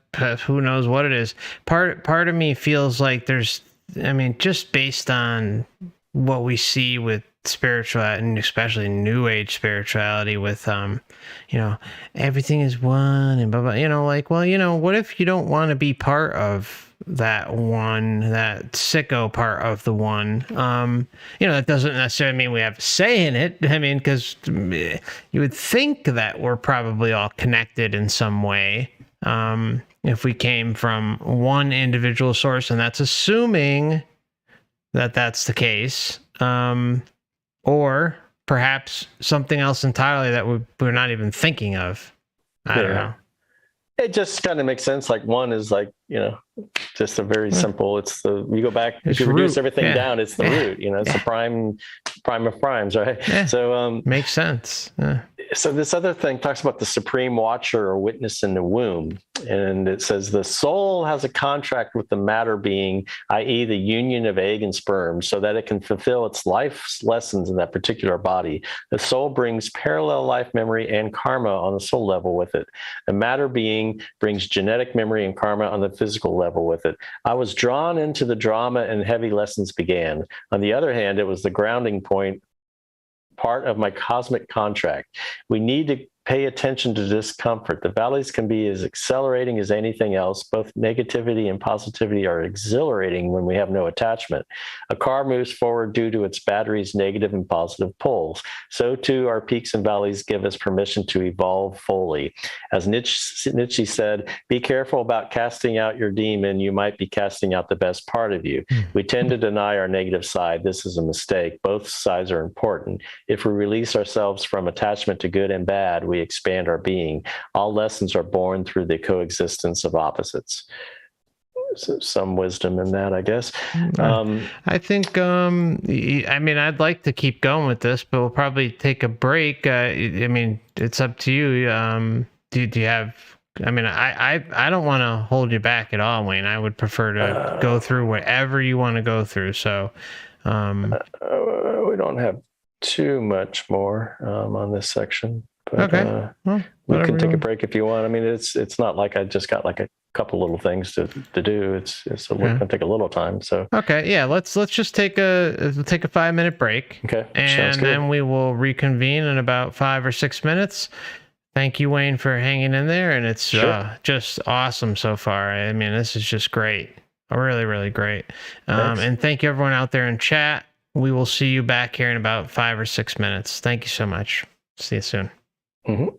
who knows what it is. Part of me feels like just based on what we see with spirituality, and especially new age spirituality, with everything is one and blah blah. What if you don't want to be part of that one, that sicko part of the one? That doesn't necessarily mean we have a say in it. I mean, because you would think that we're probably all connected in some way, if we came from one individual source, and that's assuming that that's the case. Or perhaps something else entirely that we're not even thinking of. I don't know. It just kind of makes sense. Like one is like, just a very simple, you go back, if you reduce everything down, it's the root, it's the prime of primes, right? Yeah. So makes sense. Yeah. So this other thing talks about the supreme watcher or witness in the womb. And it says the soul has a contract with the matter being, i.e. the union of egg and sperm, so that it can fulfill its life's lessons in that particular body. The soul brings parallel life memory and karma on the soul level with it. The matter being brings genetic memory and karma on the physical level with it. I was drawn into the drama and heavy lessons began. On the other hand, it was the grounding point, part of my cosmic contract. We need to pay attention to discomfort. The valleys can be as accelerating as anything else. Both negativity and positivity are exhilarating when we have no attachment. A car moves forward due to its battery's negative and positive poles. So too, our peaks and valleys give us permission to evolve fully. As Nietzsche said, be careful about casting out your demon. You might be casting out the best part of you. We tend to deny our negative side. This is a mistake. Both sides are important. If we release ourselves from attachment to good and bad, we expand our being. All lessons are born through the coexistence of opposites. So some wisdom in that, I guess. I think, I'd like to keep going with this, but we'll probably take a break. It's up to you. Do you have, I don't want to hold you back at all, Wayne. I would prefer to go through whatever you want to go through. So, we don't have too much more on this section. But, okay. We can take a break if you want. I mean, it's not like I just got like a couple little things to do. It's going to take a little time. So okay, yeah. Let's just take a 5-minute break. Okay, and then we will reconvene in about 5 or 6 minutes. Thank you, Wayne, for hanging in there, and it's just awesome so far. I mean, this is just great, really, really great. And thank you everyone out there in chat. We will see you back here in about 5 or 6 minutes. Thank you so much. See you soon. Mm-hmm.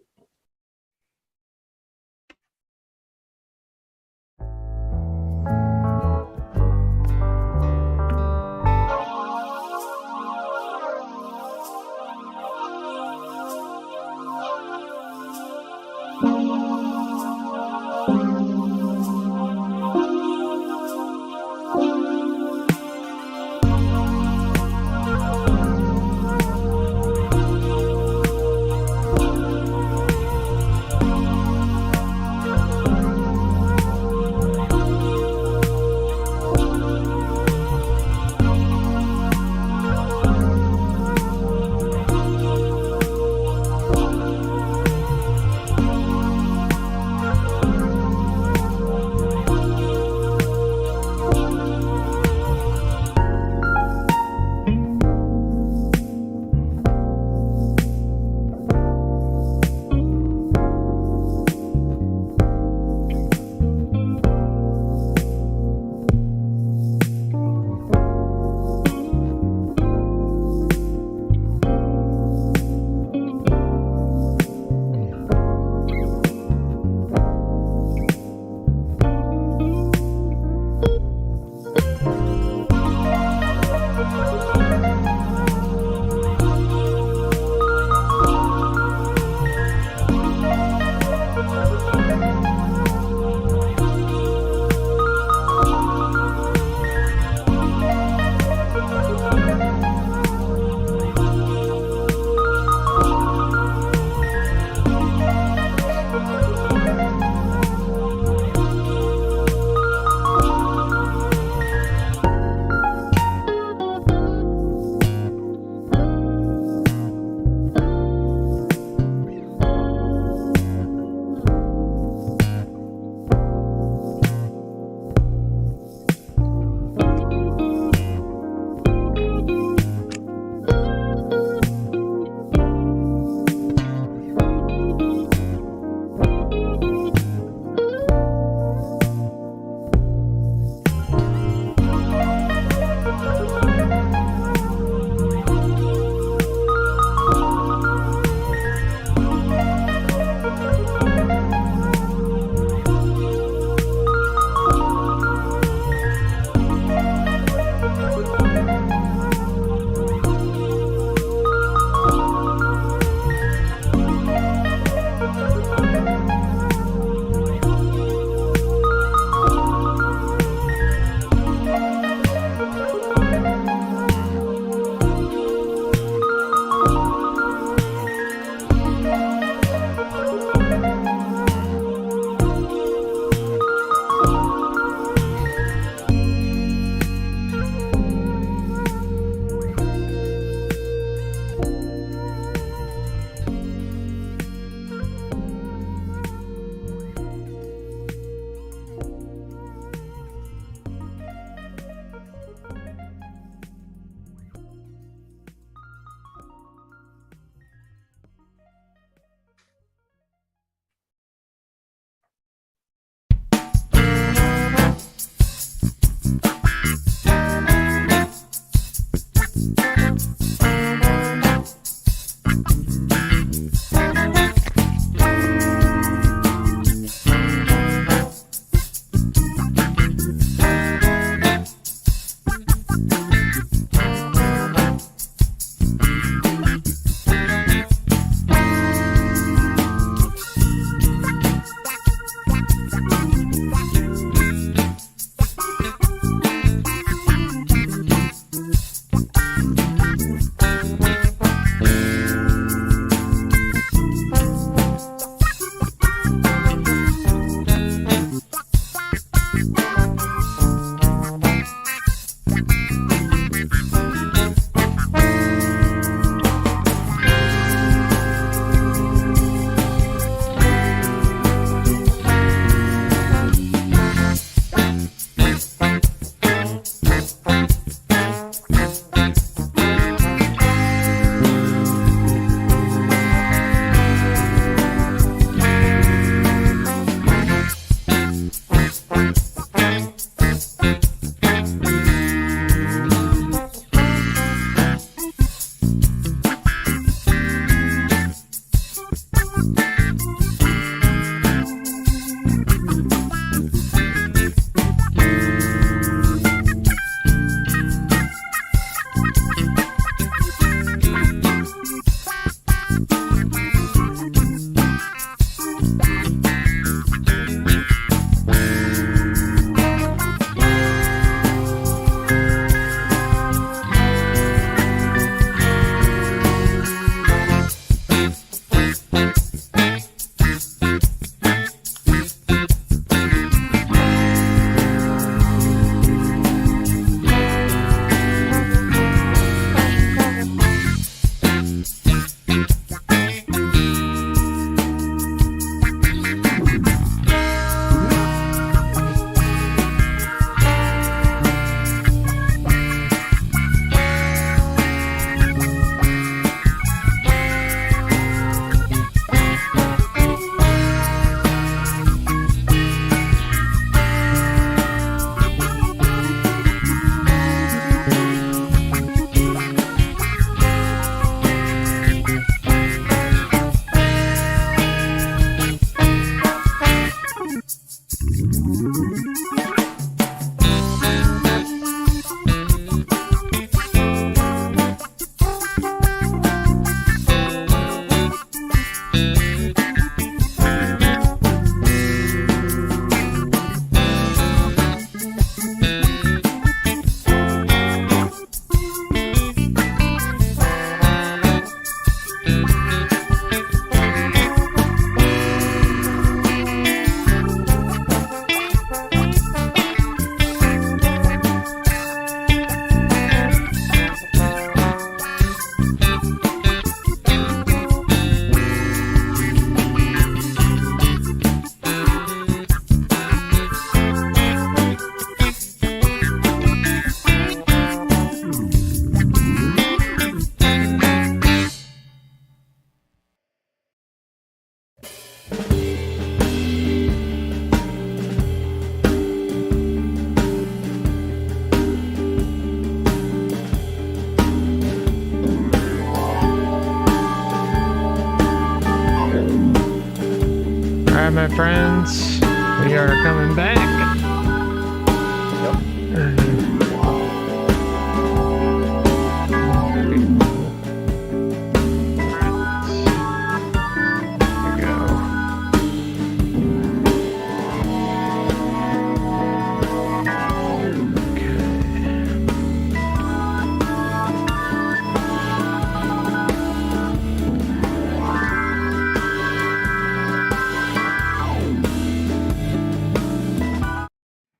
Alright, my friends, we are coming back.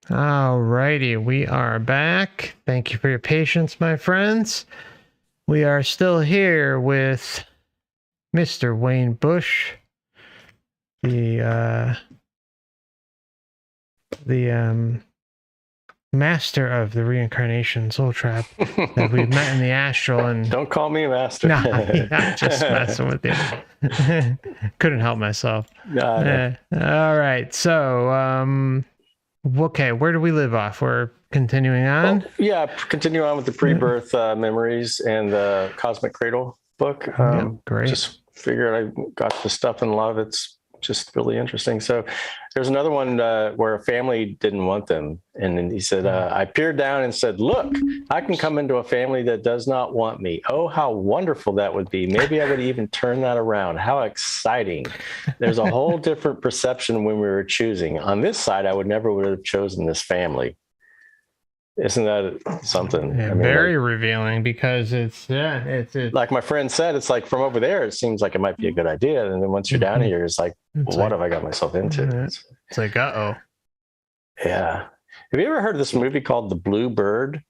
Alrighty, we are back. Thank you for your patience, my friends. We are still here with Mr. Wayne Bush, the master of the reincarnation soul trap that we met in the Astral. And don't call me a master. No, I'm just messing with you. Couldn't help myself. No. All right, so okay, where do we live off? We're continuing on? Well, yeah, continue on with the pre-birth memories and the cosmic cradle. book. Great. Just figured I got the stuff in love. It's just really interesting. So there's another one where a family didn't want them. And then he said, I peered down and said, look, I can come into a family that does not want me. Oh, how wonderful that would be. Maybe I would even turn that around. How exciting. There's a whole different perception when we were choosing. On this side, I would have chosen this family. Isn't that something? Yeah, very revealing, because it's like my friend said, it's like from over there, it seems like it might be a good idea. And then once you're down here, it's like, what have I got myself into? It's like, uh-oh. Yeah. Have you ever heard of this movie called The Blue Bird?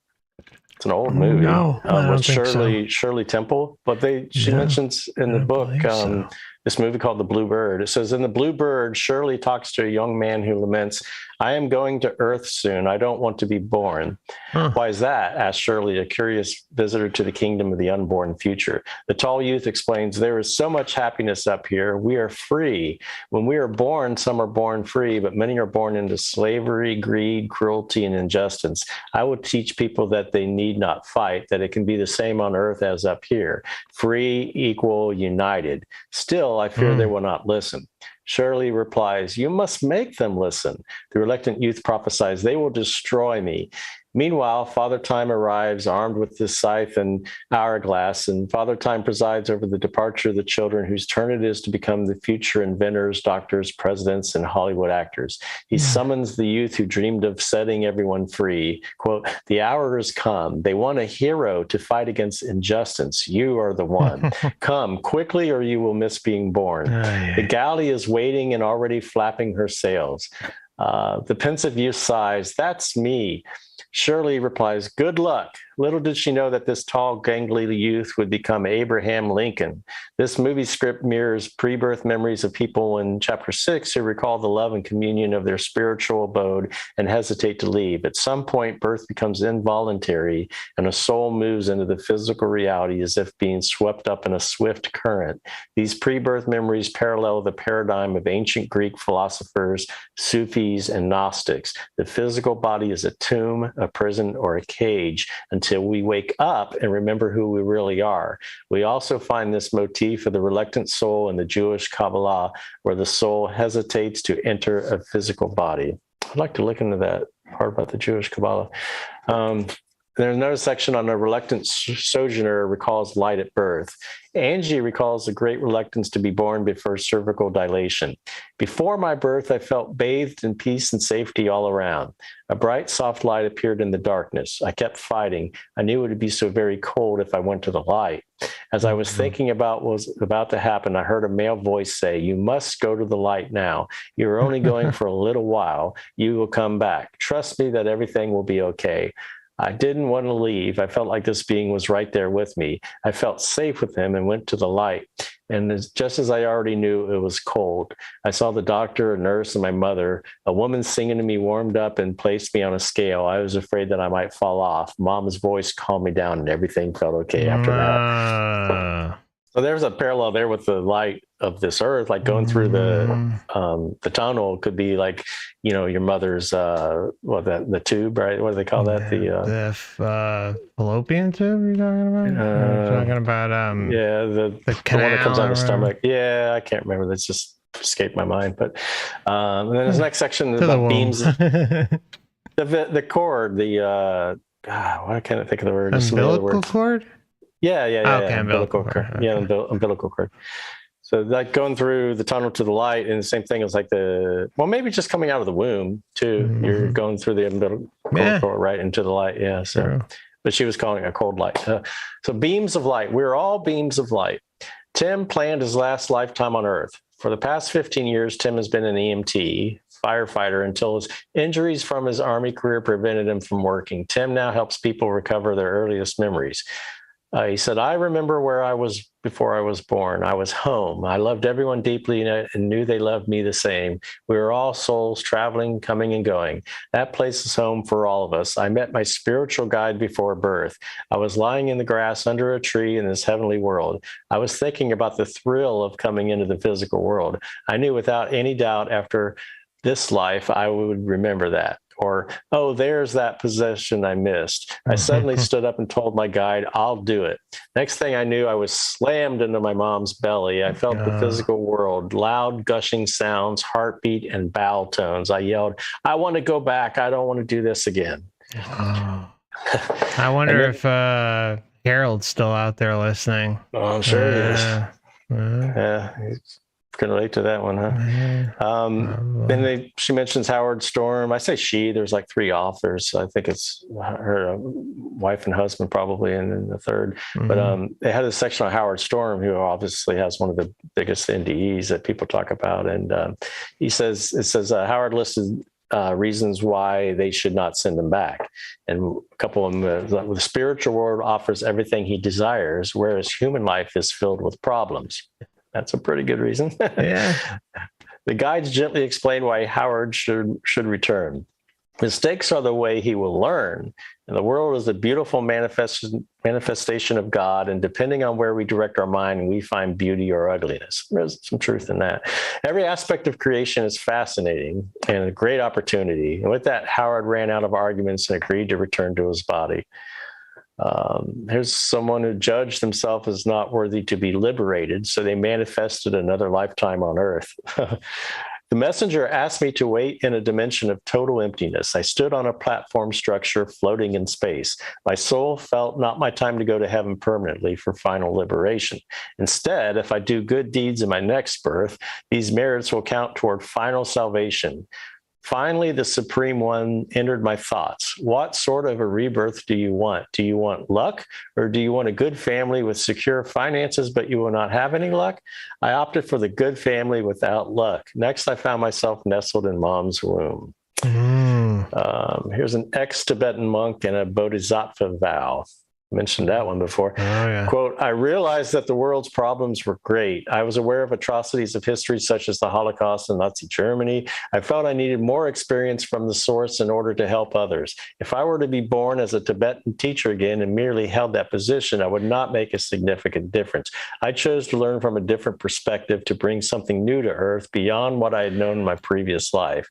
It's an old movie. No, with Shirley Temple. But she mentions in the book this movie called The Blue Bird. It says, in The Blue Bird, Shirley talks to a young man who laments, I am going to Earth soon. I don't want to be born. Why is that? Asked Shirley, a curious visitor to the kingdom of the unborn future. The tall youth explains, there is so much happiness up here. We are free. When we are born, some are born free, but many are born into slavery, greed, cruelty, and injustice. I will teach people that they need not fight, that it can be the same on Earth as up here. Free, equal, united. Still, I fear they will not listen. Shirley replies, you must make them listen. The reluctant youth prophesies, they will destroy me. Meanwhile, Father Time arrives armed with his scythe and hourglass, and Father Time presides over the departure of the children whose turn it is to become the future inventors, doctors, presidents, and Hollywood actors. He summons the youth who dreamed of setting everyone free. Quote, the hour has come. They want a hero to fight against injustice. You are the one. Come quickly or you will miss being born. The galley is waiting and already flapping her sails. The pensive youth sighs, that's me. Shirley replies, good luck. Little did she know that this tall, gangly youth would become Abraham Lincoln. This movie script mirrors pre-birth memories of people in Chapter 6 who recall the love and communion of their spiritual abode and hesitate to leave. At some point, birth becomes involuntary and a soul moves into the physical reality as if being swept up in a swift current. These pre-birth memories parallel the paradigm of ancient Greek philosophers, Sufis, and Gnostics. The physical body is a tomb, a prison, or a cage until we wake up and remember who we really are. We also find this motif of the reluctant soul in the Jewish Kabbalah, where the soul hesitates to enter a physical body. I'd like to look into that part about the Jewish Kabbalah. There's another section on a reluctant sojourner recalls light at birth. Angie recalls a great reluctance to be born before cervical dilation. Before my birth, I felt bathed in peace and safety all around. A bright, soft light appeared in the darkness. I kept fighting. I knew it would be so very cold if I went to the light. As I was thinking about what was about to happen, I heard a male voice say, you must go to the light now. You're only going for a little while. You will come back. Trust me that everything will be okay. I didn't want to leave. I felt like this being was right there with me. I felt safe with him and went to the light. And just as I already knew, it was cold. I saw the doctor, a nurse, and my mother. A woman singing to me warmed up and placed me on a scale. I was afraid that I might fall off. Mom's voice calmed me down and everything felt okay after that. So there's a parallel there with the light of this earth, like going through the tunnel could be like, you know, your mother's the tube, right? What do they call that? The fallopian tube you're talking about? You're talking about the canal one that comes out of the stomach. Yeah, I can't remember. That's just escaped my mind. But and then this next section is about beams. The cord, why can't I think of the word? Umbilical cord? Yeah. Okay, umbilical cord. Okay. Yeah, umbilical cord. So like going through the tunnel to the light, and the same thing as like maybe just coming out of the womb too. Mm-hmm. You're going through the umbilical cord right into the light. Yeah. So, but she was calling it a cold light. So beams of light. We're all beams of light. Tim planned his last lifetime on Earth. For the past 15 years, Tim has been an EMT, firefighter, until his injuries from his Army career prevented him from working. Tim now helps people recover their earliest memories. He said, I remember where I was before I was born. I was home. I loved everyone deeply and knew they loved me the same. We were all souls traveling, coming and going. That place is home for all of us. I met my spiritual guide before birth. I was lying in the grass under a tree in this heavenly world. I was thinking about the thrill of coming into the physical world. I knew without any doubt after this life, I would remember that. Or, oh, there's that possession I missed. I suddenly stood up and told my guide, I'll do it. Next thing I knew, I was slammed into my mom's belly. I felt the physical world, loud gushing sounds, heartbeat, and bowel tones. I yelled, I want to go back. I don't want to do this again. I wonder if Harold's still out there listening. Oh, I'm sure he is. Yeah, he's can relate to that one, huh? Then she mentions Howard Storm. I say she. There's like 3 authors. I think it's her wife and husband probably, and then the third. But they had a section on Howard Storm, who obviously has one of the biggest NDEs that people talk about. And it says Howard listed reasons why they should not send them back. And a couple of them, the spiritual world offers everything he desires, whereas human life is filled with problems. That's a pretty good reason. Yeah. The guides gently explain why Howard should return. Mistakes are the way he will learn. And the world is a beautiful manifestation of God. And depending on where we direct our mind, we find beauty or ugliness. There's some truth in that. Every aspect of creation is fascinating and a great opportunity. And with that, Howard ran out of arguments and agreed to return to his body. Here's someone who judged themselves as not worthy to be liberated, so they manifested another lifetime on Earth. The messenger asked me to wait in a dimension of total emptiness. I stood on a platform structure floating in space. My soul felt not my time to go to heaven permanently for final liberation. Instead, if I do good deeds in my next birth, these merits will count toward final salvation. Finally, the Supreme One entered my thoughts. What sort of a rebirth do you want? Do you want luck, or do you want a good family with secure finances, but you will not have any luck? I opted for the good family without luck. Next, I found myself nestled in mom's womb. Here's an ex-Tibetan monk and a bodhisattva vow. Mentioned that one before. Quote, I realized that the world's problems were great. I was aware of atrocities of history such as the Holocaust and Nazi Germany. I felt I needed more experience from the source in order to help others. If I were to be born as a Tibetan teacher again and merely held that position, I would not make a significant difference. I chose to learn from a different perspective to bring something new to Earth beyond what I had known in my previous life.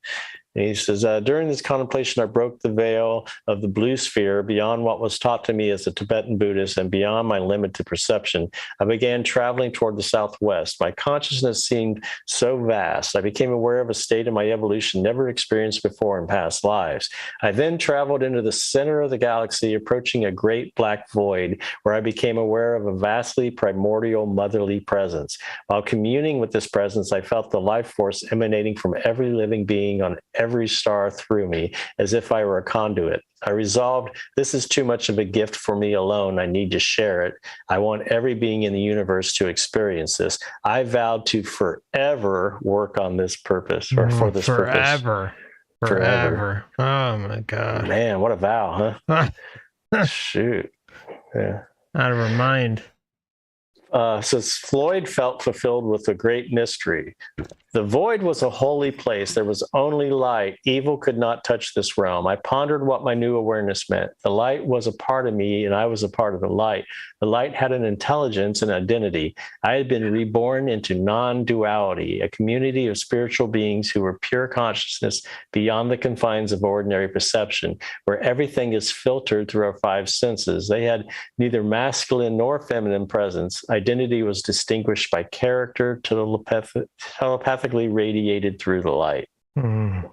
And he says, during this contemplation, I broke the veil of the blue sphere beyond what was taught to me as a Tibetan Buddhist and beyond my limited perception. I began traveling toward the southwest. My consciousness seemed so vast. I became aware of a state of my evolution never experienced before in past lives. I then traveled into the center of the galaxy, approaching a great black void, where I became aware of a vastly primordial motherly presence. While communing with this presence, I felt the life force emanating from every living being on every star through me, as if I were a conduit. I resolved, this is too much of a gift for me alone. I need to share it. I want every being in the universe to experience this. I vowed to forever work on this purpose, or for this purpose. Forever. Oh my God. Man, what a vow, huh? Shoot. Yeah. Out of her mind. Says Floyd felt fulfilled with a great mystery. The void was a holy place. There was only light. Evil could not touch this realm. I pondered what my new awareness meant. The light was a part of me, and I was a part of the light. The light had an intelligence and identity. I had been reborn into non-duality, a community of spiritual beings who were pure consciousness beyond the confines of ordinary perception, where everything is filtered through our 5 senses. They had neither masculine nor feminine presence. Identity was distinguished by character, telepathically radiated through the light. And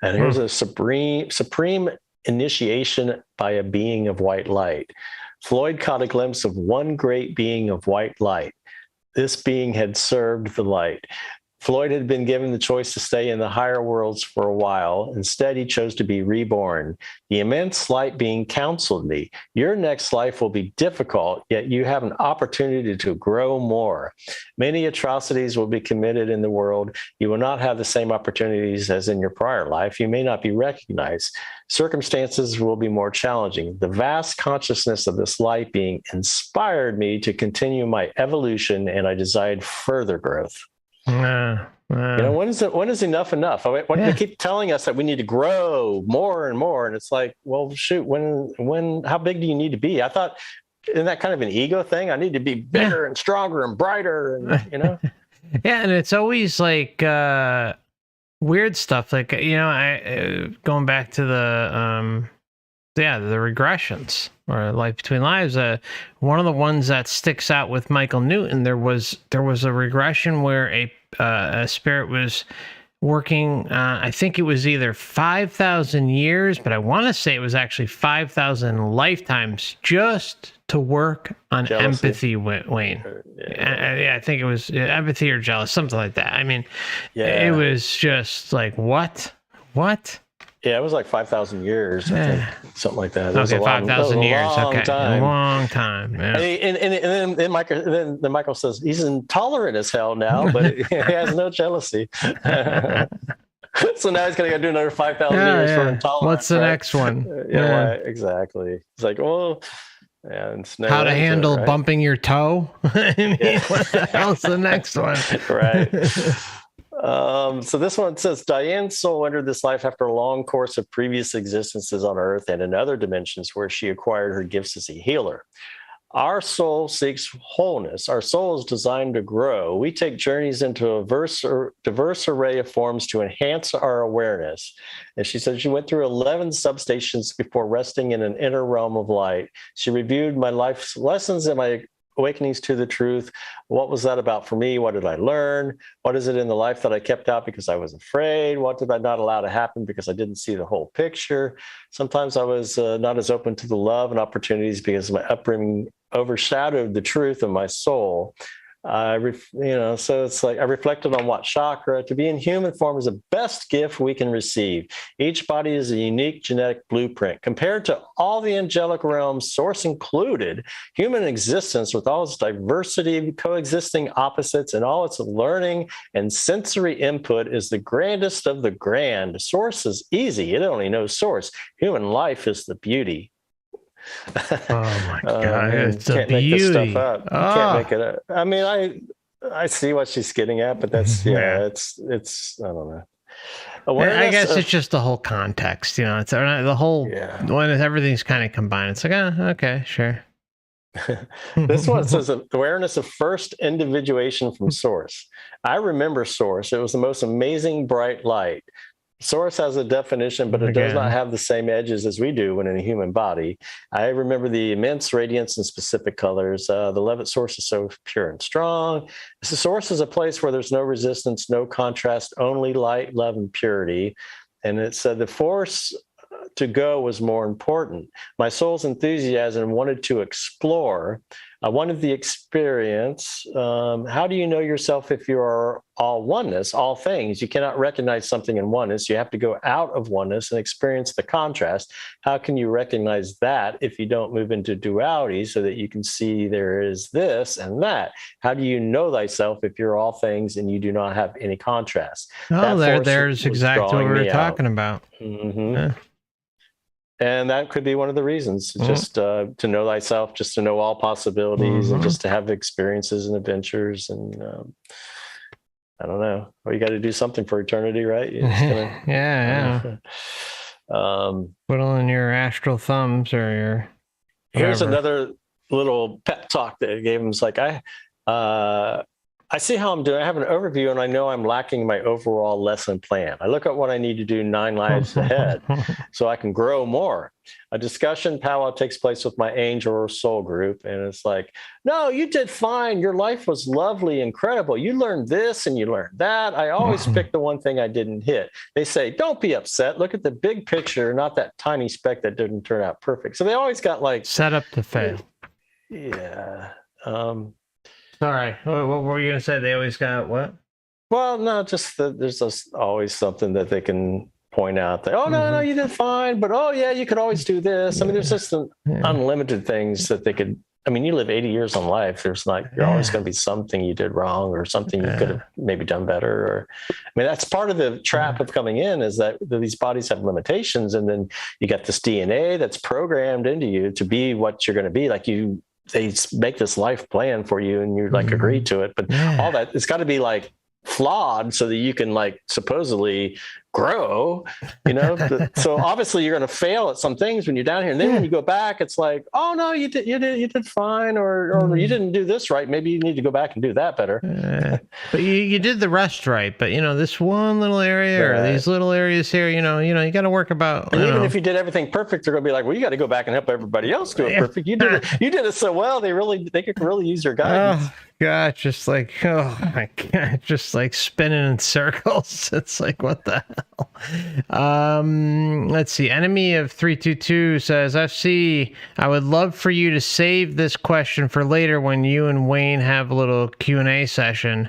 here's a supreme initiation by a being of white light. Floyd caught a glimpse of one great being of white light. This being had served the light. Floyd had been given the choice to stay in the higher worlds for a while. Instead, he chose to be reborn. The immense light being counseled me, your next life will be difficult, yet you have an opportunity to grow more. Many atrocities will be committed in the world. You will not have the same opportunities as in your prior life. You may not be recognized. Circumstances will be more challenging. The vast consciousness of this light being inspired me to continue my evolution, and I desired further growth. You know, when is enough enough? They keep telling us that we need to grow more and more, and it's like, well, shoot, when how big do you need to be? I thought, isn't that kind of an ego thing? I need to be bigger and stronger and brighter, and you know. Yeah, and it's always like weird stuff. Like, I going back to the regressions or Life Between Lives. One of the ones that sticks out with Michael Newton, there was a regression where a spirit was working. I think it was either 5,000 years, but I want to say it was actually 5,000 lifetimes just to work on empathy, Wayne. Yeah, I think it was empathy or jealous, something like that. I mean, it was just like, what? Yeah, it was like 5,000 years, I think, something like that. Okay, 5,000 years. Okay, time. A long time. Yeah. And then Michael says he's intolerant as hell now, but he has no jealousy. So now he's going to go do another 5,000 years for intolerance. What's the next one? Right, exactly. It's like, well, and how to handle bumping your toe. I mean, what the hell's the next one? Right. So this one says, Diane's soul entered this life after a long course of previous existences on Earth and in other dimensions where she acquired her gifts as a healer. Our soul seeks wholeness. Our soul is designed to grow. We take journeys into a diverse array of forms to enhance our awareness. And she said she went through 11 substations before resting in an inner realm of light. She reviewed my life's lessons and my awakenings to the truth. What was that about for me? What did I learn? What is it in the life that I kept out because I was afraid? What did I not allow to happen because I didn't see the whole picture? Sometimes I was not as open to the love and opportunities because my upbringing overshadowed the truth of my soul. So it's like I reflected on what chakra. To be in human form is the best gift we can receive. Each body is a unique genetic blueprint. Compared to all the angelic realms, source included, human existence with all its diversity, coexisting opposites, and all its learning and sensory input is the grandest of the grand. Source is easy. It only knows source. Human life is the beauty. Oh my God! It's you can't make this stuff up. You can't make it up. I mean, I see what she's getting at, but that's it's I don't know. I guess it's just the whole context, It's the whole when everything's kind of combined. It's like, okay, sure. This one says awareness of first individuation from source. I remember source. It was the most amazing bright light. Source has a definition, but it does not have the same edges as we do when in a human body. I remember the immense radiance and specific colors. The love at source is so pure and strong. The source is a place where there's no resistance, no contrast, only light, love, and purity. And it said the force to go was more important. My soul's enthusiasm wanted to explore. I wanted the experience. How do you know yourself if you are all oneness, all things? You cannot recognize something in oneness. You have to go out of oneness and experience the contrast. How can you recognize that if you don't move into duality so that you can see there is this and that? How do you know thyself if you're all things and you do not have any contrast? There's exactly what we were talking about. Mm-hmm. Yeah. And that could be one of the reasons, just to know thyself, just to know all possibilities, and just to have experiences and adventures. And I don't know. Well, you got to do something for eternity, right? Yeah. Whittle in your astral thumbs or your. Here's another little pep talk that I gave him. It's like I see how I'm doing. I have an overview and I know I'm lacking my overall lesson plan. I look at what I need to do 9 lives ahead so I can grow more. A discussion powwow takes place with my angel or soul group. And it's like, no, you did fine. Your life was lovely, incredible. You learned this and you learned that. I always pick the one thing I didn't hit. They say, don't be upset. Look at the big picture, not that tiny speck that didn't turn out perfect. So they always got like set up to fail. Yeah. Sorry, what were you going to say? They always got what? Well, no, just that there's just always something that they can point out that, no, you did fine, but you could always do this. I mean, there's just unlimited things that they could. I mean, you live 80 years on life. There's you're always going to be something you did wrong or something you could have maybe done better. Or, I mean, that's part of the trap of coming in is that these bodies have limitations. And then you got this DNA that's programmed into you to be what you're going to be. They make this life plan for you and you agree to it, but all that, it's got to be flawed so that you can supposedly grow, you know. So obviously you're going to fail at some things when you're down here, and then when you go back, it's like, oh no, you did fine, or you didn't do this right. Maybe you need to go back and do that better. But you did the rest right. But this one little area or these little areas here, you got to work about. And even if you did everything perfect, they're going to be like, well, you got to go back and help everybody else do it perfect. You did it so well. They could really use your guidance. Oh God, just like, oh my God, just like spinning in circles. It's like, what the hell? Let's see. Enemy of 322 says, FC, I would love for you to save this question for later when you and Wayne have a little Q&A session.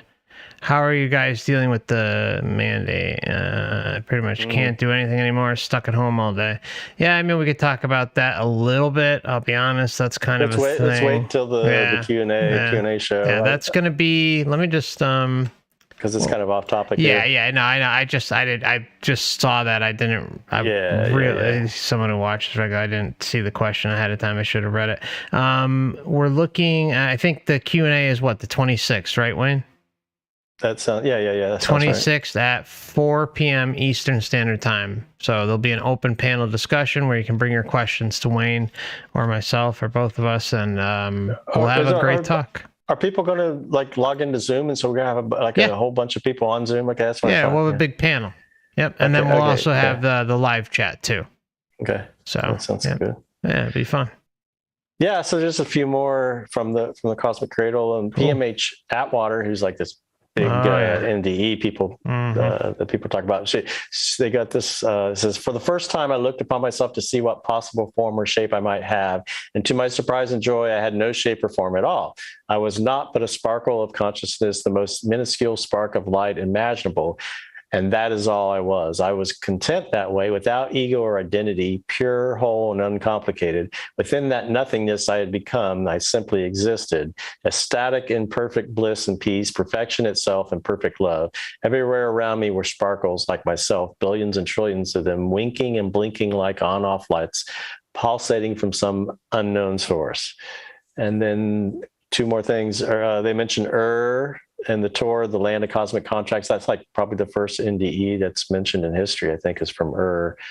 How are you guys dealing with the mandate? I pretty much can't do anything anymore. Stuck at home all day. Yeah, I mean, we could talk about that a little bit. I'll be honest. That's kind of a thing. Let's wait till the Q&A show. Yeah, that's going to be. Let me just because it's kind of off topic. Yeah, no, I know. I just saw that. I didn't. Someone who watches regular, I didn't see the question ahead of time. I should have read it. We're looking. I think the Q&A is what, the 26th, right, Wayne? That sounds, yeah. That 26th at 4 p.m. Eastern Standard Time. So there'll be an open panel discussion where you can bring your questions to Wayne or myself or both of us, and we'll have a great talk. Are people going to like log into Zoom, and so we're going to have a whole bunch of people on Zoom? Okay, that's fine. Yeah, we'll have a big panel. Yep, and then we'll also have the live chat too. Okay, so that sounds good. Yeah, it'd be fun. Yeah, so there's a few more from the Cosmic Cradle and PMH Atwater, who's like this big NDE people that people talk about. They got this. It says, for the first time, I looked upon myself to see what possible form or shape I might have, and to my surprise and joy, I had no shape or form at all. I was not but a sparkle of consciousness, the most minuscule spark of light imaginable. And that is all I was. I was content that way, without ego or identity, pure, whole, and uncomplicated. Within that nothingness I had become, I simply existed. Ecstatic in perfect bliss and peace, perfection itself and perfect love. Everywhere around me were sparkles like myself, billions and trillions of them, winking and blinking like on-off lights, pulsating from some unknown source. And then two more things. They mentioned and the Tor, the land of cosmic contracts. That's like probably the first NDE that's mentioned in history, I think, is from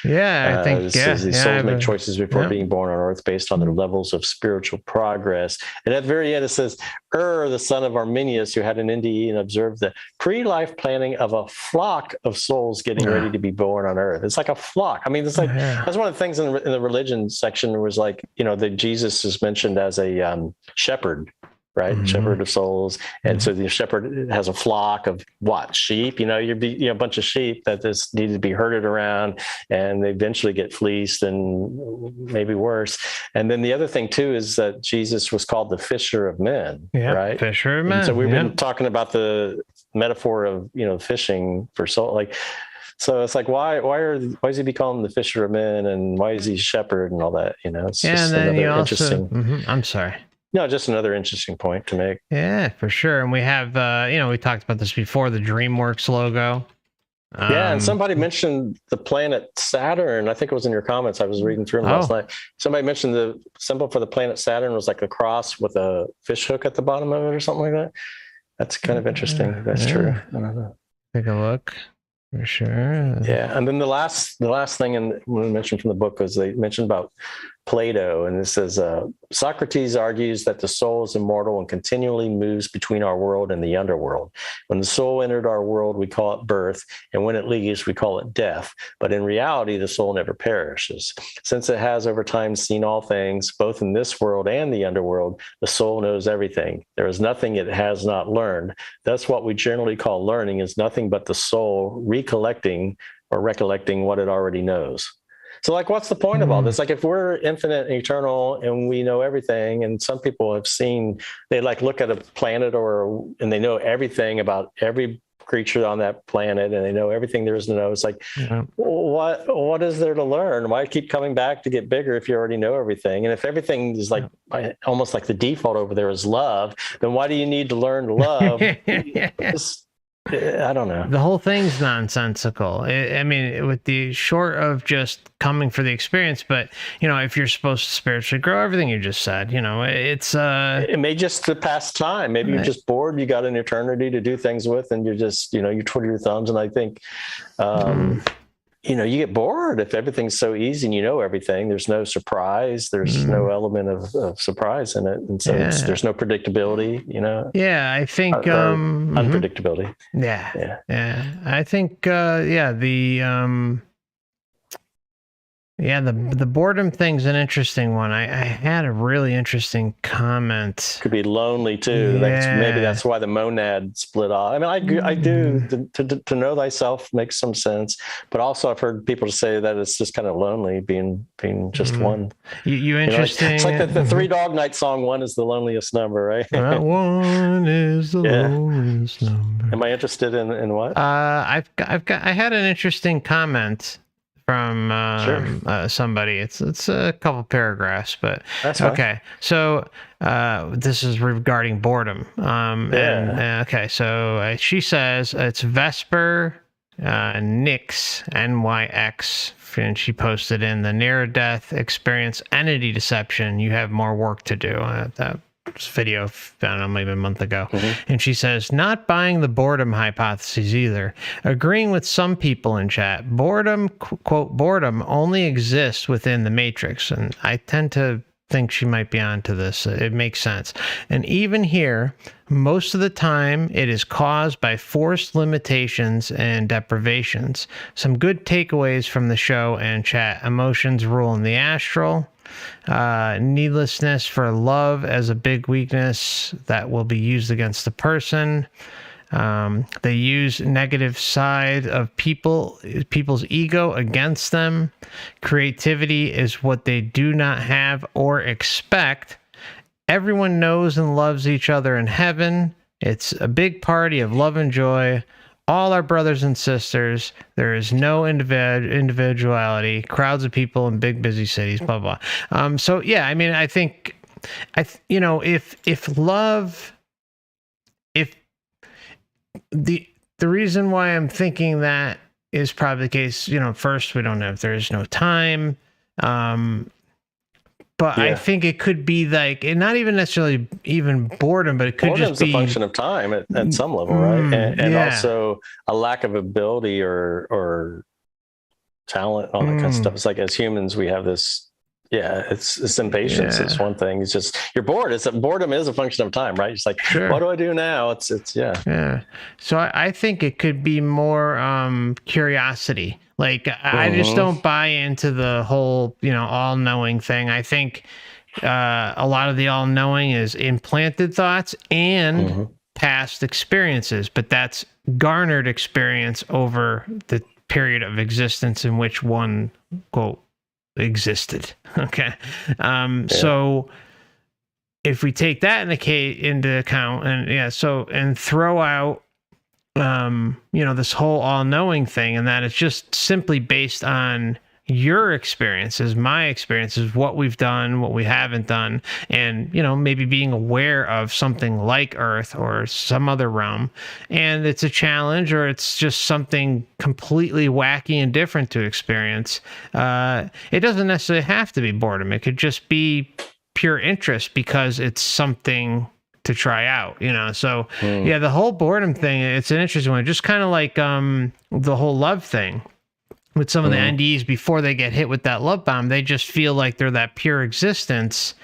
Yeah, I think, these souls make choices before being born on Earth based on their levels of spiritual progress. And at the very end, it says, the son of Arminius, who had an NDE and observed the pre-life planning of a flock of souls getting ready to be born on Earth. It's like a flock. I mean, it's like, that's one of the things in the religion section was like, that Jesus is mentioned as a shepherd. Right, shepherd of souls, and so the shepherd has a flock of sheep. You'd be a bunch of sheep that just need to be herded around, and they eventually get fleeced, and maybe worse. And then the other thing too is that Jesus was called the fisher of men. Right, fisher of men. And so we've been talking about the metaphor of fishing for soul, So it's like, why is he be calling the fisher of men, and why is he shepherd and all that? It's just another interesting. I'm sorry. No, just another interesting point to make. Yeah, for sure. And we have, we talked about this before, the DreamWorks logo. And somebody mentioned the planet Saturn. I think it was in your comments. I was reading through them last night. Somebody mentioned the symbol for the planet Saturn was like a cross with a fish hook at the bottom of it or something like that. That's kind of interesting. That's true. I don't know. Take a look. For sure. Yeah. And then the last thing we mentioned from the book was they mentioned about Plato, and it says, Socrates argues that the soul is immortal and continually moves between our world and the underworld. When the soul entered our world, we call it birth, and when it leaves, we call it death. But in reality, the soul never perishes. Since it has over time seen all things, both in this world and the underworld, the soul knows everything. There is nothing it has not learned. Thus, what we generally call learning is nothing but the soul recollecting what it already knows. So what's the point of all this? Like, if we're infinite and eternal and we know everything, and some people have seen, they look at a planet and they know everything about every creature on that planet, and they know everything there is to know. It's like, what is there to learn? Why keep coming back to get bigger if you already know everything? And if everything is almost like the default over there is love, then why do you need to learn to love? I don't know. The whole thing's nonsensical. I mean, with the short of just coming for the experience, but if you're supposed to spiritually grow, everything you just said, it's it may just pass time. Maybe you're just bored. You got an eternity to do things with, and you're just you twiddle your thumbs. And I think you get bored if everything's so easy and everything. There's no surprise. There's no element of surprise in it. And so there's no predictability, Yeah, I think or unpredictability. Yeah. I think the boredom thing's an interesting one. I had a really interesting comment. Could be lonely too. Yeah. Maybe that's why the monad split off. I mean, I do. To know thyself makes some sense, but also I've heard people say that it's just kind of lonely being just one. You interesting? It's like the Three Dog Night song. One is the loneliest number, right? One is the loneliest number. Am I interested in what? I had an interesting comment from somebody. It's a couple paragraphs, but that's fine. Okay. So this is regarding boredom. Okay. So she says it's Vesper Nix NYX, and she posted in the near death experience entity deception. You have more work to do. That video, I don't know, maybe a month ago. And she says, not buying the boredom hypothesis either. Agreeing with some people in chat. Boredom, quote, boredom only exists within the matrix. And I tend to think she might be onto this. It makes sense. And even here, most of the time, it is caused by forced limitations and deprivations. Some good takeaways from the show and chat. Emotions rule in the astral. Needlessness for love as a big weakness that will be used against the person. They use negative side of people's ego against them. Creativity is what they do not have or expect. Everyone knows and loves each other in heaven. It's a big party of love and joy. All our brothers and sisters. There is no individuality. Crowds of people in big busy cities. Blah blah. So yeah, I mean, I think, if love, if the reason why I'm thinking that is probably the case. First, we don't know if there is no time. But I think it could be like, and not even necessarily even boredom, but it could just be a function of time at some level, right? And also a lack of ability or talent, all that kind of stuff. It's like, as humans, we have this. Yeah, it's impatience. It's one thing. It's just you're bored. Boredom is a function of time, right? It's like, what do I do now? It's. Yeah. So I think it could be more curiosity. Like, I just don't buy into the whole, all-knowing thing. I think a lot of the all-knowing is implanted thoughts and past experiences, but that's garnered experience over the period of existence in which one, quote, existed. Okay. So if we take that into account and throw out this whole all-knowing thing, and that it's just simply based on your experiences, my experiences, what we've done, what we haven't done, and maybe being aware of something like Earth or some other realm, and it's a challenge or it's just something completely wacky and different to experience. It doesn't necessarily have to be boredom. It could just be pure interest because it's something to try out, so the whole boredom thing, it's an interesting one, just kind of like the whole love thing with some of the NDEs. Before they get hit with that love bomb, they just feel like they're that pure existence,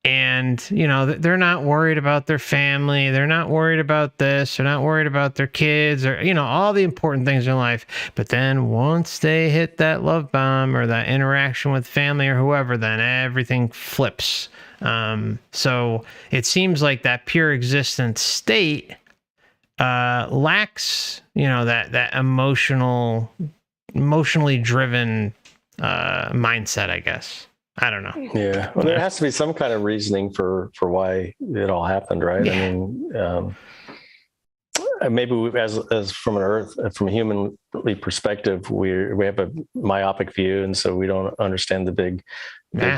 and they're not worried about their family, they're not worried about this, they're not worried about their kids, or all the important things in life. But then once they hit that love bomb or that interaction with family or whoever, then everything flips. So it seems like that pure existence state lacks, that emotionally driven mindset, I guess. I don't know. Yeah. Well, there has to be some kind of reasoning for why it all happened, right? Yeah. I mean, maybe as from a humanly perspective, we have a myopic view, and so we don't understand the big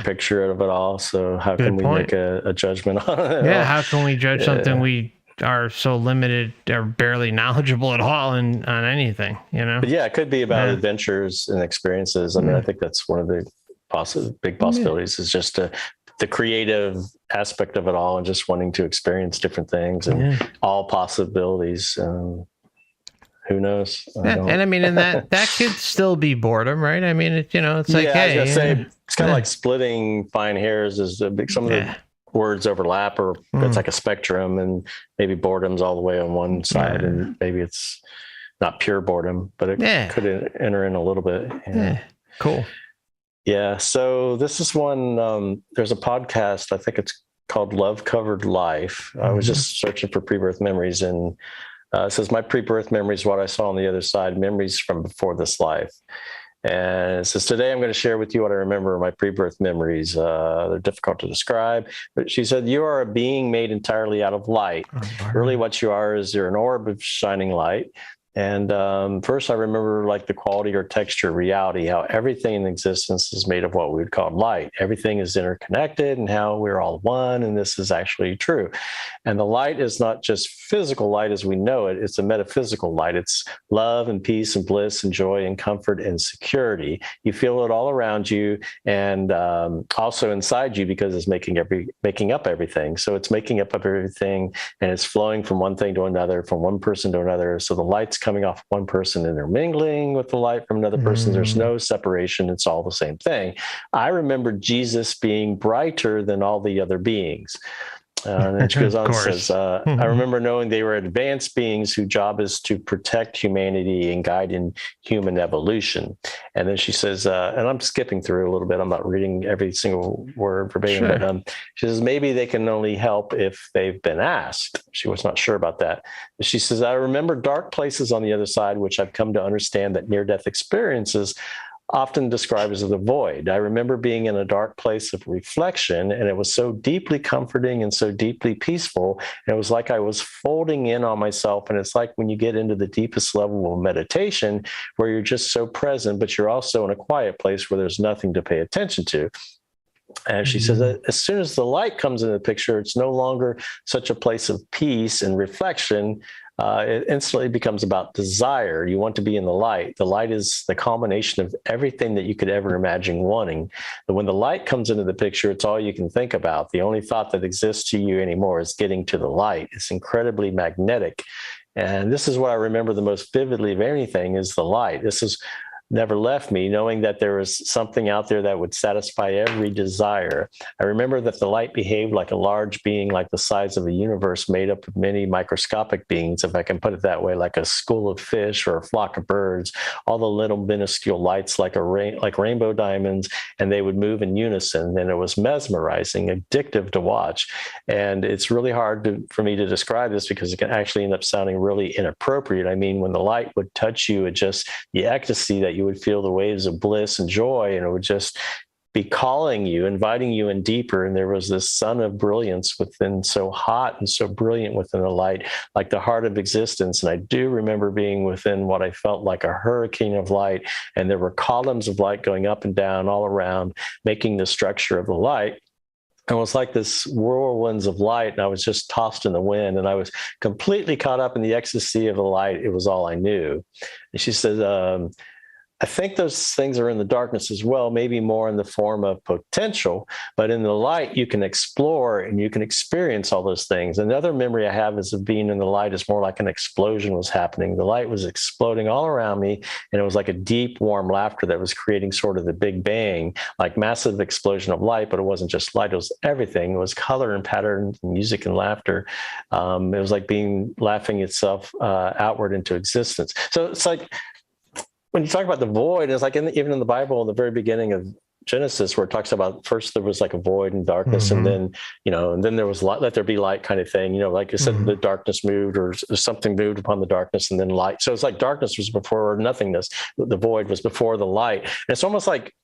picture of it all. So how can we make a judgment on it? Yeah, how can we judge something we are so limited or barely knowledgeable at all on anything? But it could be about adventures and experiences. I mean, I think that's one of the big possibilities is just the creative aspect of it all, and just wanting to experience different things and all possibilities. who knows? And I mean, and that could still be boredom, right? I mean, it's like, yeah, hey, I was gonna say it's kind of like splitting fine hairs. Is some of the words overlap, or it's like a spectrum, and maybe boredom's all the way on one side, and maybe it's not pure boredom, but it could enter in a little bit. Yeah. Cool. Yeah. So this is one. There's a podcast. I think it's called Love Covered Life. I was just searching for pre-birth memories, and it says my pre-birth memories, what I saw on the other side, memories from before this life. And it says, today I'm going to share with you what I remember of my pre-birth memories. They're difficult to describe, but she said, you are a being made entirely out of light. Really what you are is you're an orb of shining light. And first, I remember like the quality or texture, reality, how everything in existence is made of what we would call light. Everything is interconnected and how we're all one. And this is actually true. And the light is not just physical light as we know it. It's a metaphysical light. It's love and peace and bliss and joy and comfort and security. You feel it all around you and also inside you because it's making up everything. So it's making up everything and it's flowing from one thing to another, from one person to another. So the light's coming off one person and they're mingling with the light from another person. There's no separation. It's all the same thing. I remember Jesus being brighter than all the other beings. And then she goes on and says, I remember knowing they were advanced beings whose job is to protect humanity and guide in human evolution. And then she says, and I'm skipping through a little bit. I'm not reading every single word verbatim, but she says, maybe they can only help if they've been asked. She was not sure about that. She says, I remember dark places on the other side, which I've come to understand that near-death experiences often described as the void. I remember being in a dark place of reflection, and it was so deeply comforting and so deeply peaceful. And it was like I was folding in on myself. And it's like when you get into the deepest level of meditation, where you're just so present, but you're also in a quiet place where there's nothing to pay attention to. And she says that as soon as the light comes into the picture, it's no longer such a place of peace and reflection. It instantly becomes about desire. You want to be in the light. The light is the culmination of everything that you could ever imagine wanting. But when the light comes into the picture, it's all you can think about. The only thought that exists to you anymore is getting to the light. It's incredibly magnetic. And this is what I remember the most vividly of anything is the light. This is never left me, knowing that there was something out there that would satisfy every desire. I remember that the light behaved like a large being, like the size of a universe made up of many microscopic beings, if I can put it that way, like a school of fish or a flock of birds, all the little minuscule lights like rainbow diamonds, and they would move in unison. And it was mesmerizing, addictive to watch. And it's really hard for me to describe this because it can actually end up sounding really inappropriate. I mean, when the light would touch you, it just, the ecstasy that you would feel the waves of bliss and joy, and it would just be calling you, inviting you in deeper. And there was this sun of brilliance within, so hot and so brilliant within the light, like the heart of existence. And I do remember being within what I felt like a hurricane of light. And there were columns of light going up and down all around, making the structure of the light. It was like this whirlwinds of light, and I was just tossed in the wind, and I was completely caught up in the ecstasy of the light. It was all I knew. And she said, I think those things are in the darkness as well, maybe more in the form of potential, but in the light, you can explore and you can experience all those things. Another memory I have is of being in the light is more like an explosion was happening. The light was exploding all around me, and it was like a deep, warm laughter that was creating sort of the Big Bang, like massive explosion of light, but it wasn't just light, it was everything. It was color and pattern, and music and laughter. It was like laughing itself outward into existence. So it's like, when you talk about the void, it's like even in the Bible, in the very beginning of Genesis, where it talks about first there was like a void and darkness, and then, and then there was light, let there be light kind of thing, like you said, the darkness moved or something moved upon the darkness and then light. So it's like darkness was before nothingness. The void was before the light. And it's almost like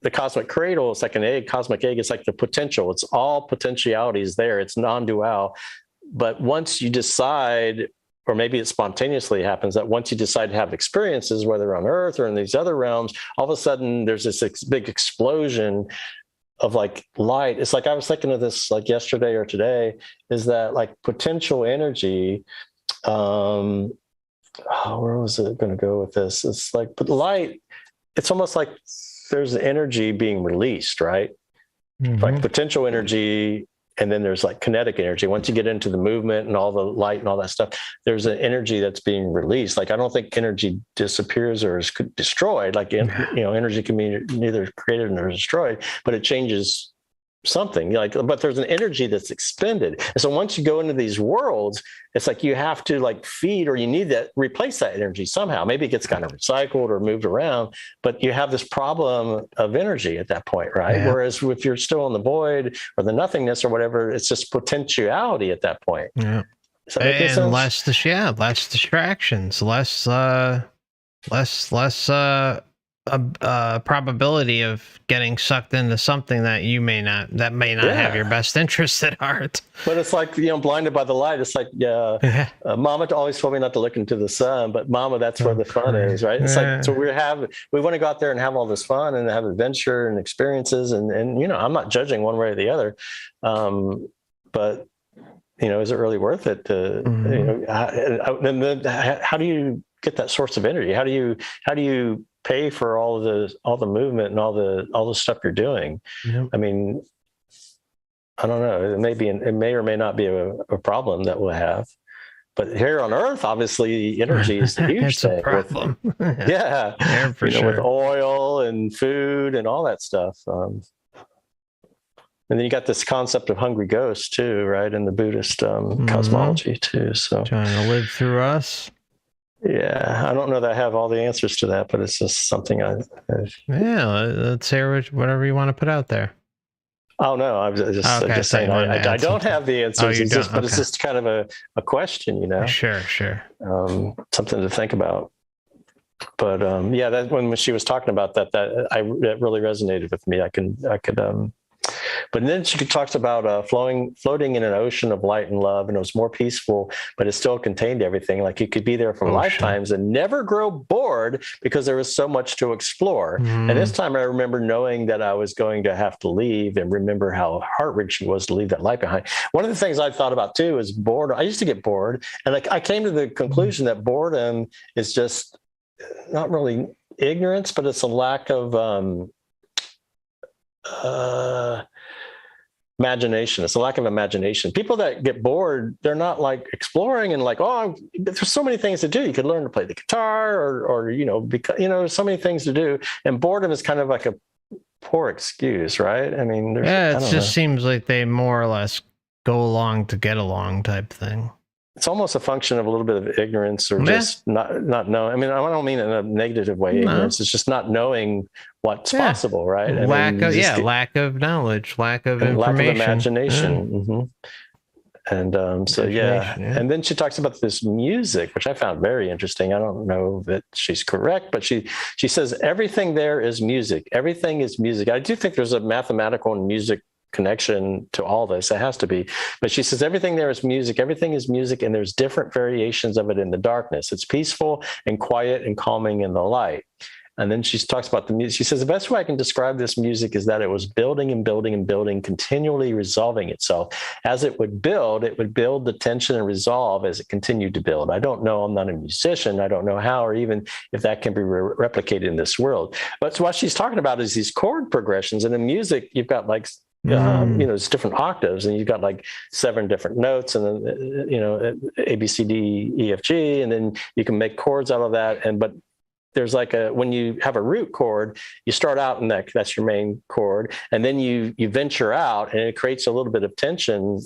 the cosmic cradle. It's like an egg, cosmic egg. It's like the potential. It's all potentialities there. It's non-dual. But once you decide, or maybe it spontaneously happens, that once you decide to have experiences, whether on Earth or in these other realms, all of a sudden there's this big explosion of like light. It's like, I was thinking of this like yesterday or today, is that like potential energy, where was it going to go with this? It's like, but light, it's almost like there's energy being released, right? Like potential energy and then there's like kinetic energy. Once you get into the movement and all the light and all that stuff, there's an energy that's being released. Like, I don't think energy disappears or is destroyed. Like, energy can be neither created nor destroyed, but it changes something. Like, but there's an energy that's expended. And so once you go into these worlds, it's like you have to like feed, or you need to replace that energy somehow. Maybe it gets kind of recycled or moved around, but you have this problem of energy at that point, right? Yeah. Whereas if you're still in the void or the nothingness or whatever, it's just potentiality at that point. Yeah. And less distractions, less probability of getting sucked into something that may not have your best interest at heart. But it's like, blinded by the light. It's like, Mama always told me not to look into the sun, but Mama, that's where the fun is, right? It's like, so we want to go out there and have all this fun and have adventure and experiences. And I'm not judging one way or the other. But is it really worth it to, how do you get that source of energy? How do you pay for all the movement and all the stuff you're doing? Yep. I mean, I don't know. It may or may not be a problem that we'll have. But here on Earth, obviously, energy is a huge thing. A problem. Yeah, for sure. With oil and food and all that stuff. And then you got this concept of hungry ghosts too, right? In the Buddhist cosmology too. So trying to live through us. Yeah, I don't know that I have all the answers to that, but it's just something let's hear whatever you want to put out there. Oh no, I'm just saying I don't have the answers. It's just kind of a question, Sure. Something to think about. But that when she was talking about that really resonated with me. I could. But then she talks about floating in an ocean of light and love, and it was more peaceful, but it still contained everything. Like, you could be there for lifetimes and never grow bored because there was so much to explore. And this time I remember knowing that I was going to have to leave, and remember how heart-wrenching it was to leave that light behind. One of the things I thought about too is boredom. I used to get bored, and I came to the conclusion that boredom is just not really ignorance, but it's a lack of imagination. It's a lack of imagination. People that get bored, they're not like exploring and like, there's so many things to do. You could learn to play the guitar or so many things to do. And boredom is kind of like a poor excuse, right? I mean, it just seems like they more or less go along to get along type thing. It's almost a function of a little bit of ignorance, or just not knowing. I mean, I don't mean it in a negative way. Ignorance. It's just not knowing what's possible, right? Lack of knowledge, lack of information, lack of imagination. And and then she talks about this music, which I found very interesting. I don't know that she's correct, but she says everything there is music. Everything is music. I do think there's a mathematical and music connection to all this. It has to be. But she says everything there is music. Everything is music, and there's different variations of it in the darkness. It's peaceful and quiet and calming in the light. And then she talks about the music. She says the best way I can describe this music is that it was building and building and building, continually resolving itself. As it would build the tension and resolve as it continued to build. I don't know. I'm not a musician. I don't know how, or even if that can be replicated in this world. But what she's talking about is these chord progressions. And in music, you've got like it's different octaves, and you've got like 7 different notes, and then A, B, C, D, E, F, G, and then you can make chords out of that. But there's like when you have a root chord, you start out in that's your main chord, and then you venture out, and it creates a little bit of tension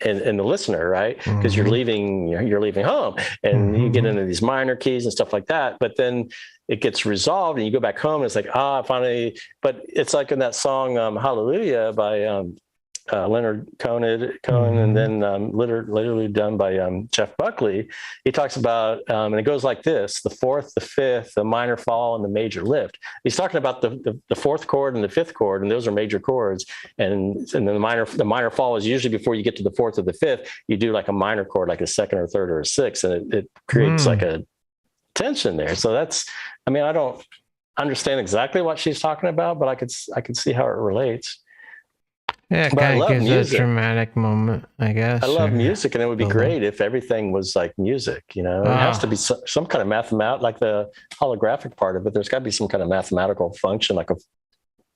in the listener, right? Because you're leaving home, and you get into these minor keys and stuff like that. But then it gets resolved, and you go back home, and it's like, finally. But it's like in that song "Hallelujah" by Leonard Cohen, and then literally done by Jeff Buckley. He talks about, and it goes like this: the fourth, the fifth, the minor fall, and the major lift. He's talking about the fourth chord and the fifth chord, and those are major chords. And then the minor fall is usually before you get to the fourth or the fifth. You do like a minor chord, like a second or third or a sixth, and it creates like a tension there. So I don't understand exactly what she's talking about, but I could see how it relates. Yeah, it kind of gives music. A dramatic moment, I guess. I love music, and it would be great if everything was like music, It has to be some kind of like the holographic part of it. There's got to be some kind of mathematical function, like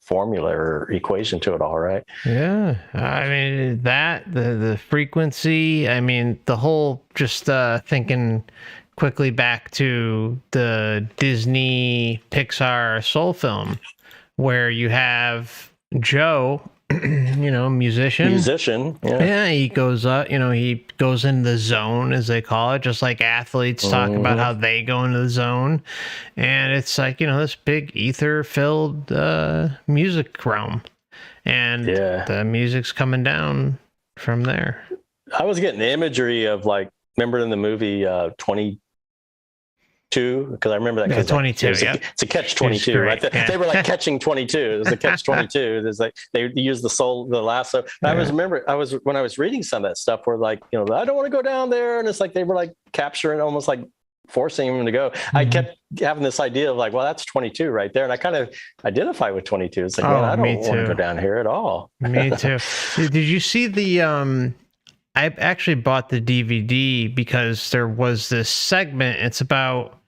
formula or equation to it all, right? Yeah, I mean that the frequency. I mean the whole just thinking quickly back to the Disney Pixar Soul film, where you have Joe, musician. Yeah. Yeah, he goes up, he goes in the zone, as they call it, just like athletes talk about how they go into the zone. And it's like, this big ether filled music realm. And the music's coming down from there. I was getting the imagery of, like, remember in the movie 22? Because I remember that. Yeah, 22. It's a catch 22, right? They were like catching 22. It was a catch 22. There's like they used the lasso. I was when I was reading some of that stuff where, like, I don't want to go down there, and it's like they were like capturing, almost like forcing him to go. I kept having this idea of, like, well, that's 22 right there, and I kind of identify with 22. It's like, man, I don't want to go down here at all. Me too. Did you see the I actually bought the DVD because there was this segment. It's about,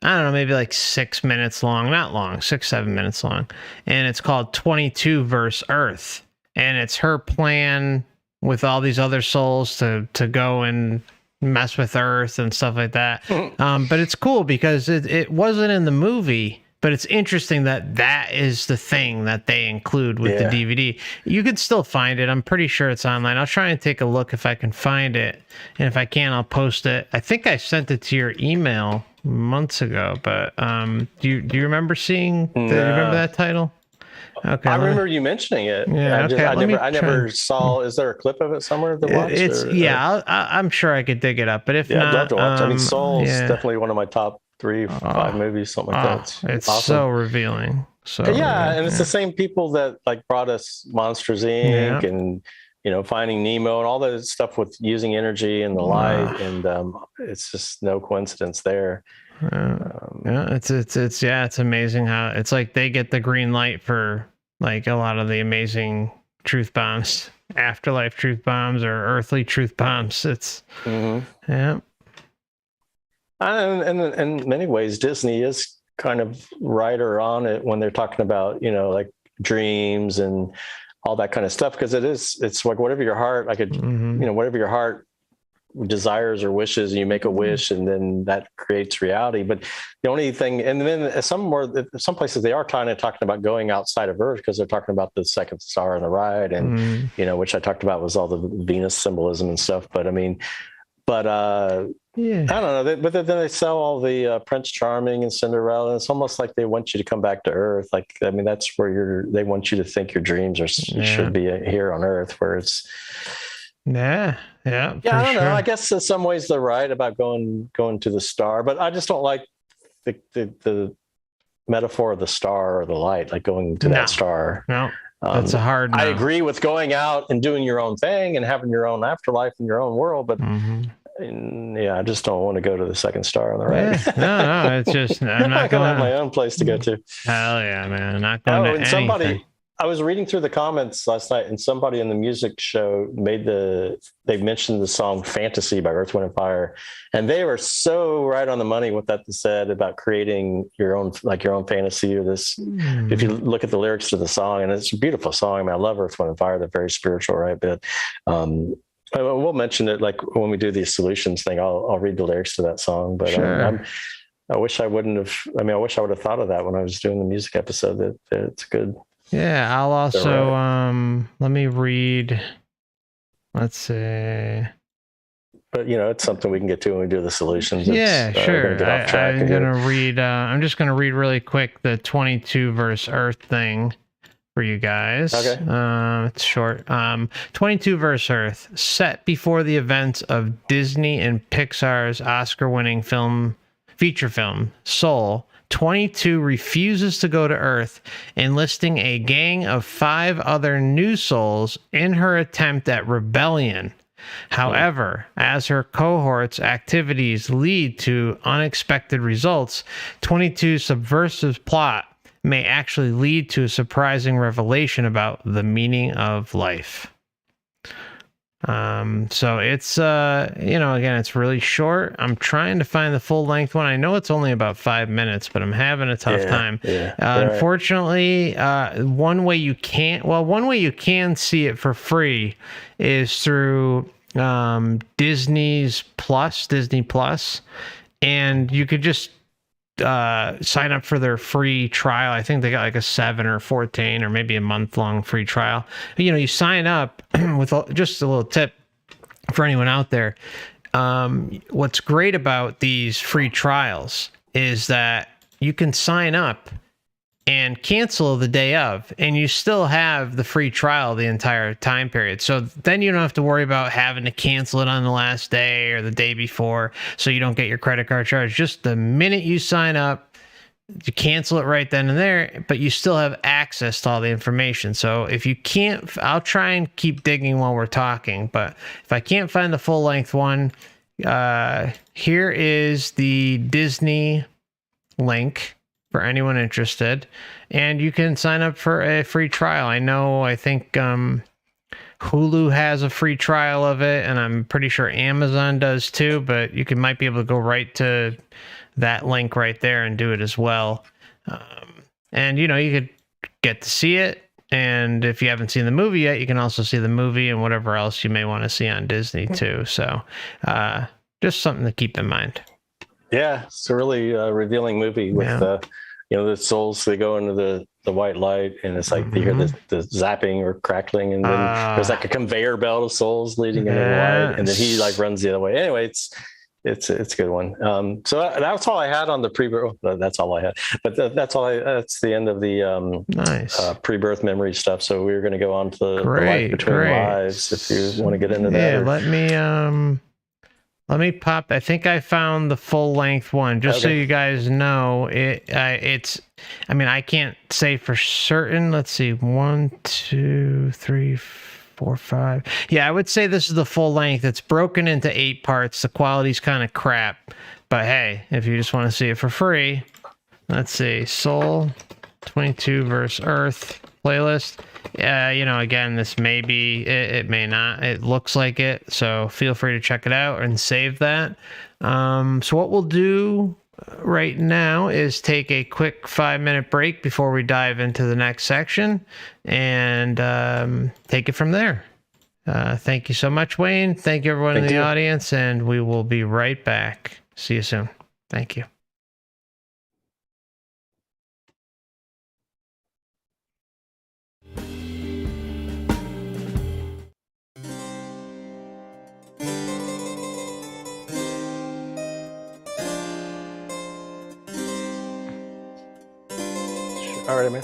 I don't know, maybe like 6 minutes long, not long, 6-7 minutes long. And it's called 22 verse Earth. And it's her plan with all these other souls to go and mess with Earth and stuff like that. But it's cool because it wasn't in the movie, but it's interesting that is the thing that they include with the DVD. You can still find it. I'm pretty sure it's online. I'll try and take a look if I can find it. And if I can, I'll post it. I think I sent it to your email months ago, but do you remember seeing do you remember that title? Okay, I remember you mentioning it. Yeah, I never saw. Is there a clip of it somewhere to watch? I'm sure I could dig it up, but if not, I'd love to watch. I mean, Soul is definitely one of my top 3-5 movies, something like that. It's awesome. So revealing. So and it's the same people that, like, brought us Monsters Inc. and Finding Nemo and all that stuff with using energy and the light, and it's just no coincidence there. It's amazing how it's like they get the green light for, like, a lot of the amazing truth bombs, afterlife truth bombs or earthly truth bombs. It's And in many ways, Disney is kind of right or on it when they're talking about, like, dreams and all that kind of stuff, because it's like whatever your heart, whatever your heart desires or wishes, you make a wish, and then that creates reality. But the only thing, and then some places they are kind of talking about going outside of Earth, because they're talking about the second star on the right, and which I talked about was all the Venus symbolism and stuff. But I mean, I don't know. But then they sell all the Prince Charming and Cinderella. And it's almost like they want you to come back to Earth. Like, I mean, that's where they want you to think your dreams should be here on Earth, where it's. I don't know. I guess in some ways they're right about going to the star, but I just don't like the metaphor of the star or the light, like going to that star. No, that's a hard. I agree with going out and doing your own thing and having your own afterlife in your own world, but I just don't want to go to the second star on the right. No, it's just I'm not going to have my own place to go to. Hell yeah, man! Not going to anything. I was reading through the comments last night, and somebody in the music show they mentioned the song Fantasy by Earth, Wind and Fire. And they were so right on the money with that they said about creating your own fantasy or this. If you look at the lyrics to the song, and it's a beautiful song. I mean, I love Earth, Wind and Fire. They're very spiritual, right? But we'll mention it, like, when we do the solutions thing, I'll read the lyrics to that song. But sure. I wish I wouldn't have, I wish I would have thought of that when I was doing the music episode, that it's good. Yeah, I'll also let me read. Let's see. But it's something we can get to when we do the solutions. Yeah, sure. I'm gonna read. I'm just gonna read really quick the 22 verse Earth thing for you guys. Okay. It's short. 22 verse Earth, set before the events of Disney and Pixar's Oscar-winning feature film Soul. 22 refuses to go to Earth, enlisting a gang of 5 other new souls in her attempt at rebellion. However, as her cohort's activities lead to unexpected results, 22's subversive plot may actually lead to a surprising revelation about the meaning of life. So it's, again, it's really short. I'm trying to find the full length one. I know it's only about 5 minutes, but I'm having a tough time. Yeah. Unfortunately, one way you can see it for free is through Disney Plus, and you could just sign up for their free trial. I think they got like a 7 or 14 or maybe a month-long free trial. You sign up with just a little tip for anyone out there. What's great about these free trials is that you can sign up and cancel the day of, and you still have the free trial the entire time period. So then you don't have to worry about having to cancel it on the last day or the day before, so you don't get your credit card charged. Just the minute you sign up, you cancel it right then and there, but you still have access to all the information. So if you can't, I'll try and keep digging while we're talking, but if I can't find the full length one, here is the Disney link for anyone interested, and you can sign up for a free trial. I think Hulu has a free trial of it, and I'm pretty sure Amazon does too, but you might be able to go right to that link right there and do it as well. And you could get to see it, and if you haven't seen the movie yet, you can also see the movie and whatever else you may want to see on Disney too. So just something to keep in mind. Yeah, it's a really revealing movie with the souls. They go into the white light, and it's like you hear the zapping or crackling, and then there's like a conveyor belt of souls leading into the light, and then he like runs the other way. Anyway, it's a good one. So that's all I had on the pre-birth. That's all I had, but that's the end of the nice pre-birth memory stuff. So we're going to go on to the life between lives. If you want to get into that, Let me pop. I think I found the full length one, just so you guys know. It's. I mean, I can't say for certain. Let's see. 1, 2, 3, 4, 5. Yeah, I would say this is the full length. It's broken into 8 parts. The quality's kind of crap, but hey, if you just want to see it for free, let's see. Soul 22 versus Earth playlist. Again, this may be, it may not, it looks like it, so feel free to check it out and save that. So what we'll do right now is take a quick 5-minute break before we dive into the next section, and take it from there. Thank you so much, Wayne. Thank you, everyone in the audience, and we will be right back. See you soon. Thank you. All right, man.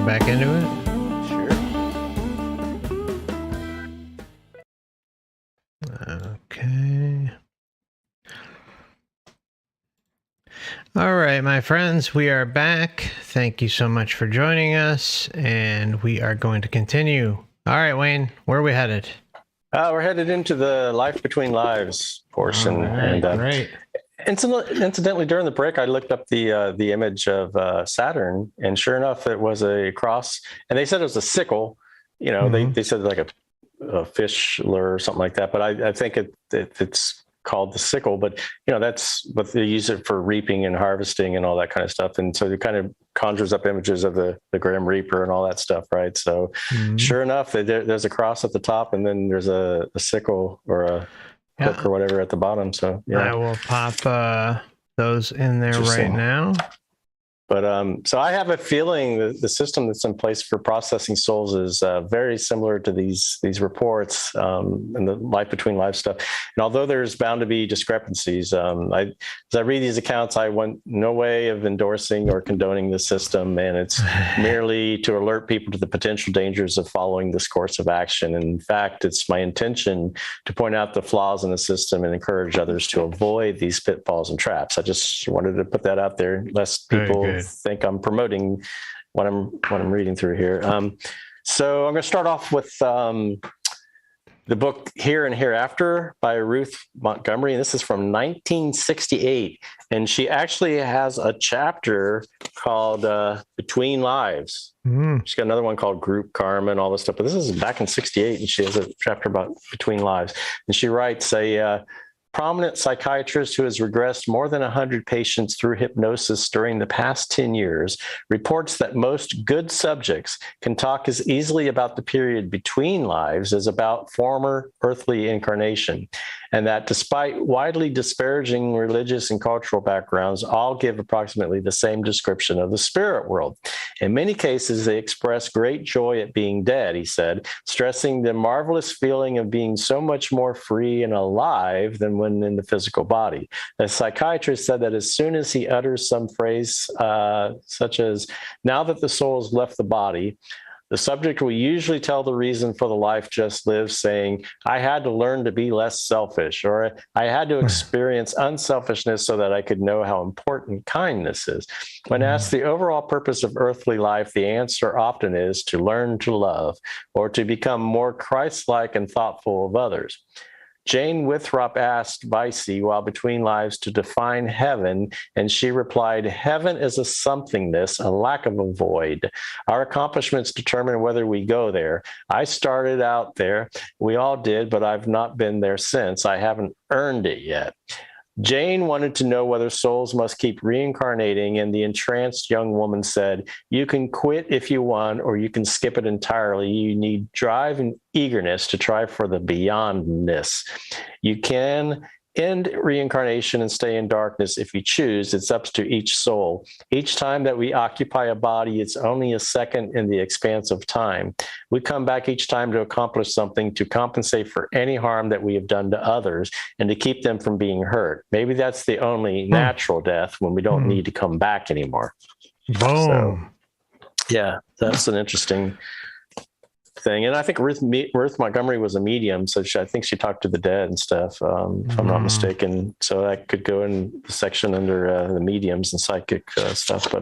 back into it? Sure. Okay. All right, my friends, we are back. Thank you so much for joining us, and we are going to continue. All right, Wayne, where are we headed? We're headed into the life between lives portion. All right, and great. Incidentally, during the break, I looked up the image of Saturn, and sure enough, it was a cross. And they said it was a sickle. You know, they said like a fish lure or something like that. But I think it's called the sickle. But you know, that's what they use it for reaping and harvesting and all that kind of stuff. And so it kind of conjures up images of the Grim Reaper and all that stuff, right? So sure enough, there's a cross at the top, and then there's a sickle or a hook or whatever at the bottom. So yeah, I will pop those in there right now. But so I have a feeling that the system that's in place for processing souls is very similar to these reports and the life between life stuff. And although there's bound to be discrepancies, as I read these accounts, I want no way of endorsing or condoning the system, and it's merely to alert people to the potential dangers of following this course of action. And in fact, it's my intention to point out the flaws in the system and encourage others to avoid these pitfalls and traps. I just wanted to put that out there, lest people think I'm promoting what I'm reading through here. So I'm going to start off with the book Here and Hereafter by Ruth Montgomery. And this is from 1968. And she actually has a chapter called Between Lives. She's got another one called Group Karma and all this stuff. But this is back in 68. And she has a chapter about Between Lives. And she writes a prominent psychiatrist who has regressed more than 100 patients through hypnosis during the past 10 years reports that most good subjects can talk as easily about the period between lives as about former earthly incarnation, and that despite widely disparaging religious and cultural backgrounds, all give approximately the same description of the spirit world. In many cases, they express great joy at being dead, he said, stressing the marvelous feeling of being so much more free and alive than when in the physical body. The psychiatrist said that as soon as he utters some phrase such as, now that the soul has left the body, the subject will usually tell the reason for the life just lived, saying, I had to learn to be less selfish, or I had to experience unselfishness so that I could know how important kindness is. When asked the overall purpose of earthly life, the answer often is to learn to love, or to become more Christ-like and thoughtful of others. Jane Withrop asked Vicey while between lives to define heaven, and she replied, heaven is a somethingness, a lack of a void. Our accomplishments determine whether we go there. I started out there. We all did, but I've not been there since. I haven't earned it yet. Jane wanted to know whether souls must keep reincarnating, and the entranced young woman said, you can quit if you want, or you can skip it entirely. You need drive and eagerness to try for the beyondness. You can end reincarnation and stay in darkness if you choose. It's up to each soul. Each time that we occupy a body, it's only a second in the expanse of time. We come back each time to accomplish something, to compensate for any harm that we have done to others and to keep them from being hurt. Maybe that's the only natural death, when we don't need to come back anymore. Boom. So, yeah, that's an interesting thing. And I think Ruth Montgomery was a medium, so I think she talked to the dead and stuff, if I'm not mistaken. So that could go in the section under the mediums and psychic stuff. But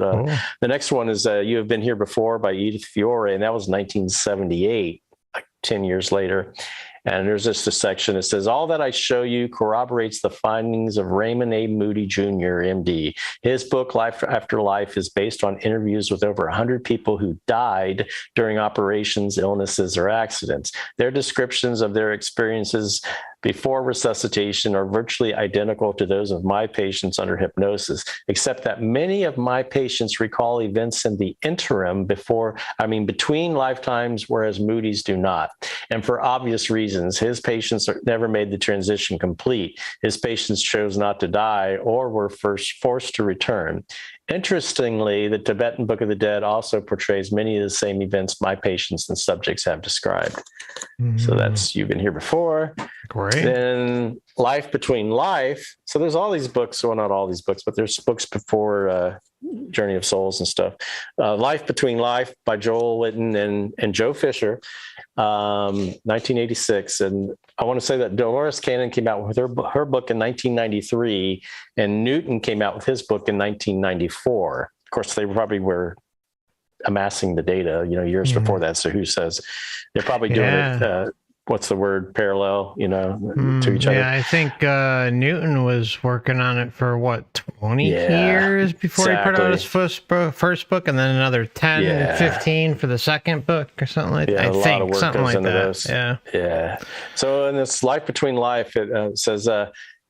the next one is You Have Been Here Before by Edith Fiore, and that was 1978, like 10 years later. And there's just a section that says, all that I show you corroborates the findings of Raymond A. Moody, Jr., MD. His book, Life After Life, is based on interviews with over 100 people who died during operations, illnesses, or accidents. Their descriptions of their experiences before resuscitation are virtually identical to those of my patients under hypnosis, except that many of my patients recall events in the interim between lifetimes, whereas Moody's do not. And for obvious reasons, his patients never made the transition complete. His patients chose not to die or were first forced to return. Interestingly, the Tibetan Book of the Dead also portrays many of the same events my patients and subjects have described. So that's You've Been Here Before. Great. Then Life Between Life. So there's all these books, well, not all these books, but there's books before Journey of Souls and stuff. Life Between Life by Joel Witten and Joe Fisher, 1986. And I want to say that Dolores Cannon came out with her book in 1993, and Newton came out with his book in 1994. Of course, they probably were amassing the data, years before that. So who says? They're probably doing it. What's the word? Parallel, to each other. Yeah, I think Newton was working on it for 20 years before he put out his first book, and then another 10, 15 for the second book or something like that. I think lot of work something goes like into that. those. Yeah. So in this Life Between Life, it says,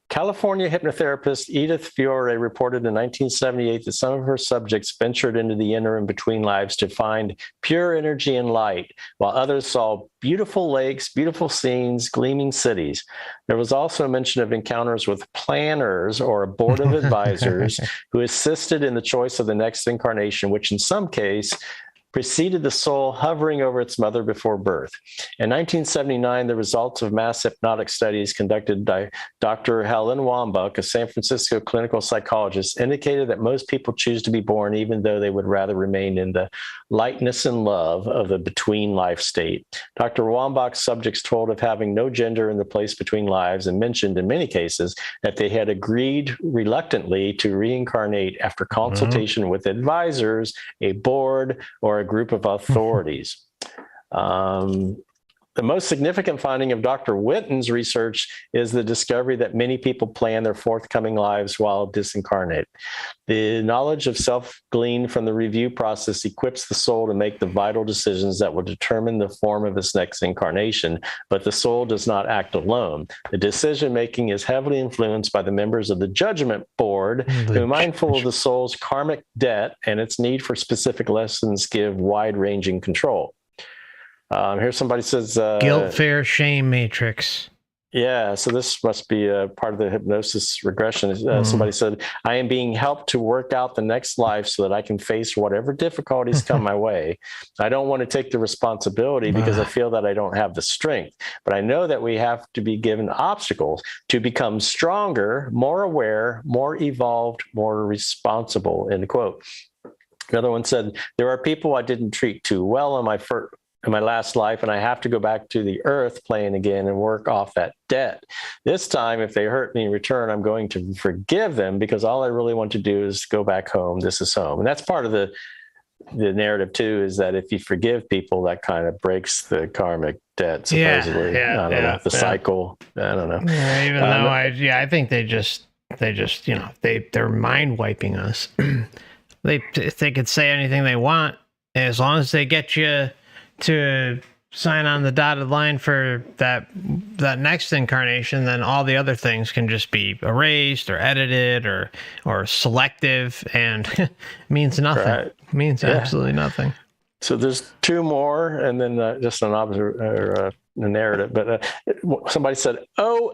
California hypnotherapist Edith Fiore reported in 1978 that some of her subjects ventured into the interim between lives to find pure energy and light, while others saw beautiful lakes, beautiful scenes, gleaming cities. There was also mention of encounters with planners or a board of advisors who assisted in the choice of the next incarnation, which in some case preceded the soul hovering over its mother before birth. In 1979, the results of mass hypnotic studies conducted by Dr. Helen Wambach, a San Francisco clinical psychologist, indicated that most people choose to be born even though they would rather remain in the lightness and love of the between life state. Dr. Wambach's subjects told of having no gender in the place between lives and mentioned in many cases that they had agreed reluctantly to reincarnate after consultation with advisors, a board, or a group of authorities. The most significant finding of Dr. Witten's research is the discovery that many people plan their forthcoming lives while disincarnate. The knowledge of self gleaned from the review process equips the soul to make the vital decisions that will determine the form of its next incarnation, but the soul does not act alone. The decision making is heavily influenced by the members of the judgment board, who, mindful of the soul's karmic debt and its need for specific lessons, give wide-ranging control. Here's somebody says guilt, fear, shame matrix. Yeah, so this must be a part of the hypnosis regression. Somebody said, I am being helped to work out the next life so that I can face whatever difficulties come my way. I don't want to take the responsibility because I feel that I don't have the strength, but I know that we have to be given obstacles to become stronger, more aware, more evolved, more responsible, end quote. Another one said, there are people I didn't treat too well in my last life, and I have to go back to the earth plane again and work off that debt. This time, if they hurt me in return, I'm going to forgive them because all I really want to do is go back home. This is home. And that's part of the narrative too, is that if you forgive people, that kind of breaks the karmic debt, supposedly. The cycle. I don't know. Yeah, even though I think they just they're mind wiping us. They could say anything they want as long as they get you to sign on the dotted line for that next incarnation, then all the other things can just be erased or edited or selective, and means nothing. Right. Means absolutely nothing. So there's two more, and then just an a narrative. But somebody said, "Oh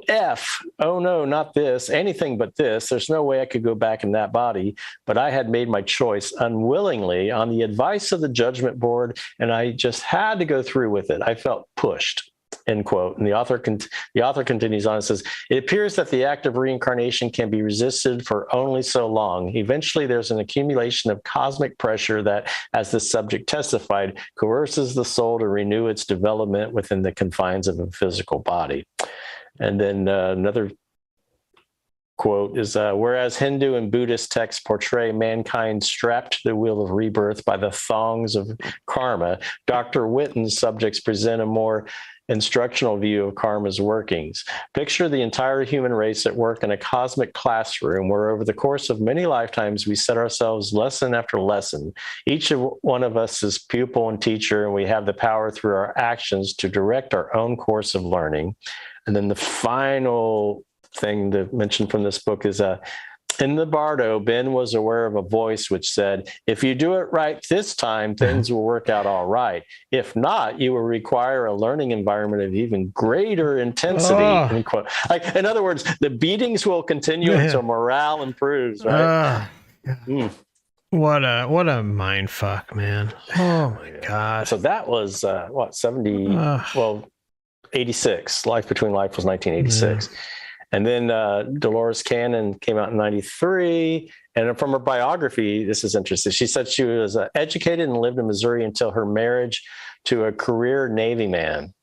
no, not this, anything but this. There's no way I could go back in that body, but I had made my choice unwillingly on the advice of the judgment board, and I just had to go through with it. I felt pushed." End quote. And the author continues on and says, it appears that the act of reincarnation can be resisted for only so long. Eventually, there's an accumulation of cosmic pressure that, as the subject testified, coerces the soul to renew its development within the confines of a physical body. And then another quote is, whereas Hindu and Buddhist texts portray mankind strapped to the wheel of rebirth by the thongs of karma, Dr. Witten's subjects present a more instructional view of karma's workings. Picture the entire human race at work in a cosmic classroom where over the course of many lifetimes we set ourselves lesson after lesson. Each one of us is pupil and teacher, and we have the power through our actions to direct our own course of learning. And then the final thing to mention from this book is in the Bardo, Ben was aware of a voice which said, if you do it right this time, things will work out all right. If not, you will require a learning environment of even greater intensity. End quote. Like, in other words, the beatings will continue until morale improves, right? What a mind fuck, man. Oh my God. So that was 86. Life Between Life was 1986. And then Dolores Cannon came out in 93, And from her biography, this is interesting. She said she was educated and lived in Missouri until her marriage to a career Navy man.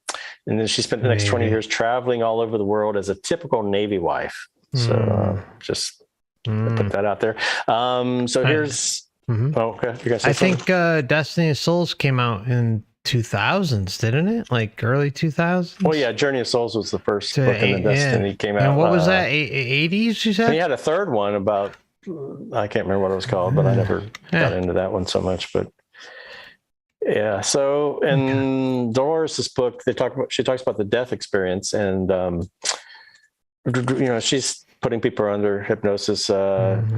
And then she spent the next 20 years traveling all over the world as a typical Navy wife. So just put that out there. So here's... Oh, okay. I think Destiny of Souls came out in 2000s, didn't it? Like early 2000s? Well, yeah, Journey of Souls was the first book in the Destiny. Came out. And what was that, 80s, you said? And he had a third one about, I can't remember what it was called, but I never got into that one so much. But yeah, so in Dolores' book, she talks about the death experience, and she's putting people under hypnosis.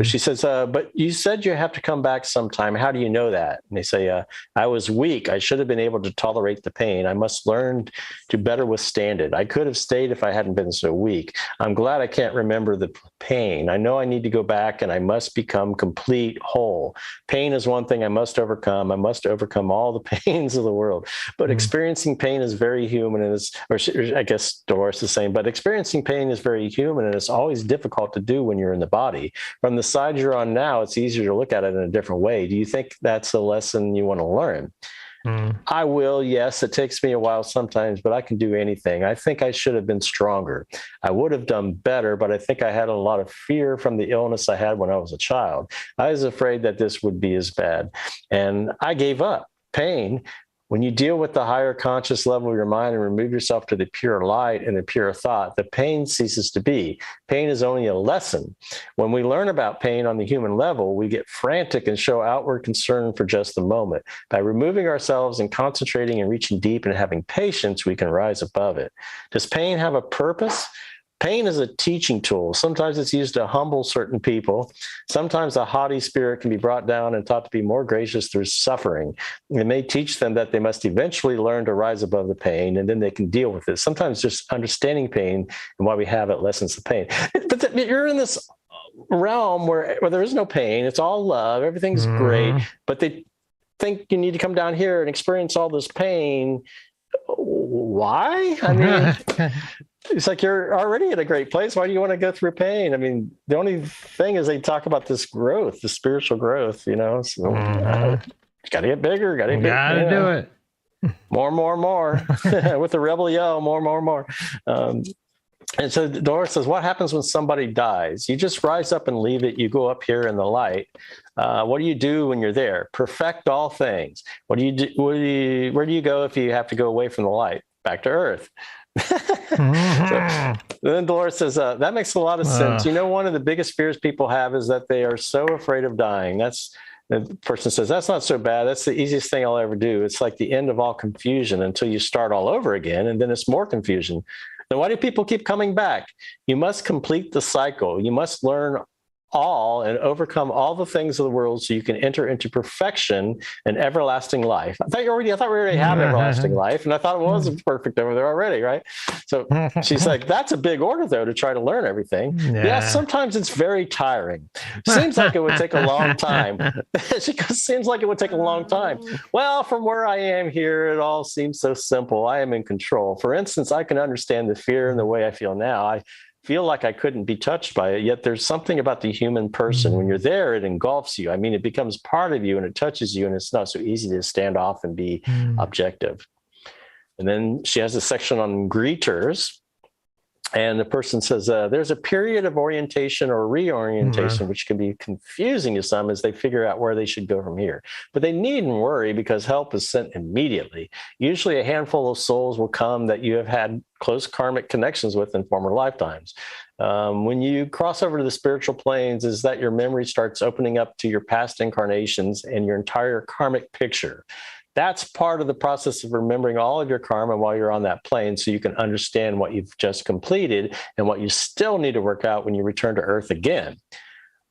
She says, but you said you have to come back sometime. How do you know that? And they say, I was weak. I should have been able to tolerate the pain. I must learn to better withstand it. I could have stayed if I hadn't been so weak. I'm glad I can't remember the pain. I know I need to go back and I must become complete whole. Pain is one thing I must overcome. I must overcome all the pains of the world. But experiencing pain is very human. And I guess Dolores is saying, but experiencing pain is very human, and it's always difficult to do when you're in the body. From the side you're on now, it's easier to look at it in a different way. Do you think that's a lesson you want to learn? I will. Yes, it takes me a while sometimes, but I can do anything. I think I should have been stronger. I would have done better, but I think I had a lot of fear from the illness I had when I was a child. I was afraid that this would be as bad, and I gave up. Pain, when you deal with the higher conscious level of your mind and remove yourself to the pure light and the pure thought, the pain ceases to be. Pain is only a lesson. When we learn about pain on the human level, we get frantic and show outward concern for just the moment. By removing ourselves and concentrating and reaching deep and having patience, we can rise above it. Does pain have a purpose? Pain is a teaching tool. Sometimes it's used to humble certain people. Sometimes a haughty spirit can be brought down and taught to be more gracious through suffering. It may teach them that they must eventually learn to rise above the pain, and then they can deal with it. Sometimes just understanding pain and why we have it lessens the pain. But you're in this realm where there is no pain. It's all love. Everything's great. But they think you need to come down here and experience all this pain. Why? I mean... It's like you're already in a great place. Why do you want to go through pain? I mean, the only thing is they talk about this growth, the spiritual growth, So got to get bigger. Got to do it. More. With the rebel yell, more. And so Doris says, what happens when somebody dies? You just rise up and leave it. You go up here in the light. What do you do when you're there? Perfect all things. What do you do? Where do you go if you have to go away from the light? Back to earth. So then Dolores says, that makes a lot of sense. One of the biggest fears people have is that they are so afraid of dying. The person says, that's not so bad. That's the easiest thing I'll ever do. It's like the end of all confusion until you start all over again, and then it's more confusion. Then why do people keep coming back? You must complete the cycle. You must learn all and overcome all the things of the world so you can enter into perfection and everlasting life. I thought we already have everlasting life, and I thought it was perfect over there already, right? So she's like, that's a big order, though, to try to learn everything. Yeah, sometimes it's very tiring. Seems like it would take a long time. She goes, seems like it would take a long time. Well, from where I am here, it all seems so simple. I am in control. For instance, I can understand the fear and the way I feel now. I feel like I couldn't be touched by it, yet there's something about the human person. When you're there, it engulfs you. I mean, it becomes part of you and it touches you, and it's not so easy to stand off and be objective. And then she has a section on greeters. And the person says, there's a period of orientation or reorientation, which can be confusing to some as they figure out where they should go from here. But they needn't worry because help is sent immediately. Usually a handful of souls will come that you have had close karmic connections with in former lifetimes. When you cross over to the spiritual planes, is that your memory starts opening up to your past incarnations and your entire karmic picture. That's part of the process of remembering all of your karma while you're on that plane, so you can understand what you've just completed and what you still need to work out when you return to Earth again.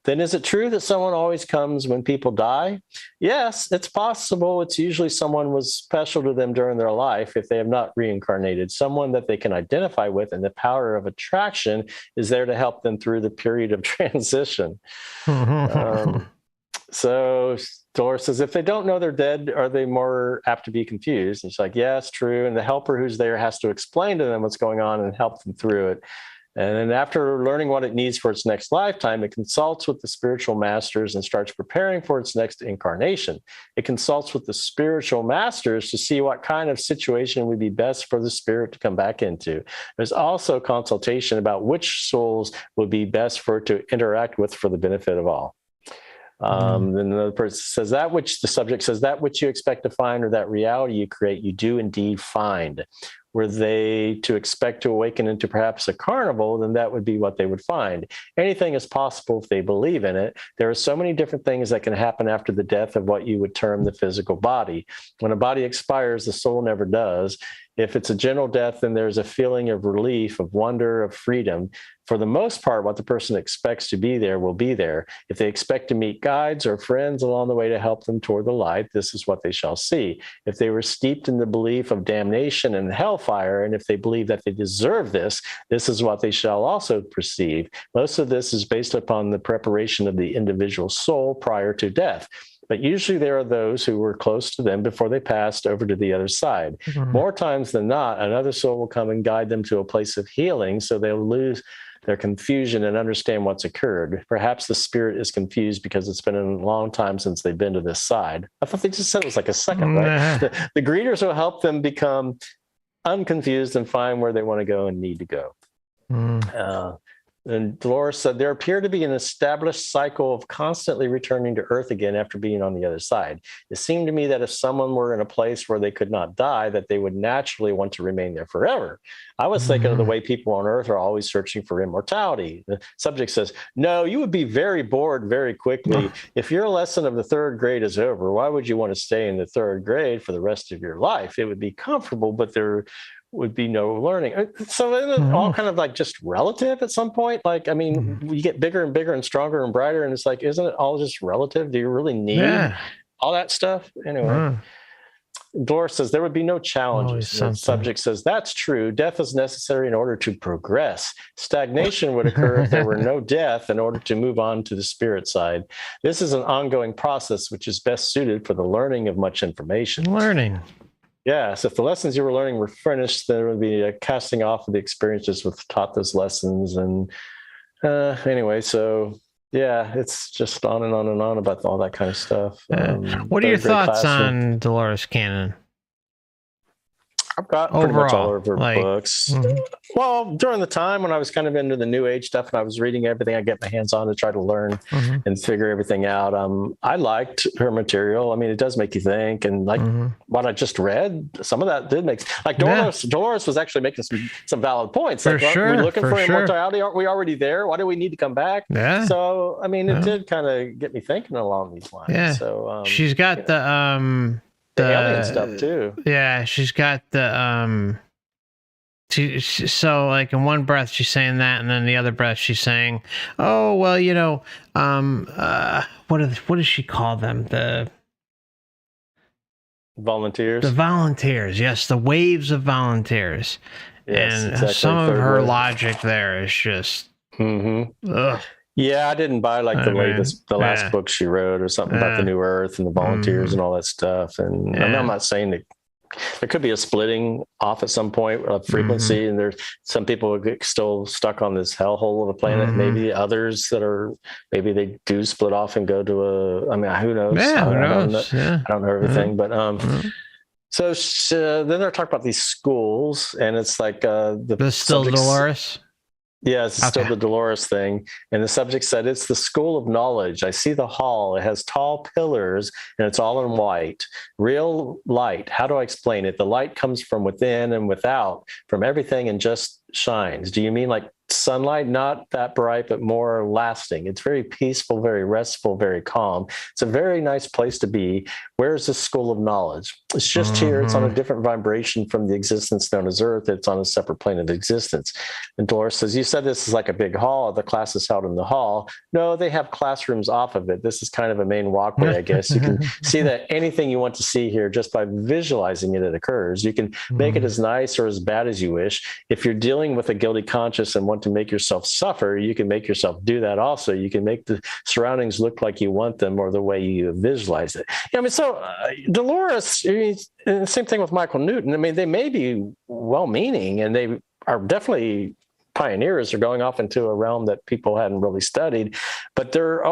Then is it true that someone always comes when people die? Yes, it's possible. It's usually someone was special to them during their life if they have not reincarnated, someone that they can identify with, and the power of attraction is there to help them through the period of transition. So Dolores says, if they don't know they're dead, are they more apt to be confused? And she's like, yeah, it's true. And the helper who's there has to explain to them what's going on and help them through it. And then after learning what it needs for its next lifetime, it consults with the spiritual masters and starts preparing for its next incarnation. It consults with the spiritual masters to see what kind of situation would be best for the spirit to come back into. There's also consultation about which souls would be best for it to interact with for the benefit of all. Then another person says the subject says, that which you expect to find or that reality you create, you do indeed find. Were they to expect to awaken into perhaps a carnival, then that would be what they would find. Anything is possible if they believe in it. There are so many different things that can happen after the death of what you would term the physical body. When a body expires, the soul never does. If it's a general death, then there's a feeling of relief, of wonder, of freedom. For the most part, what the person expects to be there will be there. If they expect to meet guides or friends along the way to help them toward the light, this is what they shall see. If they were steeped in the belief of damnation and hellfire, and if they believe that they deserve this, this is what they shall also perceive. Most of this is based upon the preparation of the individual soul prior to death. But usually there are those who were close to them before they passed over to the other side. More times than not, another soul will come and guide them to a place of healing, so they'll lose their confusion and understand what's occurred. Perhaps the spirit is confused because it's been a long time since they've been to this side. I thought they just said it was like a second, right? The greeters will help them become unconfused and find where they want to go and need to go. And Dolores said, there appear to be an established cycle of constantly returning to Earth again after being on the other side. It seemed to me that if someone were in a place where they could not die, that they would naturally want to remain there forever. I was thinking of the way people on Earth are always searching for immortality. The subject says, no, you would be very bored very quickly. If your lesson of the third grade is over, why would you want to stay in the third grade for the rest of your life? It would be comfortable, but there would be no learning. So isn't it all kind of like just relative at some point? Like, I mean, you get bigger and bigger and stronger and brighter, and it's like, isn't it all just relative? Do you really need all that stuff? Anyway, Doris says, there would be no challenges. The subject says, that's true. Death is necessary in order to progress. Stagnation would occur if there were no death in order to move on to the spirit side. This is an ongoing process which is best suited for the learning of much information. Yes, if the lessons you were learning were finished, there would be a casting off of the experiences which taught those lessons. And anyway, so yeah, it's just on and on and on about all that kind of stuff. What are your thoughts on Dolores Cannon? I've got pretty much all of her books. Well, during the time when I was kind of into the New Age stuff and I was reading everything I get my hands on to try to learn and figure everything out, I liked her material. I mean, it does make you think, and like what I just read, some of that did make like Dolores was actually making some valid points. Like, we're looking for immortality. Aren't we already there? Why do we need to come back? So, I mean, it did kind of get me thinking along these lines. So she's got the alien stuff too. Yeah, she's got the so like in one breath she's saying that, and then the other breath she's saying, oh well, you know, what does she call them? The volunteers. The volunteers, yes, the waves of volunteers. Yes, and exactly. Some of her logic there is just ugh. Yeah, I didn't buy like the last book she wrote or something about the New Earth and the volunteers and all that stuff. And I'm not saying that there could be a splitting off at some point of frequency, and there's some people who get still stuck on this hellhole of a planet. Maybe others that are, maybe they do split off and go to a, I mean, who knows? Yeah, I don't know everything, but so then they're talking about these schools, and it's like the still Dolores. Yeah, it's still the Dolores thing. And the subject said, it's the school of knowledge. I see the hall. It has tall pillars and it's all in white. Real light. How do I explain it? The light comes from within and without, from everything, and just shines. Do you mean like sunlight? Not that bright, but more lasting. It's very peaceful, very restful, very calm. It's a very nice place to be. Where's the school of knowledge? It's just here. It's on a different vibration from the existence known as Earth. It's on a separate plane of existence. And Dolores says, you said this is like a big hall. The class is held in the hall. No, they have classrooms off of it. This is kind of a main walkway, I guess. You can see that anything you want to see here, just by visualizing it, it occurs. You can make it as nice or as bad as you wish. If you're dealing with a guilty conscience and want to make yourself suffer, you can make yourself do that also. You can make the surroundings look like you want them or the way you visualize it. Yeah, I mean, so Dolores, and the same thing with Michael Newton. I mean, they may be well-meaning and they are definitely pioneers are going off into a realm that people hadn't really studied, but their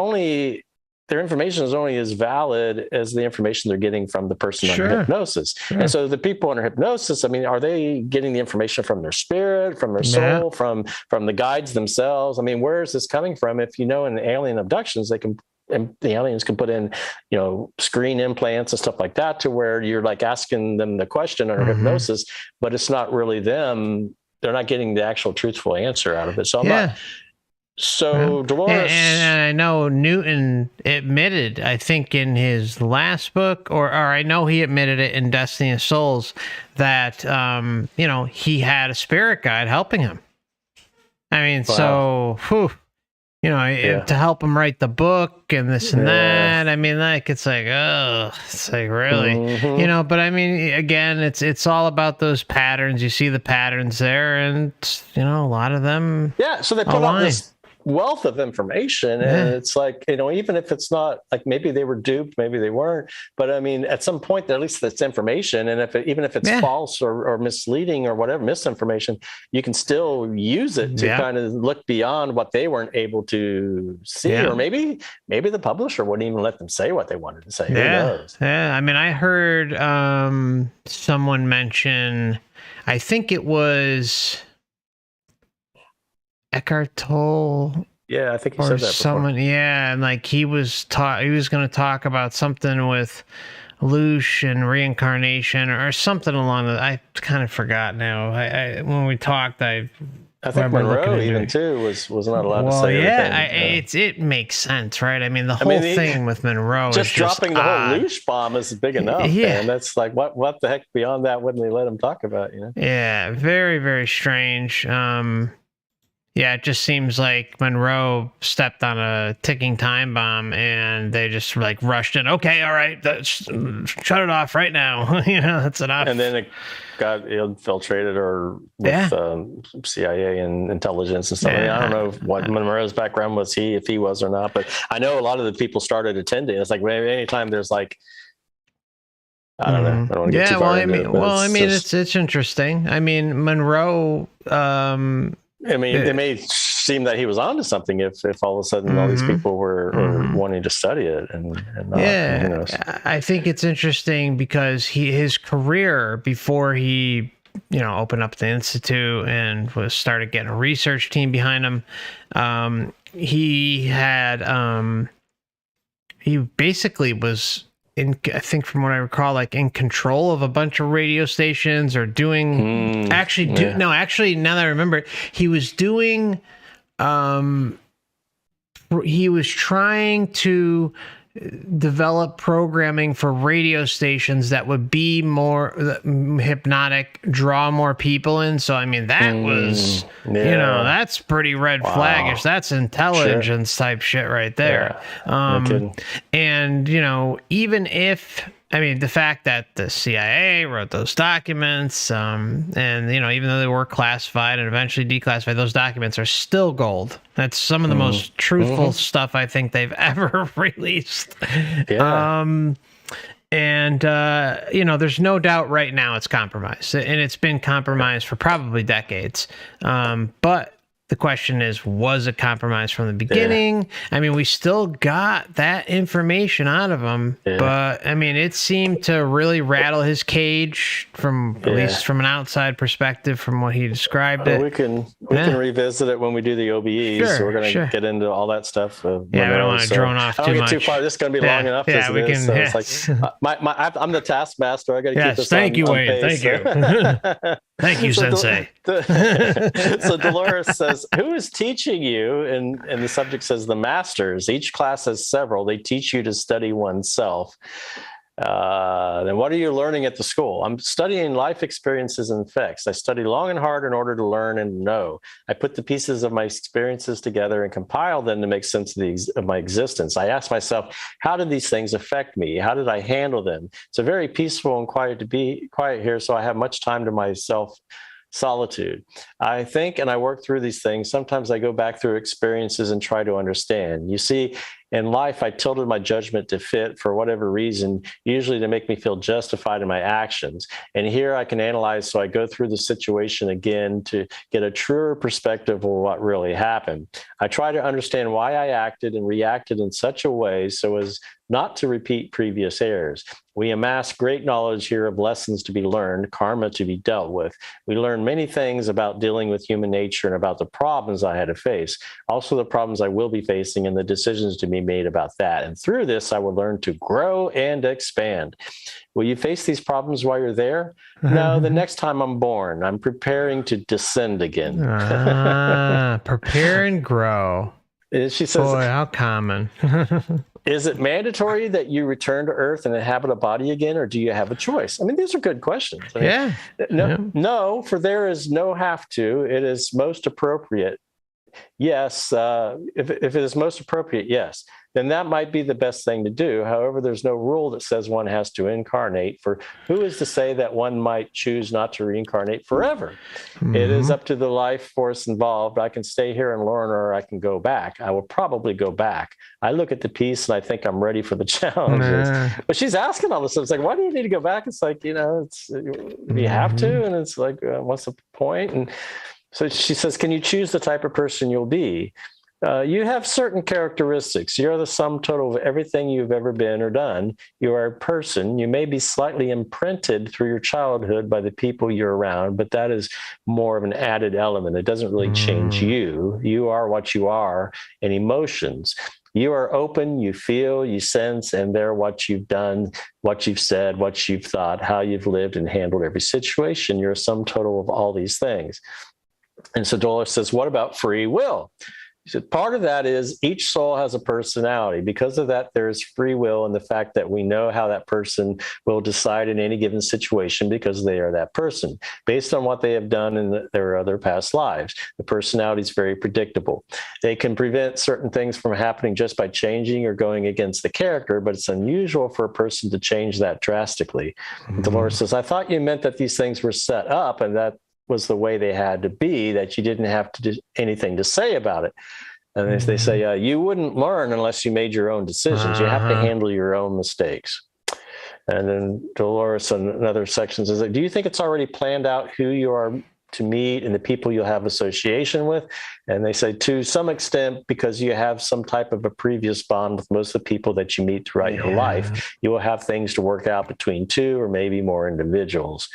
information is only as valid as the information they're getting from the person under hypnosis. Sure. And so the people under hypnosis, I mean, are they getting the information from their spirit, from their soul, from the guides themselves? I mean, where is this coming from? If in alien abductions, and the aliens can put in, screen implants and stuff like that, to where you're like asking them the question under hypnosis, but it's not really them. They're not getting the actual truthful answer out of it. So I'm not. So Dolores, and I know Newton admitted, I think in his last book, or I know he admitted it in Destiny of Souls, that he had a spirit guide helping him. I mean, so to help him write the book and this and that. I mean, like, it's like, really, but I mean, again, it's all about those patterns. You see the patterns there, and a lot of them. Yeah. So they put out this wealth of information, and it's like, even if it's not, like, maybe they were duped, maybe they weren't, but I mean, at some point, at least that's information. And even if it's false or misleading or whatever, misinformation, you can still use it to kind of look beyond what they weren't able to see. Or maybe the publisher wouldn't even let them say what they wanted to say. Who knows? I mean, I heard someone mention, I think it was Eckhart Tolle. Yeah, I think he said that someone before. Yeah, and like he was going to talk about something with Lush and reincarnation or something along the. I kind of forgot now. I when we talked, I think Monroe even too was not allowed to say anything. It makes sense, right? I mean, the whole thing with Monroe just dropping the whole Lush bomb is big enough. And that's like, what the heck beyond that wouldn't they let him talk about? Yeah, very, very strange. Yeah, it just seems like Monroe stepped on a ticking time bomb, and they just like rushed in. Okay, all right, shut it off right now. That's enough. And then it got infiltrated with CIA and intelligence and stuff. I mean, I don't know what Monroe's background was, if he was or not, but I know a lot of the people started attending. It's like maybe anytime there's like, I don't know. I don't want to get too far into it, it's interesting. I mean, Monroe. I mean, it may seem that he was onto something if all of a sudden all these people were wanting to study it and not, who knows. I think it's interesting because his career before he opened up the institute and started getting a research team behind him, he had he basically was I think from what I recall, like in control of a bunch of radio stations or doing actually, now that I remember it, he was doing, he was trying to develop programming for radio stations that would be more hypnotic, draw more people in. So, I mean, that was, that's pretty red flaggish. That's intelligence type shit right there. And, even if, I mean, the fact that the CIA wrote those documents, and, even though they were classified and eventually declassified, those documents are still gold. That's some of the most truthful stuff I think they've ever released. There's no doubt right now it's compromised, and it's been compromised for probably decades. But the question is, was it compromised from the beginning? I mean, we still got that information out of him, but I mean, it seemed to really rattle his cage at least from an outside perspective, from what he described it. We can revisit it when we do the OBEs. So we're going to get into all that stuff. We don't want to drone off too much. I don't get too far. This is going to be long enough. It's like, I'm the taskmaster. I got to keep this thank you, on Wayne. pace. Thank you. Thank you, Sensei. So Dolores says, who is teaching you? And the subject says the masters. Each class has several. They teach you to study oneself. Then what are you learning at the school? I'm studying life experiences and effects. I study long and hard in order to learn and know. I put the pieces of my experiences together and compile them to make sense of my existence. I ask myself, how did these things affect me? How did I handle them? It's a very peaceful and quiet here, so I have much time to myself. Solitude. I think and I work through these things. Sometimes I go back through experiences and try to understand. You see, In life, I tilted my judgment to fit for whatever reason, usually to make me feel justified in my actions. And here I can analyze, so I go through the situation again to get a truer perspective of what really happened. I try to understand why I acted and reacted in such a way so as not to repeat previous errors. We amass great knowledge here of lessons to be learned, karma to be dealt with. We learn many things about dealing with human nature and about the problems I had to face, also the problems I will be facing and the decisions to be made about that. And through this, I will learn to grow and expand. Will you face these problems while you're there? No, the next time I'm born, I'm preparing to descend again. Prepare and grow. She says, boy, how common. Is it mandatory that you return to Earth and inhabit a body again, or do you have a choice? I mean, these are good questions. I mean, no, for there is no have to. It is most appropriate. Yes, if it is most appropriate, yes, then that might be the best thing to do. However, there's no rule that says one has to incarnate. For who is to say that one might choose not to reincarnate forever? Mm-hmm. It is up to the life force involved. I can stay here and learn, or I can go back. I will probably go back. I look at the piece and I think I'm ready for the challenges. But she's asking all this stuff. It's like, why do you need to go back? It's like, it's you have to, and it's like, what's the point? And so she says, can you choose the type of person you'll be? You have certain characteristics. You're the sum total of everything you've ever been or done. You are a person. You may be slightly imprinted through your childhood by the people you're around, but that is more of an added element. It doesn't really change you. You are what you are, and emotions. You are open, you feel, you sense, and they're what you've done, what you've said, what you've thought, how you've lived and handled every situation. You're a sum total of all these things. And so Dolores says, what about free will? She said, part of that is each soul has a personality. Because of that, there's free will and the fact that we know how that person will decide in any given situation because they are that person, based on what they have done in their other past lives. The personality is very predictable. They can prevent certain things from happening just by changing or going against the character, but it's unusual for a person to change that drastically. Mm-hmm. Dolores says, I thought you meant that these things were set up and that was the way they had to be, that you didn't have to do anything to say about it. And they say, you wouldn't learn unless you made your own decisions. You have to handle your own mistakes. And then Dolores in other sections is like, do you think it's already planned out who you are to meet and the people you'll have association with? And they say, to some extent, because you have some type of a previous bond with most of the people that you meet throughout your life, you will have things to work out between two or maybe more individuals.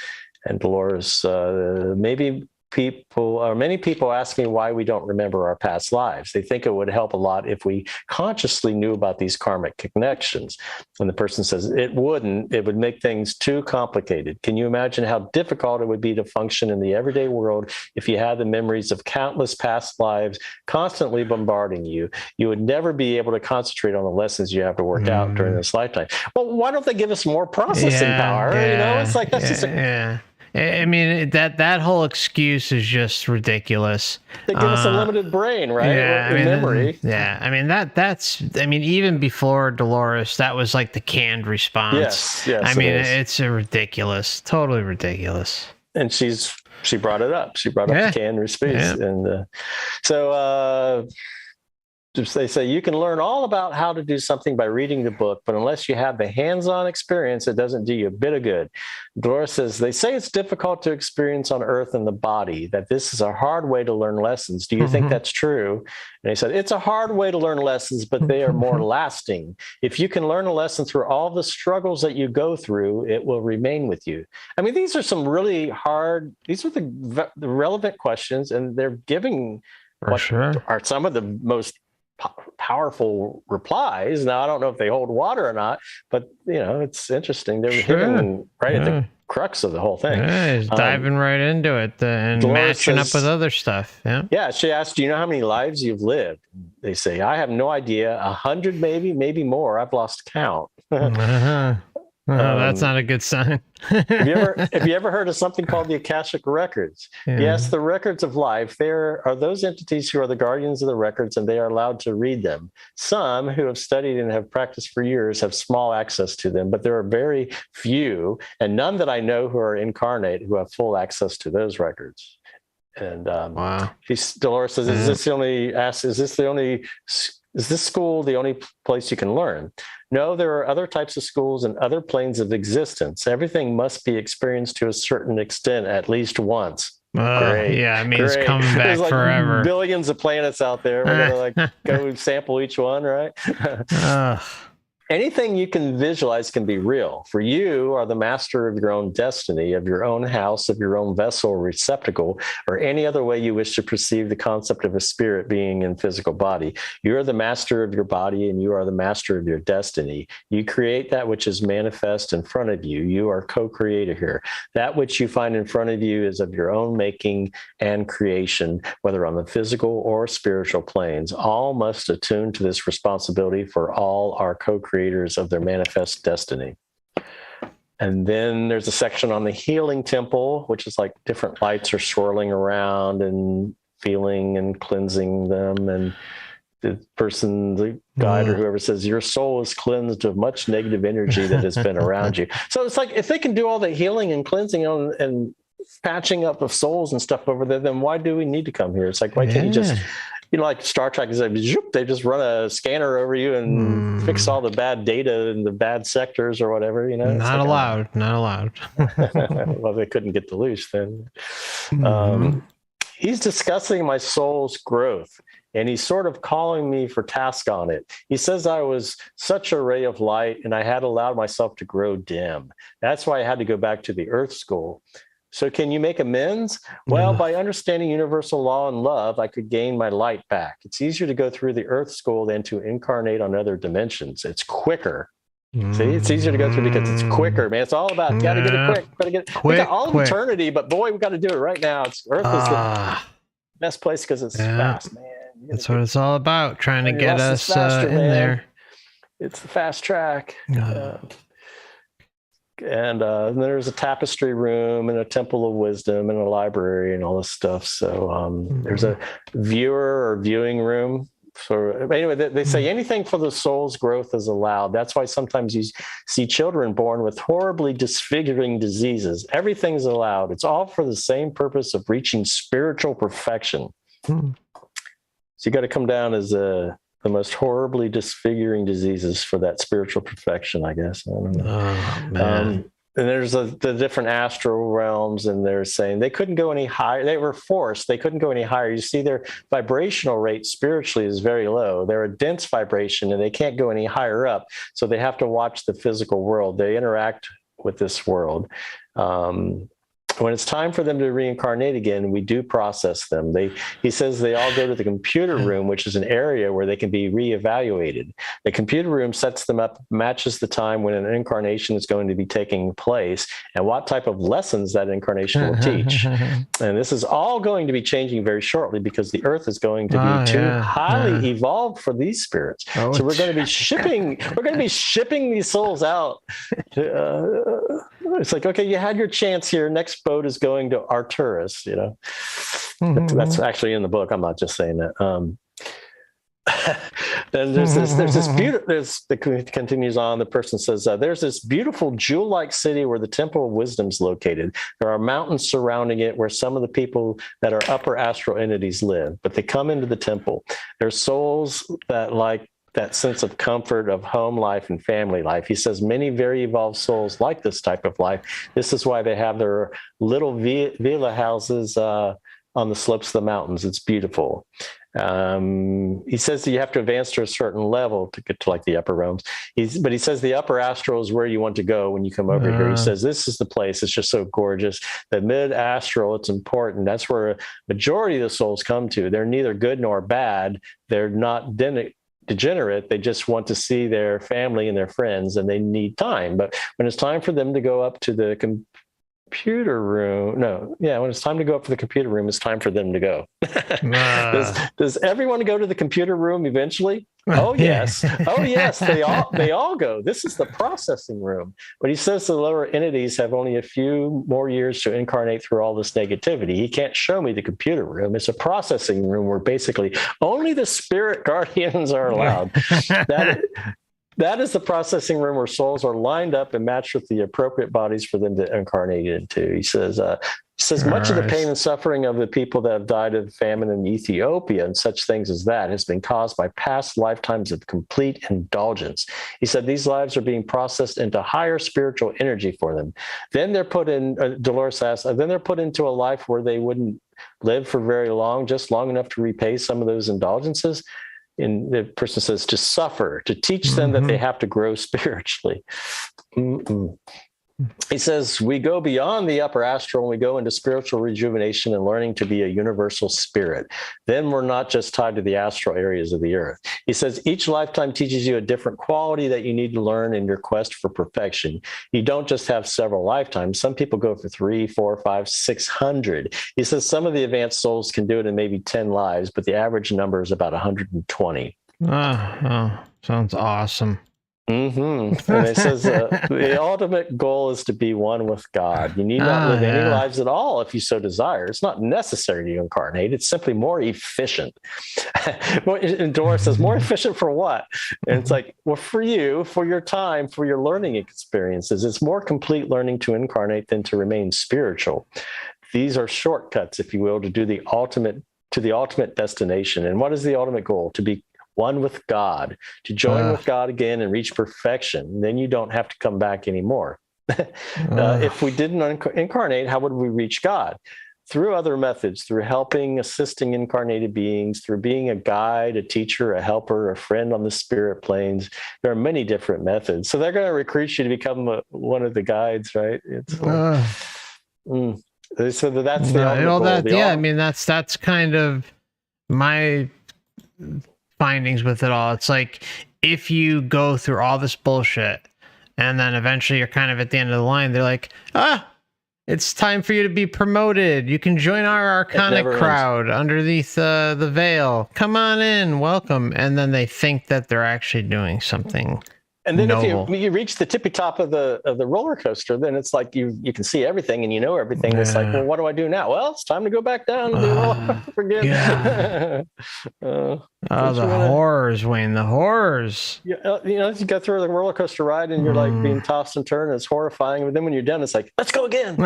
And Dolores, many people ask me why we don't remember our past lives. They think it would help a lot if we consciously knew about these karmic connections. And the person says, it wouldn't. It would make things too complicated. Can you imagine how difficult it would be to function in the everyday world if you had the memories of countless past lives constantly bombarding you? You would never be able to concentrate on the lessons you have to work out during this lifetime. Well, why don't they give us more processing power? It's like, that's just I mean, that whole excuse is just ridiculous. They give us a limited brain, right? Yeah, memory. Yeah, I mean that's even before Dolores, that was like the canned response. Yes. I mean, it's a ridiculous, totally ridiculous. And she brought it up. She brought up the canned response, and so. They say you can learn all about how to do something by reading the book, but unless you have the hands-on experience, it doesn't do you a bit of good. Dolores says, they say it's difficult to experience on Earth in the body, that this is a hard way to learn lessons. Do you think that's true? And he said, it's a hard way to learn lessons, but they are more lasting. If you can learn a lesson through all the struggles that you go through, it will remain with you. I mean, these are some really hard, these are the relevant questions, and they're giving are some of the most powerful replies. Now, I don't know if they hold water or not, but it's interesting. They're hitting right at the crux of the whole thing. Yeah, he's diving right into it and Dolores matching up with other stuff. Yeah. She asked, do you know how many lives you've lived? They say, I have no idea. 100, maybe more. I've lost count. That's not a good sign. Have you ever heard of something called the Akashic Records? Yes, the records of life. There are those entities who are the guardians of the records, and they are allowed to read them. Some who have studied and have practiced for years have small access to them, but there are very few, and none that I know who are incarnate who have full access to those records. And wow. Dolores says, is this the only Is this school the only place you can learn? No, there are other types of schools and other planes of existence. Everything must be experienced to a certain extent at least once. Great. Yeah, it means Great. coming back There's like forever. billions of planets out there. We're gonna like go sample each one, right? Anything you can visualize can be real. For you are the master of your own destiny, of your own house, of your own vessel or receptacle, or any other way you wish to perceive the concept of a spirit being in physical body. You are the master of your body, and you are the master of your destiny. You create that which is manifest in front of you. You are co-creator here. That which you find in front of you is of your own making and creation, whether on the physical or spiritual planes. All must attune to this responsibility, for all are co-creators of their manifest destiny. And then there's a section on the healing temple, which is like different lights are swirling around and feeling and cleansing them. And the person, the guide or whoever says, your soul is cleansed of much negative energy that has been around you. So it's like, if they can do all the healing and cleansing and patching up of souls and stuff over there, then why do we need to come here? It's like, why can't you just, like Star Trek is like, they just run a scanner over you and fix all the bad data and the bad sectors or whatever, Not allowed. Not allowed. Well, they couldn't get the loose then. He's discussing my soul's growth, and he's sort of calling me for task on it. He says I was such a ray of light, and I had allowed myself to grow dim. That's why I had to go back to the Earth School. So can you make amends? Well, by understanding universal law and love, I could gain my light back. It's easier to go through the Earth School than to incarnate on other dimensions. It's quicker. See, it's easier to go through because it's quicker, man. It's all about, got to get it quick. Got to get it. We got all eternity, but boy, we got to do it right now. Earth is the best place because it's fast, man. That's what it's all about, trying to get us faster, in there. It's the fast track. And there's a tapestry room and a temple of wisdom and a library and all this stuff. So there's a viewer or viewing room. So anyway, they say anything for the soul's growth is allowed. That's why sometimes you see children born with horribly disfiguring diseases. Everything's allowed. It's all for the same purpose of reaching spiritual perfection. So you got to come down as the most horribly disfiguring diseases for that spiritual perfection, I guess. I don't know. Oh, man. And there's the different astral realms, and they're saying they couldn't go any higher. They were forced. They couldn't go any higher. You see, their vibrational rate spiritually is very low. They're a dense vibration, and they can't go any higher up. So they have to watch the physical world. They interact with this world. When it's time for them to reincarnate again, we do process them. He says they all go to the computer room, which is an area where they can be reevaluated. The computer room sets them up, matches the time when an incarnation is going to be taking place and what type of lessons that incarnation will teach. And this is all going to be changing very shortly because the Earth is going to be too highly evolved for these spirits. So we're going to be shipping these souls out. It's like, okay, you had your chance here. Next boat is going to Arcturus, That's actually in the book. I'm not just saying that. Then there's this beautiful, it continues on. The person says, there's this beautiful jewel-like city where the Temple of Wisdom is located. There are mountains surrounding it where some of the people that are upper astral entities live, but they come into the temple. They're souls that like that sense of comfort of home life and family life. He says many very evolved souls like this type of life. This is why they have their little villa houses on the slopes of the mountains. It's beautiful. He says that you have to advance to a certain level to get to like the upper realms. But he says the upper astral is where you want to go when you come over here. He says this is the place. It's just so gorgeous. The mid astral, it's important. That's where a majority of the souls come to. They're neither good nor bad. They're not degenerate. They just want to see their family and their friends, and they need time. But when it's time for them to go up to the computer room, when it's time to go up to the computer room, it's time for them to go. Does everyone go to the computer room eventually? Oh yes. Oh yes, they all go. This is the processing room. But he says the lower entities have only a few more years to incarnate through all this negativity. He can't show me the computer room. It's a processing room where basically only the spirit guardians are allowed. That is the processing room where souls are lined up and matched with the appropriate bodies for them to incarnate into. He says, much of the pain and suffering of the people that have died of famine in Ethiopia and such things as that has been caused by past lifetimes of complete indulgence. He said these lives are being processed into higher spiritual energy for them. Then they're put in, Dolores asks, then they're put into a life where they wouldn't live for very long, just long enough to repay some of those indulgences. And the person says to suffer, to teach them that they have to grow spiritually. He says, we go beyond the upper astral and we go into spiritual rejuvenation and learning to be a universal spirit. Then we're not just tied to the astral areas of the earth. He says, each lifetime teaches you a different quality that you need to learn in your quest for perfection. You don't just have several lifetimes. Some people go for 3, 4, 5, 600. He says some of the advanced souls can do it in maybe 10 lives, but the average number is about 120. Sounds awesome. And it says the ultimate goal is to be one with God. You need not live any lives at all if you so desire. It's not necessary to incarnate. It's simply more efficient. And Doris says, more efficient for what? And it's like, well, for you, for your time, for your learning experiences. It's more complete learning to incarnate than to remain spiritual. These are shortcuts, if you will, to the ultimate destination. And what is the ultimate goal? To be one with God, to join with God again and reach perfection. Then you don't have to come back anymore. If we didn't incarnate, how would we reach God? Through other methods, through helping, assisting incarnated beings, through being a guide, a teacher, a helper, a friend on the spirit planes. There are many different methods. So they're going to recruit you to become one of the guides, right? It's so that's the ultimate goal. I mean, that's kind of my findings with it all. It's like, if you go through all this bullshit and then eventually you're kind of at the end of the line, they're like, it's time for you to be promoted. You can join our arconic crowd underneath the veil. Come on in, welcome. And then they think that they're actually doing something. And then if you reach the tippy top of the roller coaster, then it's like you can see everything and you know everything. It's like, well, what do I do now? Well, it's time to go back down and do all over again. The horrors, Wayne, the horrors. You go through the roller coaster ride and you're like being tossed and turned. It's horrifying. But then when you're done, it's like, let's go again.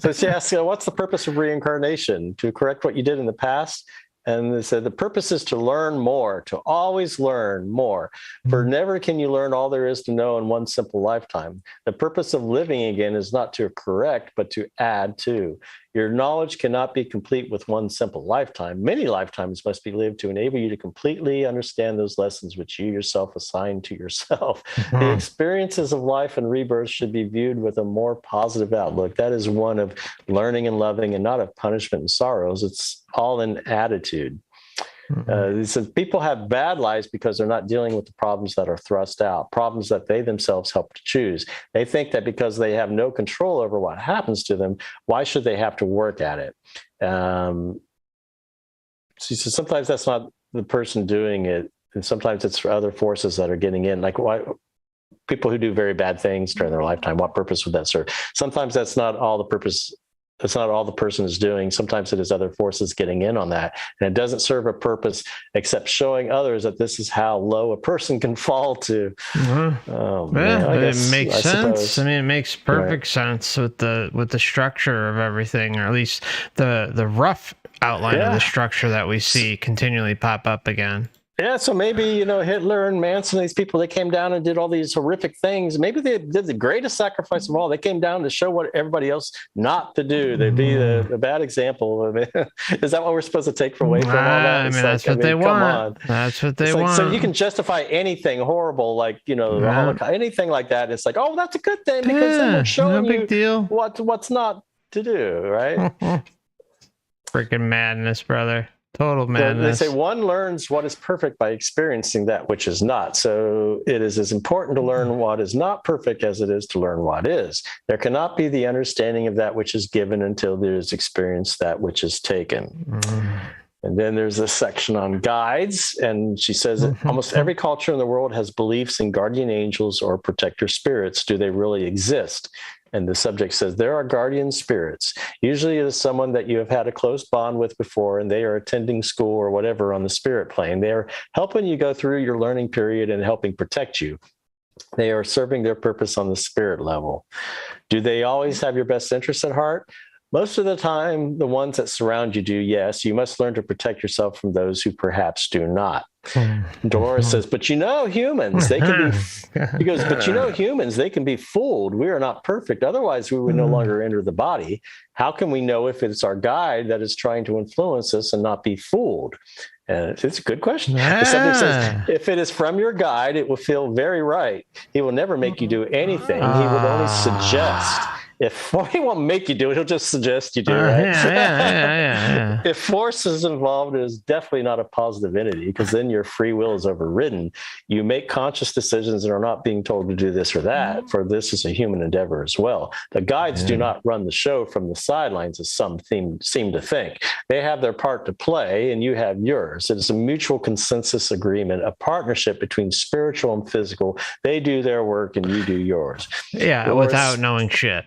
So she asks, what's the purpose of reincarnation? To correct what you did in the past? And they said the purpose is to learn more, to always learn more. For never can you learn all there is to know in one simple lifetime. The purpose of living again is not to correct, but to add to. Your knowledge cannot be complete with one simple lifetime. Many lifetimes must be lived to enable you to completely understand those lessons which you yourself assigned to yourself. The experiences of life and rebirth should be viewed with a more positive outlook. That is one of learning and loving and not of punishment and sorrows. It's all in attitude. He says people have bad lives because they're not dealing with the problems that are thrust out, problems that they themselves help to choose. They think that because they have no control over what happens to them, why should they have to work at it? So he says sometimes that's not the person doing it, and sometimes it's for other forces that are getting in. Like why people who do very bad things during their lifetime, what purpose would that serve? Sometimes that's not all the purpose. That's not all the person is doing. Sometimes it is other forces getting in on that. And it doesn't serve a purpose except showing others that this is how low a person can fall to. It makes sense. I mean, it makes perfect sense with the structure of everything, or at least the rough outline of the structure that we see continually pop up again. Yeah, so maybe, Hitler and Manson, these people, they came down and did all these horrific things. Maybe they did the greatest sacrifice of all. They came down to show what everybody else not to do. They'd be the bad example. I mean, is that what we're supposed to take away from all that? I mean, that's what they want. That's what they want. So you can justify anything horrible, like, the Holocaust, anything like that. It's like, oh, that's a good thing because then they're showing you what's not to do, right? Freaking madness, brother. Total madness. They say one learns what is perfect by experiencing that which is not. So it is as important to learn what is not perfect as it is to learn what is. There cannot be the understanding of that which is given until there is experienced that which is taken. And then there's a section on guides. And she says that almost every culture in the world has beliefs in guardian angels or protector spirits. Do they really exist? And the subject says, there are guardian spirits. Usually it is someone that you have had a close bond with before, and they are attending school or whatever on the spirit plane. They are helping you go through your learning period and helping protect you. They are serving their purpose on the spirit level. Do they always have your best interests at heart? Most of the time, the ones that surround you do, yes. You must learn to protect yourself from those who perhaps do not. Dolores says, but humans, they can be, he goes, but humans, they can be fooled. We are not perfect. Otherwise, we would no longer enter the body. How can we know if it's our guide that is trying to influence us and not be fooled? And it's a good question. The subject says, if it is from your guide, it will feel very right. He will never make you do anything. He will only suggest. If he won't make you do it, he'll just suggest you do it. Right? Yeah. If force is involved, it is definitely not a positive entity, because then your free will is overridden. You make conscious decisions and are not being told to do this or that, for this is a human endeavor as well. The guides do not run the show from the sidelines, as some seem to think. They have their part to play, and you have yours. It is a mutual consensus agreement, a partnership between spiritual and physical. They do their work, and you do yours. Yeah, without knowing shit.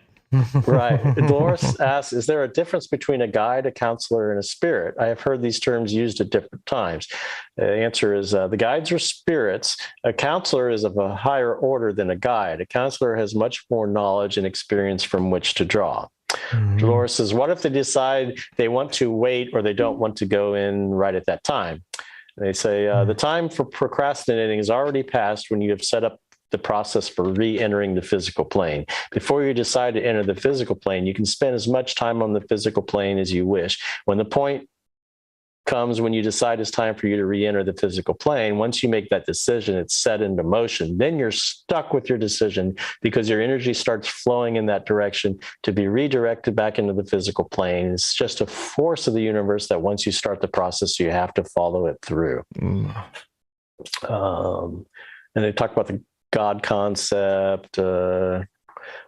Right. Dolores asks, is there a difference between a guide, a counselor, and a spirit? I have heard these terms used at different times. The answer is the guides are spirits. A counselor is of a higher order than a guide. A counselor has much more knowledge and experience from which to draw. Dolores says, what if they decide they want to wait or they don't want to go in right at that time? They say, the time for procrastinating is already passed when you have set up the process for re-entering the physical plane. Before you decide to enter the physical plane, you can spend as much time on the physical plane as you wish. When the point comes when you decide it's time for you to re-enter the physical plane, once you make that decision, it's set into motion. Then you're stuck with your decision because your energy starts flowing in that direction to be redirected back into the physical plane. It's just a force of the universe that once you start the process, you have to follow it through. And they talk about the God concept, who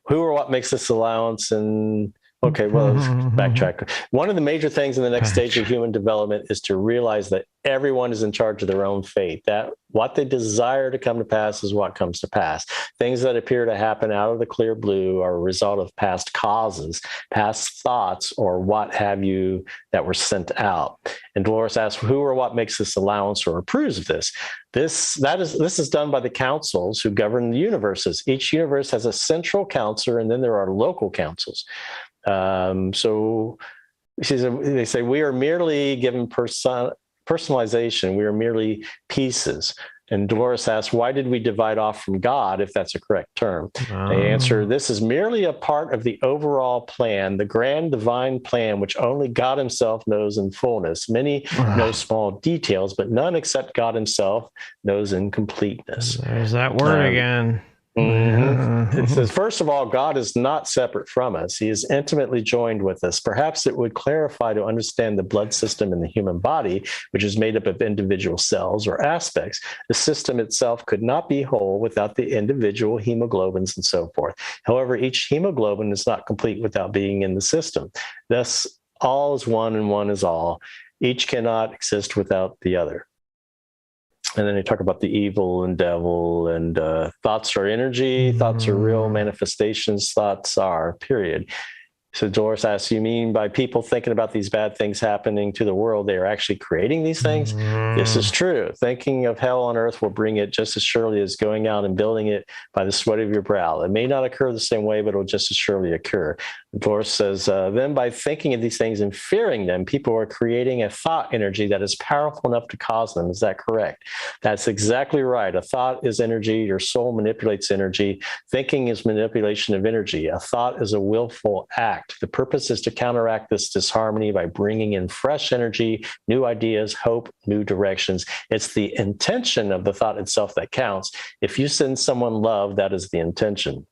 or what makes this allowance, and okay, well, let's backtrack. One of the major things in the next stage of human development is to realize that everyone is in charge of their own fate, that what they desire to come to pass is what comes to pass. Things that appear to happen out of the clear blue are a result of past causes, past thoughts, or what have you that were sent out. And Dolores asks, who or what makes this allowance or approves of this? This is done by the councils who govern the universes. Each universe has a central counselor, and then there are local councils. So they say we are merely given personalization. We are merely pieces. And Dolores asks, why did we divide off from God, if that's a correct term? They answer, this is merely a part of the overall plan, the grand divine plan, which only God himself knows in fullness. Many know small details, but none except God himself knows in completeness. There's that word again. It says, first of all, God is not separate from us. He is intimately joined with us. Perhaps it would clarify to understand the blood system in the human body, which is made up of individual cells or aspects. The system itself could not be whole without the individual hemoglobins and so forth. However, each hemoglobin is not complete without being in the system. Thus, all is one and one is all. Each cannot exist without the other. And then they talk about the evil and devil, and thoughts are energy, thoughts are real manifestations, thoughts are, period. So Dolores asks, you mean by people thinking about these bad things happening to the world, they are actually creating these things? This is true. Thinking of hell on earth will bring it just as surely as going out and building it by the sweat of your brow. It may not occur the same way, but it will just as surely occur. Dolores says, then by thinking of these things and fearing them, people are creating a thought energy that is powerful enough to cause them. Is that correct? That's exactly right. A thought is energy. Your soul manipulates energy. Thinking is manipulation of energy. A thought is a willful act. The purpose is to counteract this disharmony by bringing in fresh energy, new ideas, hope, new directions. It's the intention of the thought itself that counts. If you send someone love, that is the intention.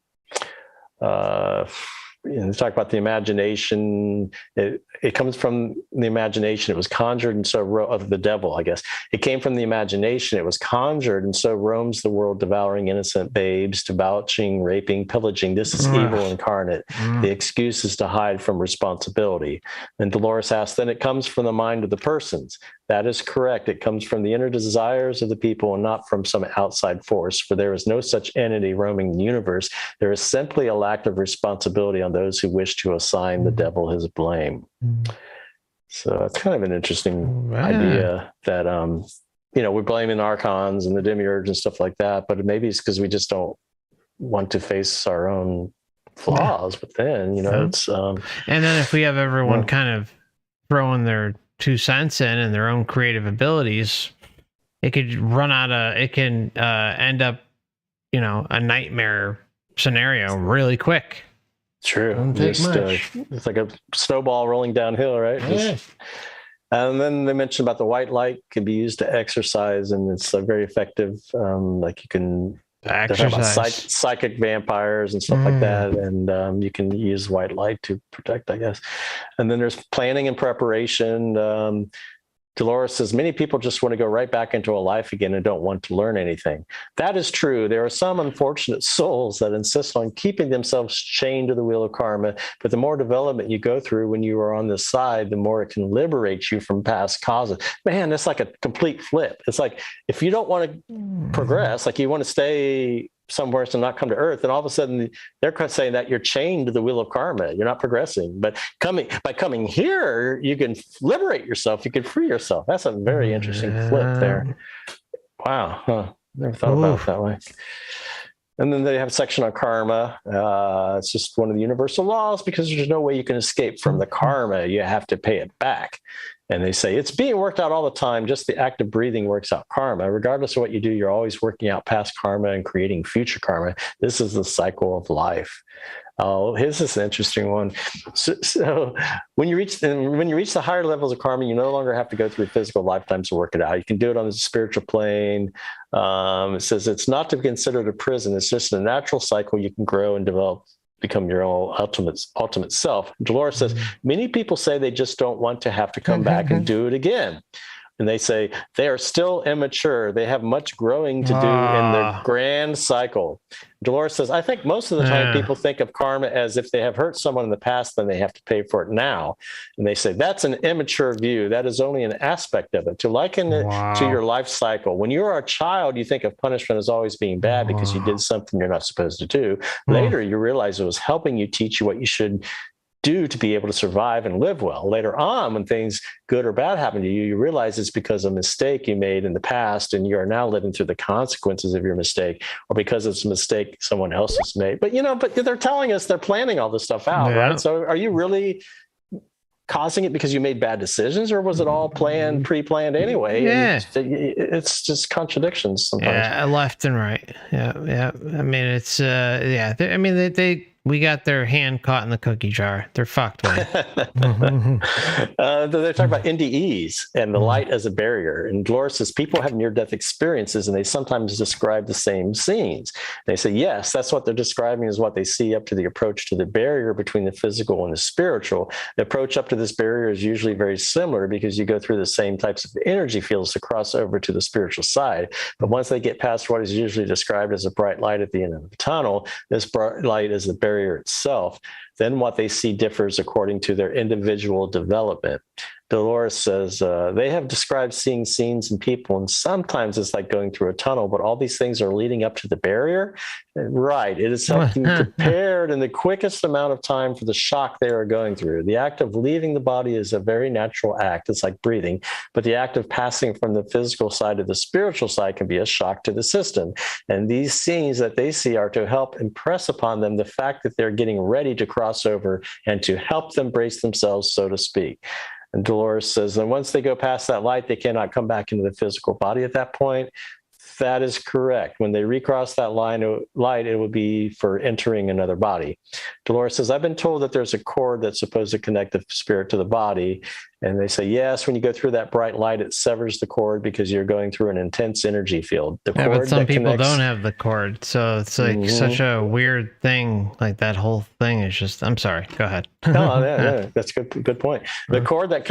Talk about the imagination. It comes from the imagination. It was conjured, and so of the devil, I guess. It came from the imagination. It was conjured, and so roams the world, devouring innocent babes, debauching, raping, pillaging. This is evil incarnate. The excuse is to hide from responsibility. And Dolores asks, then it comes from the mind of the persons. That is correct. It comes from the inner desires of the people and not from some outside force, for there is no such entity roaming the universe. There is simply a lack of responsibility on those who wish to assign the devil his blame. So it's kind of an interesting idea that, we're blaming archons and the demiurge and stuff like that, but maybe it's because we just don't want to face our own flaws within, it's... and then if we have everyone kind of throwing their 2 cents in and their own creative abilities, it could end up, a nightmare scenario really quick. True. It's like a snowball rolling downhill, right? Yeah. And then they mentioned about the white light can be used to exercise, and it's very effective. Like you can exercise psychic vampires and stuff like that, and you can use white light to protect, I guess. And then there's planning and preparation. Dolores says, many people just want to go right back into a life again and don't want to learn anything. That is true. There are some unfortunate souls that insist on keeping themselves chained to the wheel of karma, but the more development you go through when you are on this side, the more it can liberate you from past causes. Man, that's like a complete flip. It's like, if you don't want to progress, like you want to stay somewhere to not come to earth, and all of a sudden they're saying that you're chained to the wheel of karma, you're not progressing. But by coming here, you can liberate yourself, you can free yourself. That's a very interesting flip there. Wow, never thought about it that way. And then they have a section on karma. It's just one of the universal laws, because there's no way you can escape from the karma. You have to pay it back. And they say it's being worked out all the time. Just the act of breathing works out karma. Regardless of what you do, you're always working out past karma and creating future karma. This is the cycle of life. Oh, here's this interesting one. So when you reach the higher levels of karma, you no longer have to go through physical lifetimes to work it out. You can do it on the spiritual plane. It says it's not to be considered a prison. It's just a natural cycle. You can grow and develop, become your own ultimate self. Dolores says, many people say they just don't want to have to come back and do it again. And they say they are still immature. They have much growing to do in their grand cycle. Dolores says, I think most of the time people think of karma as if they have hurt someone in the past, then they have to pay for it now. And they say that's an immature view. That is only an aspect of it. To liken it to your life cycle. When you are a child, you think of punishment as always being bad because you did something you're not supposed to do. Later, you realize it was helping you, teach you what you should do to be able to survive and live well. Later on, when things good or bad happen to you, you realize it's because of a mistake you made in the past, and you are now living through the consequences of your mistake, or because it's a mistake someone else has made. But but they're telling us they're planning all this stuff out, right? So are you really causing it because you made bad decisions, or was it all pre-planned anyway? Yeah. It's just contradictions sometimes. Yeah, left and right. Yeah. I mean, it's we got their hand caught in the cookie jar. They're fucked with it. They talk about NDEs and the light as a barrier. And Dolores says people have near-death experiences, and they sometimes describe the same scenes. They say, yes, that's what they're describing, is what they see up to the approach to the barrier between the physical and the spiritual. The approach up to this barrier is usually very similar, because you go through the same types of energy fields to cross over to the spiritual side. But once they get past what is usually described as a bright light at the end of the tunnel, this bright light is the barrier itself. Then what they see differs according to their individual development. Dolores says they have described seeing scenes and people, and sometimes it's like going through a tunnel, but all these things are leading up to the barrier. Right. It is something prepared in the quickest amount of time for the shock they are going through. The act of leaving the body is a very natural act. It's like breathing. But the act of passing from the physical side to the spiritual side can be a shock to the system. And these scenes that they see are to help impress upon them the fact that they're getting ready to cross over, and to help them brace themselves, so to speak. And Dolores says that once they go past that light, they cannot come back into the physical body at that point. That is correct. When they recross that light, it would be for entering another body. Dolores says, I've been told that there's a cord that's supposed to connect the spirit to the body. And they say, yes, when you go through that bright light, it severs the cord because you're going through an intense energy field. The cord but some people don't have the cord. So it's like such a weird thing. Like that whole thing is just, I'm sorry, go ahead. No, that's a good point. The cord that connects